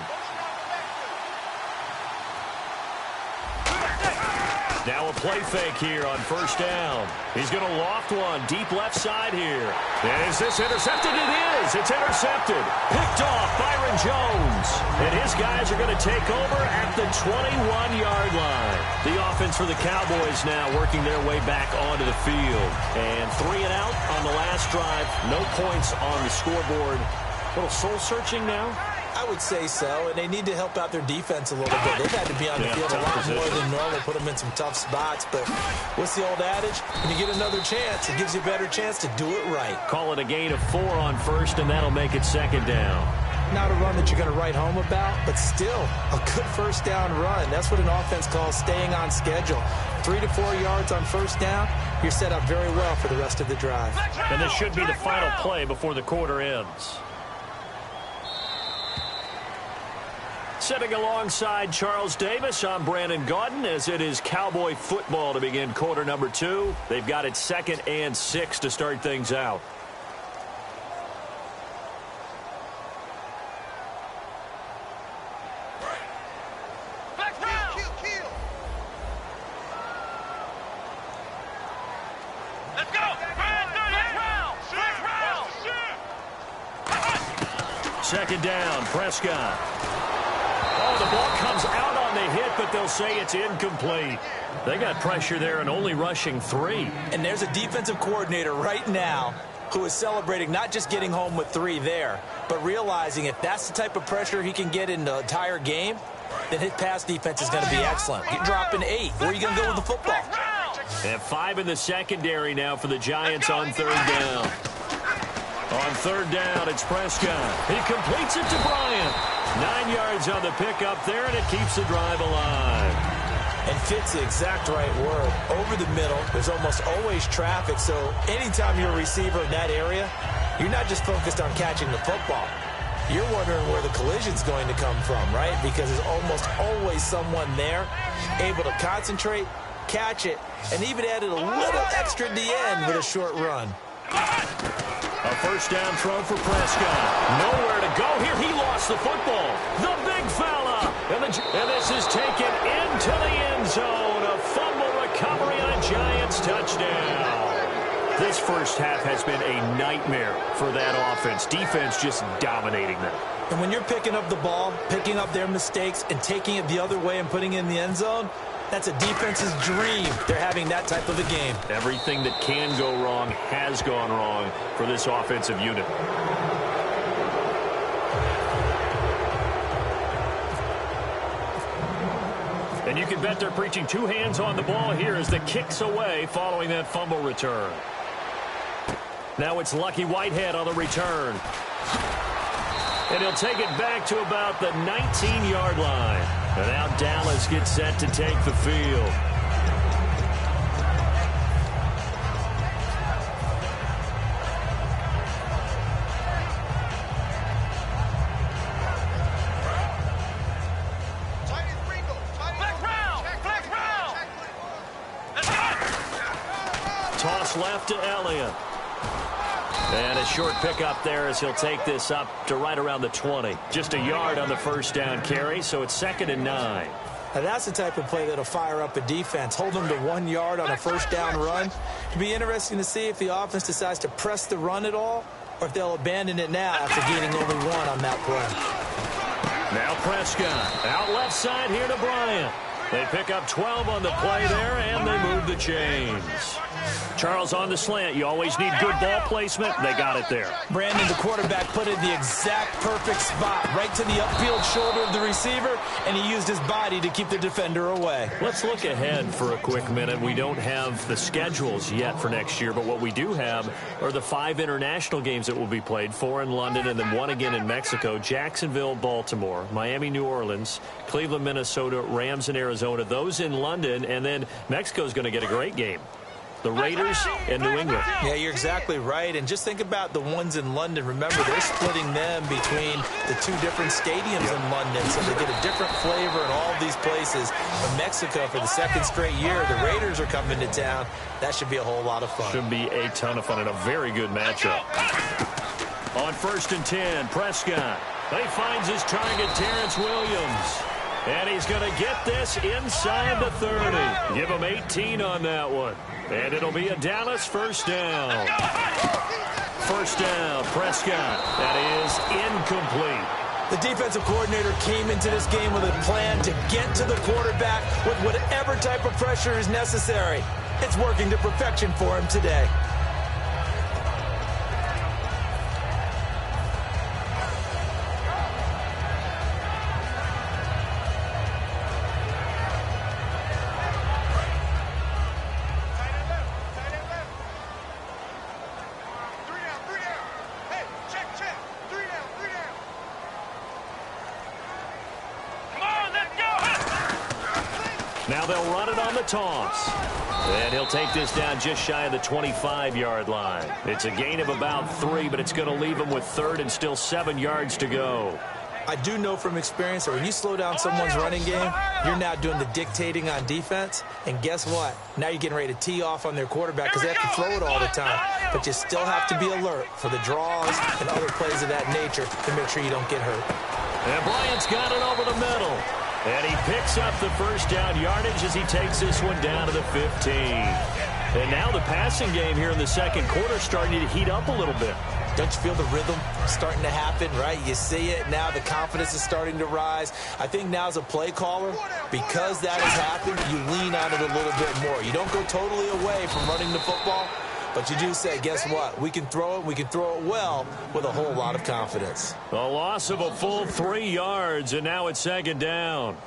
Now a play fake here on 1st down. He's going to loft one deep left side here. And is this intercepted? It is. It's intercepted. Picked off Byron Jones. And his guys are going to take over at the 21-yard line. The offense for the Cowboys now working their way back onto the field. And 3 and out on the last drive. No points on the scoreboard. A little soul-searching now. I would say so, and they need to help out their defense a little bit. They've had to be on the field a lot more than normal, put them in some tough spots. But what's the old adage? When you get another chance, it gives you a better chance to do it right. Call it a gain of 4 on 1st, and that'll make it 2nd down. Not a run that you're going to write home about, but still a good 1st down run. That's what an offense calls staying on schedule. 3 to 4 yards on 1st down, you're set up very well for the rest of the drive. And this should be the final play before the quarter ends. Sitting alongside Charles Davis, I'm Brandon Gaudin, as it is Cowboy football to begin quarter number 2. They've got it 2nd and 6 to start things out. Let's go. 2nd down, Prescott. Oh, the ball comes out on the hit, but they'll say it's incomplete. They got pressure there and only rushing 3. And there's a defensive coordinator right now who is celebrating not just getting home with 3 there, but realizing if that's the type of pressure he can get in the entire game, then his pass defense is going to be excellent. You're dropping 8. Where are you going to go with the football? And 5 in the secondary now for the Giants on 3rd down. On 3rd down, it's Prescott. He completes it to Bryant. 9 yards on the pickup there, and it keeps the drive alive. And fits the exact right word. Over the middle, there's almost always traffic, so anytime you're a receiver in that area, you're not just focused on catching the football. You're wondering where the collision's going to come from, right? Because there's almost always someone there able to concentrate, catch it, and even added a little extra at the end with a short run. A 1st down throw for Prescott. Nowhere to go here. He lost the football. The big fella. And this is taken into the end zone. A fumble recovery on a Giants touchdown. This first half has been a nightmare for that offense. Defense just dominating them. And when you're picking up the ball, picking up their mistakes, and taking it the other way and putting it in the end zone, that's a defense's dream. They're having that type of a game. Everything that can go wrong has gone wrong for this offensive unit. And you can bet they're preaching two hands on the ball here as the kick's away following that fumble return. Now it's Lucky Whitehead on the return. And he'll take it back to about the 19-yard line. And now Dallas gets set to take the field. Toss left to Elliott. And a short pickup there as he'll take this up to right around the 20. Just a yard on the first down carry, so it's 2nd and 9. Now that's the type of play that'll fire up a defense. Hold them to 1 yard on a first down run. It'll be interesting to see if the offense decides to press the run at all or if they'll abandon it now after gaining only 1 on that play. Now Prescott out left side here to Bryant. They pick up 12 on the play there, and they move the chains. Charles, on the slant, you always need good ball placement. They got it there. Brandon, the quarterback, put it in the exact perfect spot, right to the upfield shoulder of the receiver, and he used his body to keep the defender away. Let's look ahead for a quick minute. We don't have the schedules yet for next year, but what we do have are the 5 international games that will be played, 4 in London and then 1 again in Mexico, Jacksonville, Baltimore, Miami, New Orleans, Cleveland, Minnesota, Rams, and Arizona. Those in London, and then Mexico's going to get a great game. The Raiders and New England. Yeah, you're exactly right. And just think about the ones in London. Remember, they're splitting them between the 2 different stadiums in London, so they get a different flavor in all of these places. In Mexico, for the 2nd straight year, the Raiders are coming to town. That should be a whole lot of fun. Should be a ton of fun and a very good matchup. On 1st and 10, Prescott. He finds his target, Terrence Williams. And he's going to get this inside the 30. Give him 18 on that one. And it'll be a Dallas first down. First down, Prescott. That is incomplete. The defensive coordinator came into this game with a plan to get to the quarterback with whatever type of pressure is necessary. It's working to perfection for him today. Now they'll run it on the toss. And he'll take this down just shy of the 25-yard line. It's a gain of about 3, but it's going to leave him with 3rd and still 7 yards to go. I do know from experience that when you slow down someone's running game, you're now doing the dictating on defense. And guess what? Now you're getting ready to tee off on their quarterback because they have to throw it all the time. But you still have to be alert for the draws and other plays of that nature to make sure you don't get hurt. And Bryant's got it over the middle. And he picks up the first down yardage as he takes this one down to the 15. And now the passing game here in the 2nd quarter starting to heat up a little bit. Don't you feel the rhythm starting to happen, right? You see it now. The confidence is starting to rise. I think now as a play caller, because that has happened, you lean on it a little bit more. You don't go totally away from running the football, but you do say, guess what? We can throw it. We can throw it well with a whole lot of confidence. A loss of a full 3 yards, and now it's 2nd down.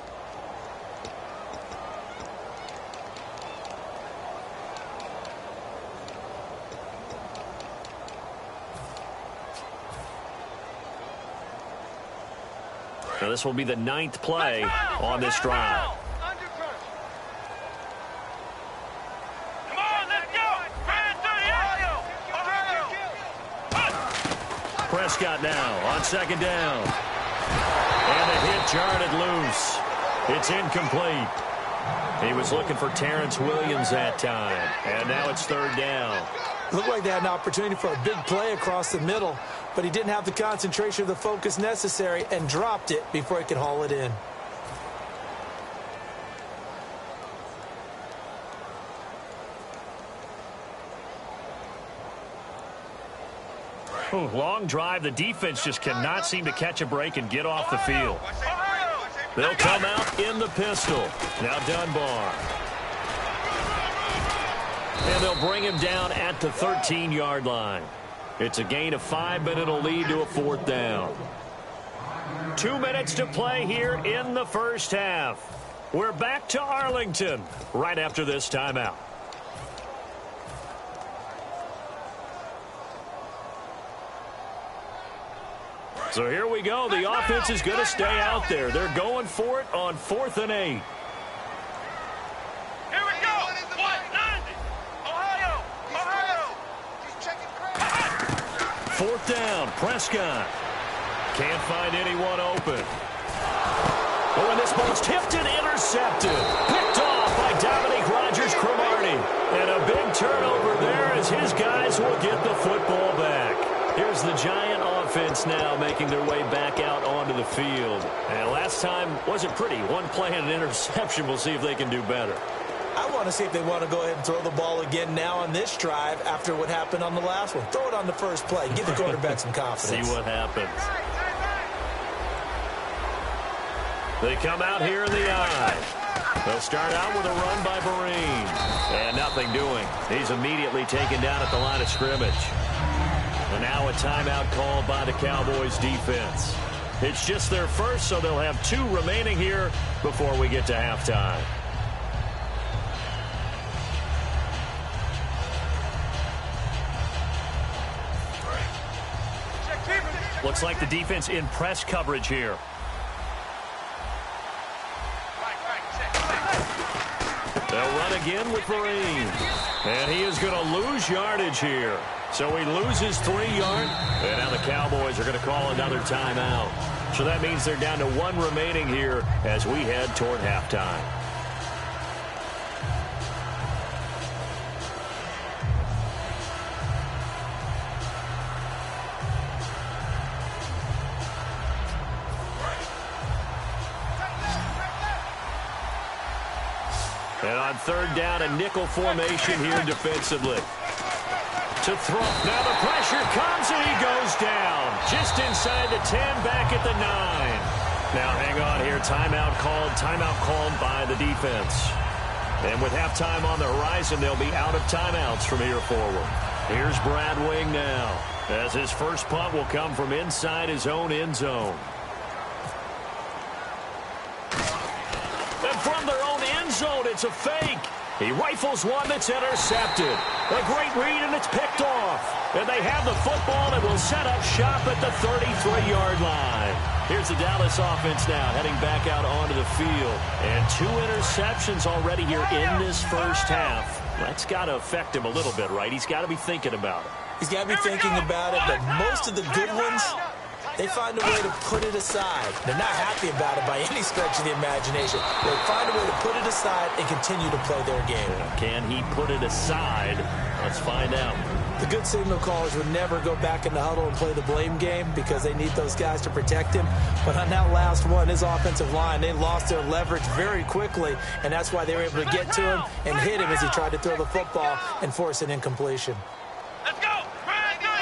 Now this will be the 9th play on this drive. Prescott now on 2nd down. And the hit jarred loose. It's incomplete. He was looking for Terrence Williams that time. And now it's 3rd down. Looked like they had an opportunity for a big play across the middle, but he didn't have the concentration or the focus necessary and dropped it before he could haul it in. Ooh, long drive. The defense just cannot seem to catch a break and get off the field. They'll come out in the pistol. Now Dunbar. And they'll bring him down at the 13-yard line. It's a gain of 5, but it'll lead to a 4th down. 2 minutes to play here in the first half. We're back to Arlington right after this timeout. So here we go. The offense is going to stay out there. They're going for it on 4th and 8. Here we go. Ohio. He's checking credit. 4th down. Prescott. Can't find anyone open. Oh, and this ball's tipped and intercepted. Picked off by Dominique Rodgers-Cromartie. And a big turnover there as his guys will get the football back. Here's the Giant offense now making their way back out onto the field. And last time wasn't pretty. One play and an interception. We'll see if they can do better. I want to see if they want to go ahead and throw the ball again now on this drive after what happened on the last one. Throw it on the first play. Give the quarterback some confidence. See what happens. They come out here in the eye. They'll start out with a run by Vereen. And nothing doing. He's immediately taken down at the line of scrimmage. And now a timeout called by the Cowboys defense. It's just their first, so they'll have 2 remaining here before we get to halftime. Looks like the defense in press coverage here. They'll run again with Vereen. And he is going to lose yardage here. So he loses 3 yards. And now the Cowboys are going to call another timeout. So that means they're down to 1 remaining here as we head toward halftime. And on 3rd down, a nickel formation here defensively. To throw. Now the pressure comes and he goes down. Just inside the 10, back at the 9. Now hang on here. Timeout called by the defense. And with halftime on the horizon, they'll be out of timeouts from here forward. Here's Brad Wing now, as his first punt will come from inside his own end zone. And from their own end zone, it's a fake. He rifles one that's intercepted. A great read, and it's picked off. And they have the football that will set up shop at the 33-yard line. Here's the Dallas offense now heading back out onto the field. And 2 interceptions already here in this first half. That's got to affect him a little bit, right? He's got to be thinking about it. He's got to be thinking about it, but most of the good ones, they find a way to put it aside. They're not happy about it by any stretch of the imagination. They find a way to put it aside and continue to play their game. Can he put it aside? Let's find out. The good signal callers would never go back in the huddle and play the blame game because they need those guys to protect him. But on that last one, his offensive line, they lost their leverage very quickly, and that's why they were able to get to him and hit him as he tried to throw the football and force an incompletion. Let's go! Brad 38!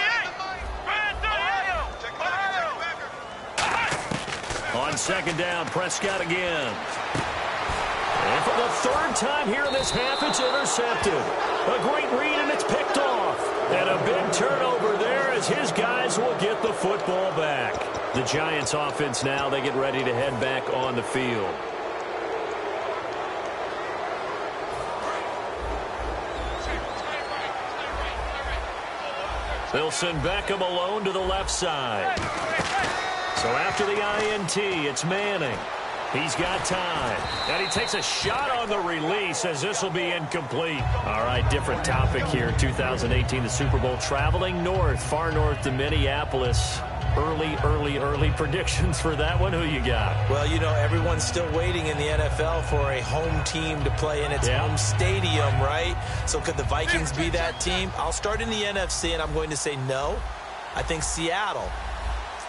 On 2nd down, Prescott again. And for the 3rd time here in this half, it's intercepted. A great read, and it's picked off. And a big turnover there as his guys will get the football back. The Giants offense now, they get ready to head back on the field. They'll send Beckham alone to the left side. So after the INT, it's Manning. He's got time. And he takes a shot on the release as this will be incomplete. All right, different topic here. 2018, the Super Bowl, traveling north, far north to Minneapolis. Early predictions for that one. Who you got? Well, you know, everyone's still waiting in the NFL for a home team to play in its home stadium, right? So could the Vikings be that team? I'll start in the NFC, and I'm going to say no. I think Seattle.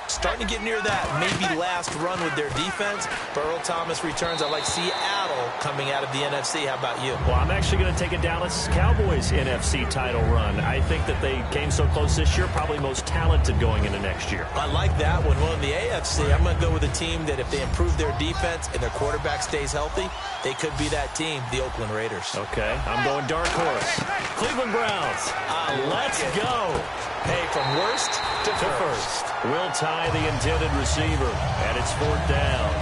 Starting to get near that maybe last run with their defense. Earl Thomas returns. I like Seattle coming out of the NFC. How about you? Well, I'm actually going to take a Dallas Cowboys NFC title run. I think that they came so close this year, probably most talented going into next year. I like that one. Well, in the AFC, I'm going to go with a team that if they improve their defense and their quarterback stays healthy, they could be that team, the Oakland Raiders. Okay, I'm going dark horse. Cleveland Browns. Let's go. Hey, from worst to first. Will tie the intended receiver, and it's 4th down.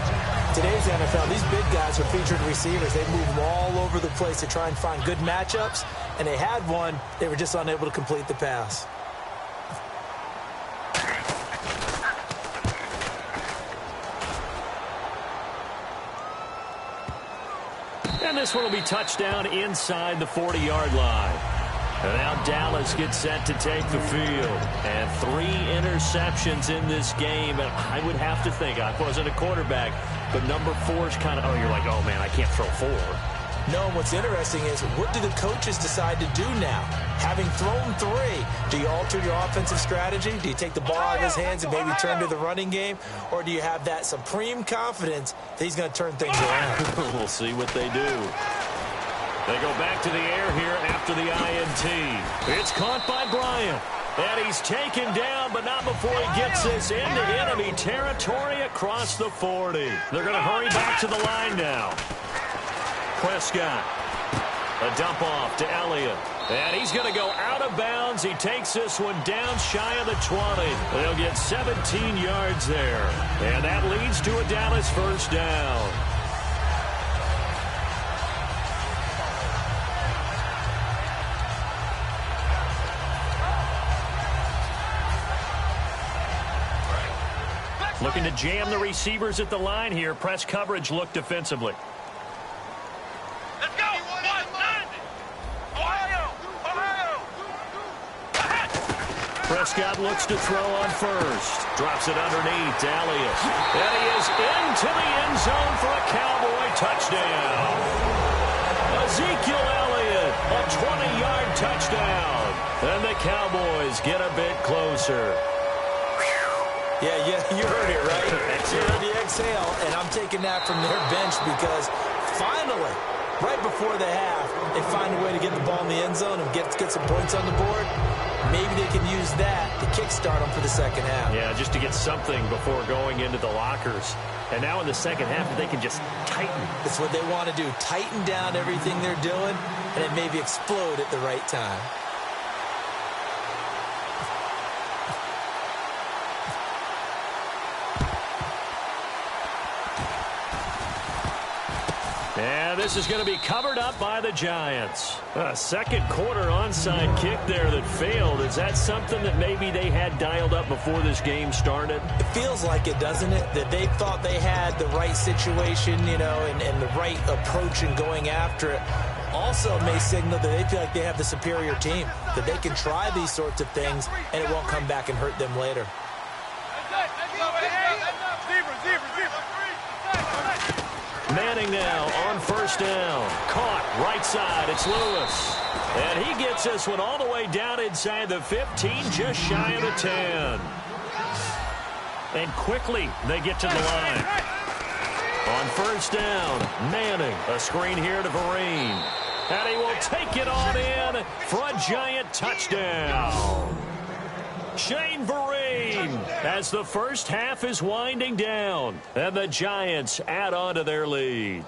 Today's NFL, these big guys are featured receivers. They move them all over the place to try and find good matchups, and they had one. They were just unable to complete the pass. And this one will be touchdown inside the 40-yard line. And now Dallas gets set to take the field. And 3 interceptions in this game. And I would have to think, I wasn't a quarterback, but number 4 is kind of, oh, you're like, oh, man, I can't throw 4. No, and what's interesting is, what do the coaches decide to do now? Having thrown 3, do you alter your offensive strategy? Do you take the ball out of his hands and maybe turn to the running game? Or do you have that supreme confidence that he's going to turn things around? We'll see what they do. They go back to the air here after the INT. It's caught by Bryant. And he's taken down, but not before he gets this into enemy territory across the 40. They're going to hurry back to the line now. Prescott. A dump off to Elliott. And he's going to go out of bounds. He takes this one down shy of the 20. They'll get 17 yards there. And that leads to a Dallas first down. Looking to jam the receivers at the line here. Press coverage look defensively. Let's go! Ohio! Prescott looks to throw on first. Drops it underneath to Elliott. And he is into the end zone for a Cowboy touchdown. Ezekiel Elliott, a 20-yard touchdown. And the Cowboys get a bit closer. Yeah, you heard it, right? You heard the exhale, and I'm taking that from their bench because finally, right before the half, they find a way to get the ball in the end zone and get some points on the board. Maybe they can use that to kickstart them for the second half. Yeah, just to get something before going into the lockers. And now in the second half, they can just tighten. That's what they want to do, tighten down everything they're doing, and then maybe explode at the right time. And this is going to be covered up by the Giants. A second quarter onside kick there that failed. Is that something that maybe they had dialed up before this game started? It feels like it, doesn't it? That they thought they had the right situation, you know, and the right approach in going after it. Also may signal that they feel like they have the superior team, that they can try these sorts of things and it won't come back and hurt them later. Manning now on first down. Caught right side. It's Lewis. And he gets this one all the way down inside the 15, just shy of the 10. And quickly they get to the line. On first down, Manning. A screen here to Vereen. And he will take it on in for a Giant touchdown. Shane Vereen as the first half is winding down. And the Giants add on to their lead.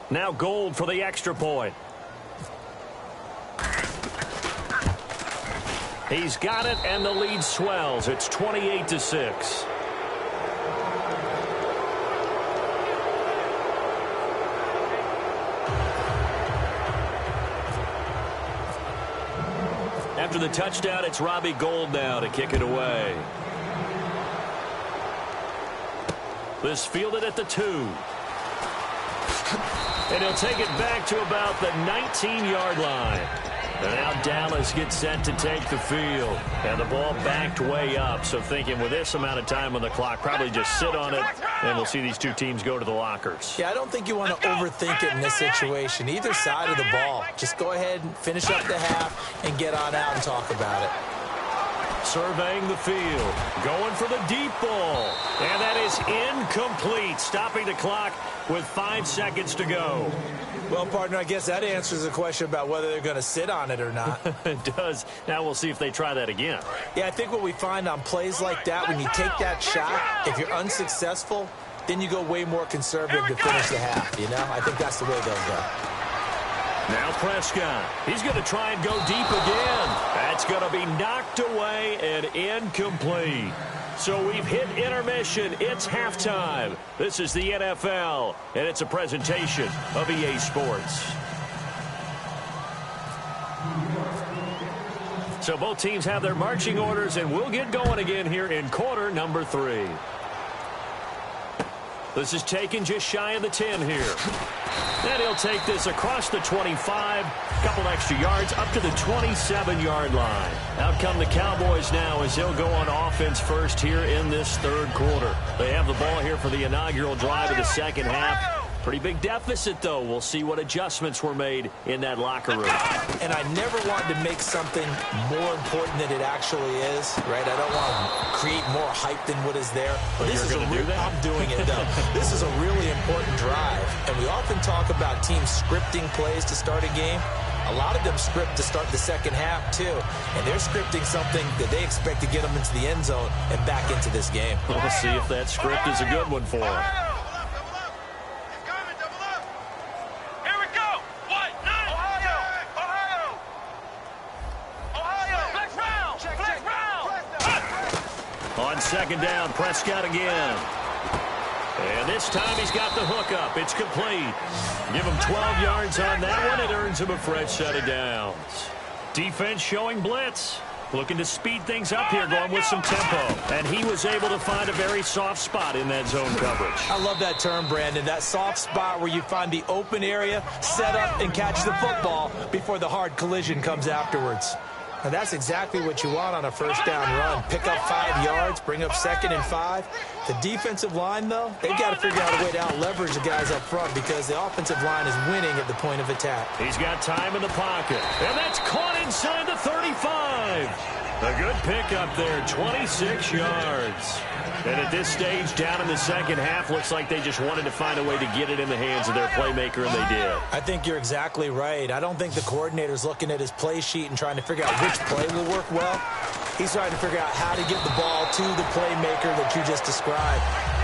Now Gold for the extra point. He's got it, and the lead swells. It's 28-6. After the touchdown, it's Robbie Gould now to kick it away. This fielded at the 2. And he'll take it back to about the 19-yard line. And now Dallas gets set to take the field. And the ball backed way up. So thinking with this amount of time on the clock, probably just sit on it, and we'll see these two teams go to the lockers. Yeah, I don't think you want to overthink it in this situation. Either side of the ball. Just go ahead and finish up the half and get on out and talk about it. Surveying the field. Going for the deep ball. And that is incomplete. Stopping the clock with 5 seconds to go. Well, partner, I guess that answers the question about whether they're going to sit on it or not. It does. Now we'll see if they try that again. Yeah, I think what we find on plays like that, when you take that shot, if you're unsuccessful, then you go way more conservative to finish the half, you know? I think that's the way they'll go. Now Prescott. He's going to try and go deep again. That's going to be knocked away and incomplete. So we've hit intermission. It's halftime. This is the NFL, and it's a presentation of EA Sports. So both teams have their marching orders, and we'll get going again here in quarter number 3. This is taken just shy of the 10 here. And he'll take this across the 25, couple extra yards, up to the 27-yard line. Out come the Cowboys now as they'll go on offense first here in this third quarter. They have the ball here for the inaugural drive of the second half. Pretty big deficit, though. We'll see what adjustments were made in that locker room. And I never want to make something more important than it actually is, right? I don't want to create more hype than what is there. But you're going to do that? I'm doing it, though. This is a really important drive. And we often talk about teams scripting plays to start a game. A lot of them script to start the second half, too. And they're scripting something that they expect to get them into the end zone and back into this game. We'll see if that script is a good one for them. On second down, Prescott again. And this time he's got the hook up. It's complete. Give him 12 yards on that one. It earns him a fresh set of downs. Defense showing blitz. Looking to speed things up here, going with some tempo. And he was able to find a very soft spot in that zone coverage. I love that term, Brandon. That soft spot where you find the open area, set up, and catch the football before the hard collision comes afterwards. And that's exactly what you want on a first down run. Pick up 5 yards, bring up 2nd and 5. The defensive line, though, they've got to figure out a way to out-leverage the guys up front because the offensive line is winning at the point of attack. He's got time in the pocket. And that's caught inside the 35. A good pick up there, 26 yards. And at this stage, down in the second half, looks like they just wanted to find a way to get it in the hands of their playmaker, and they did. I think you're exactly right. I don't think the coordinator's looking at his play sheet and trying to figure out which play will work well. He's trying to figure out how to get the ball to the playmaker that you just described.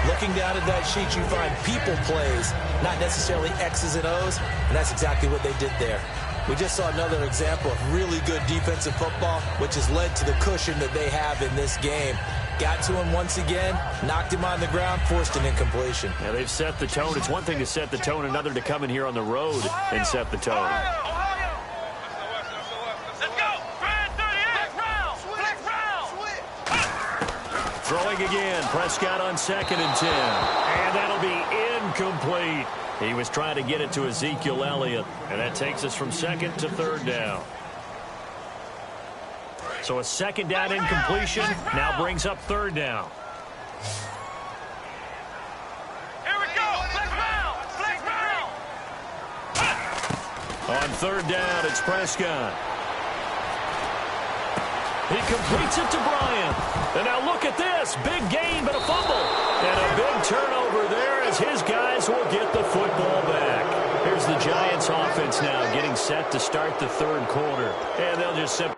Looking down at that sheet, you find people plays, not necessarily X's and O's, and that's exactly what they did there. We just saw another example of really good defensive football, which has led to the cushion that they have in this game. Got to him once again, knocked him on the ground, forced an incompletion. Yeah, they've set the tone. It's one thing to set the tone, another to come in here on the road and set the tone. Throwing again, Prescott on 2nd and 10. And that'll be incomplete. He was trying to get it to Ezekiel Elliott, and that takes us from 2nd to 3rd down. So a 2nd down incompletion now brings up 3rd down. Here we go. Flex round. On 3rd down, it's Prescott. He completes it to Bryant. And now look at this. Big gain, but a fumble. And a big turnover there as his guys will get the football back. Here's the Giants offense now getting set to start the third quarter. And they'll just simply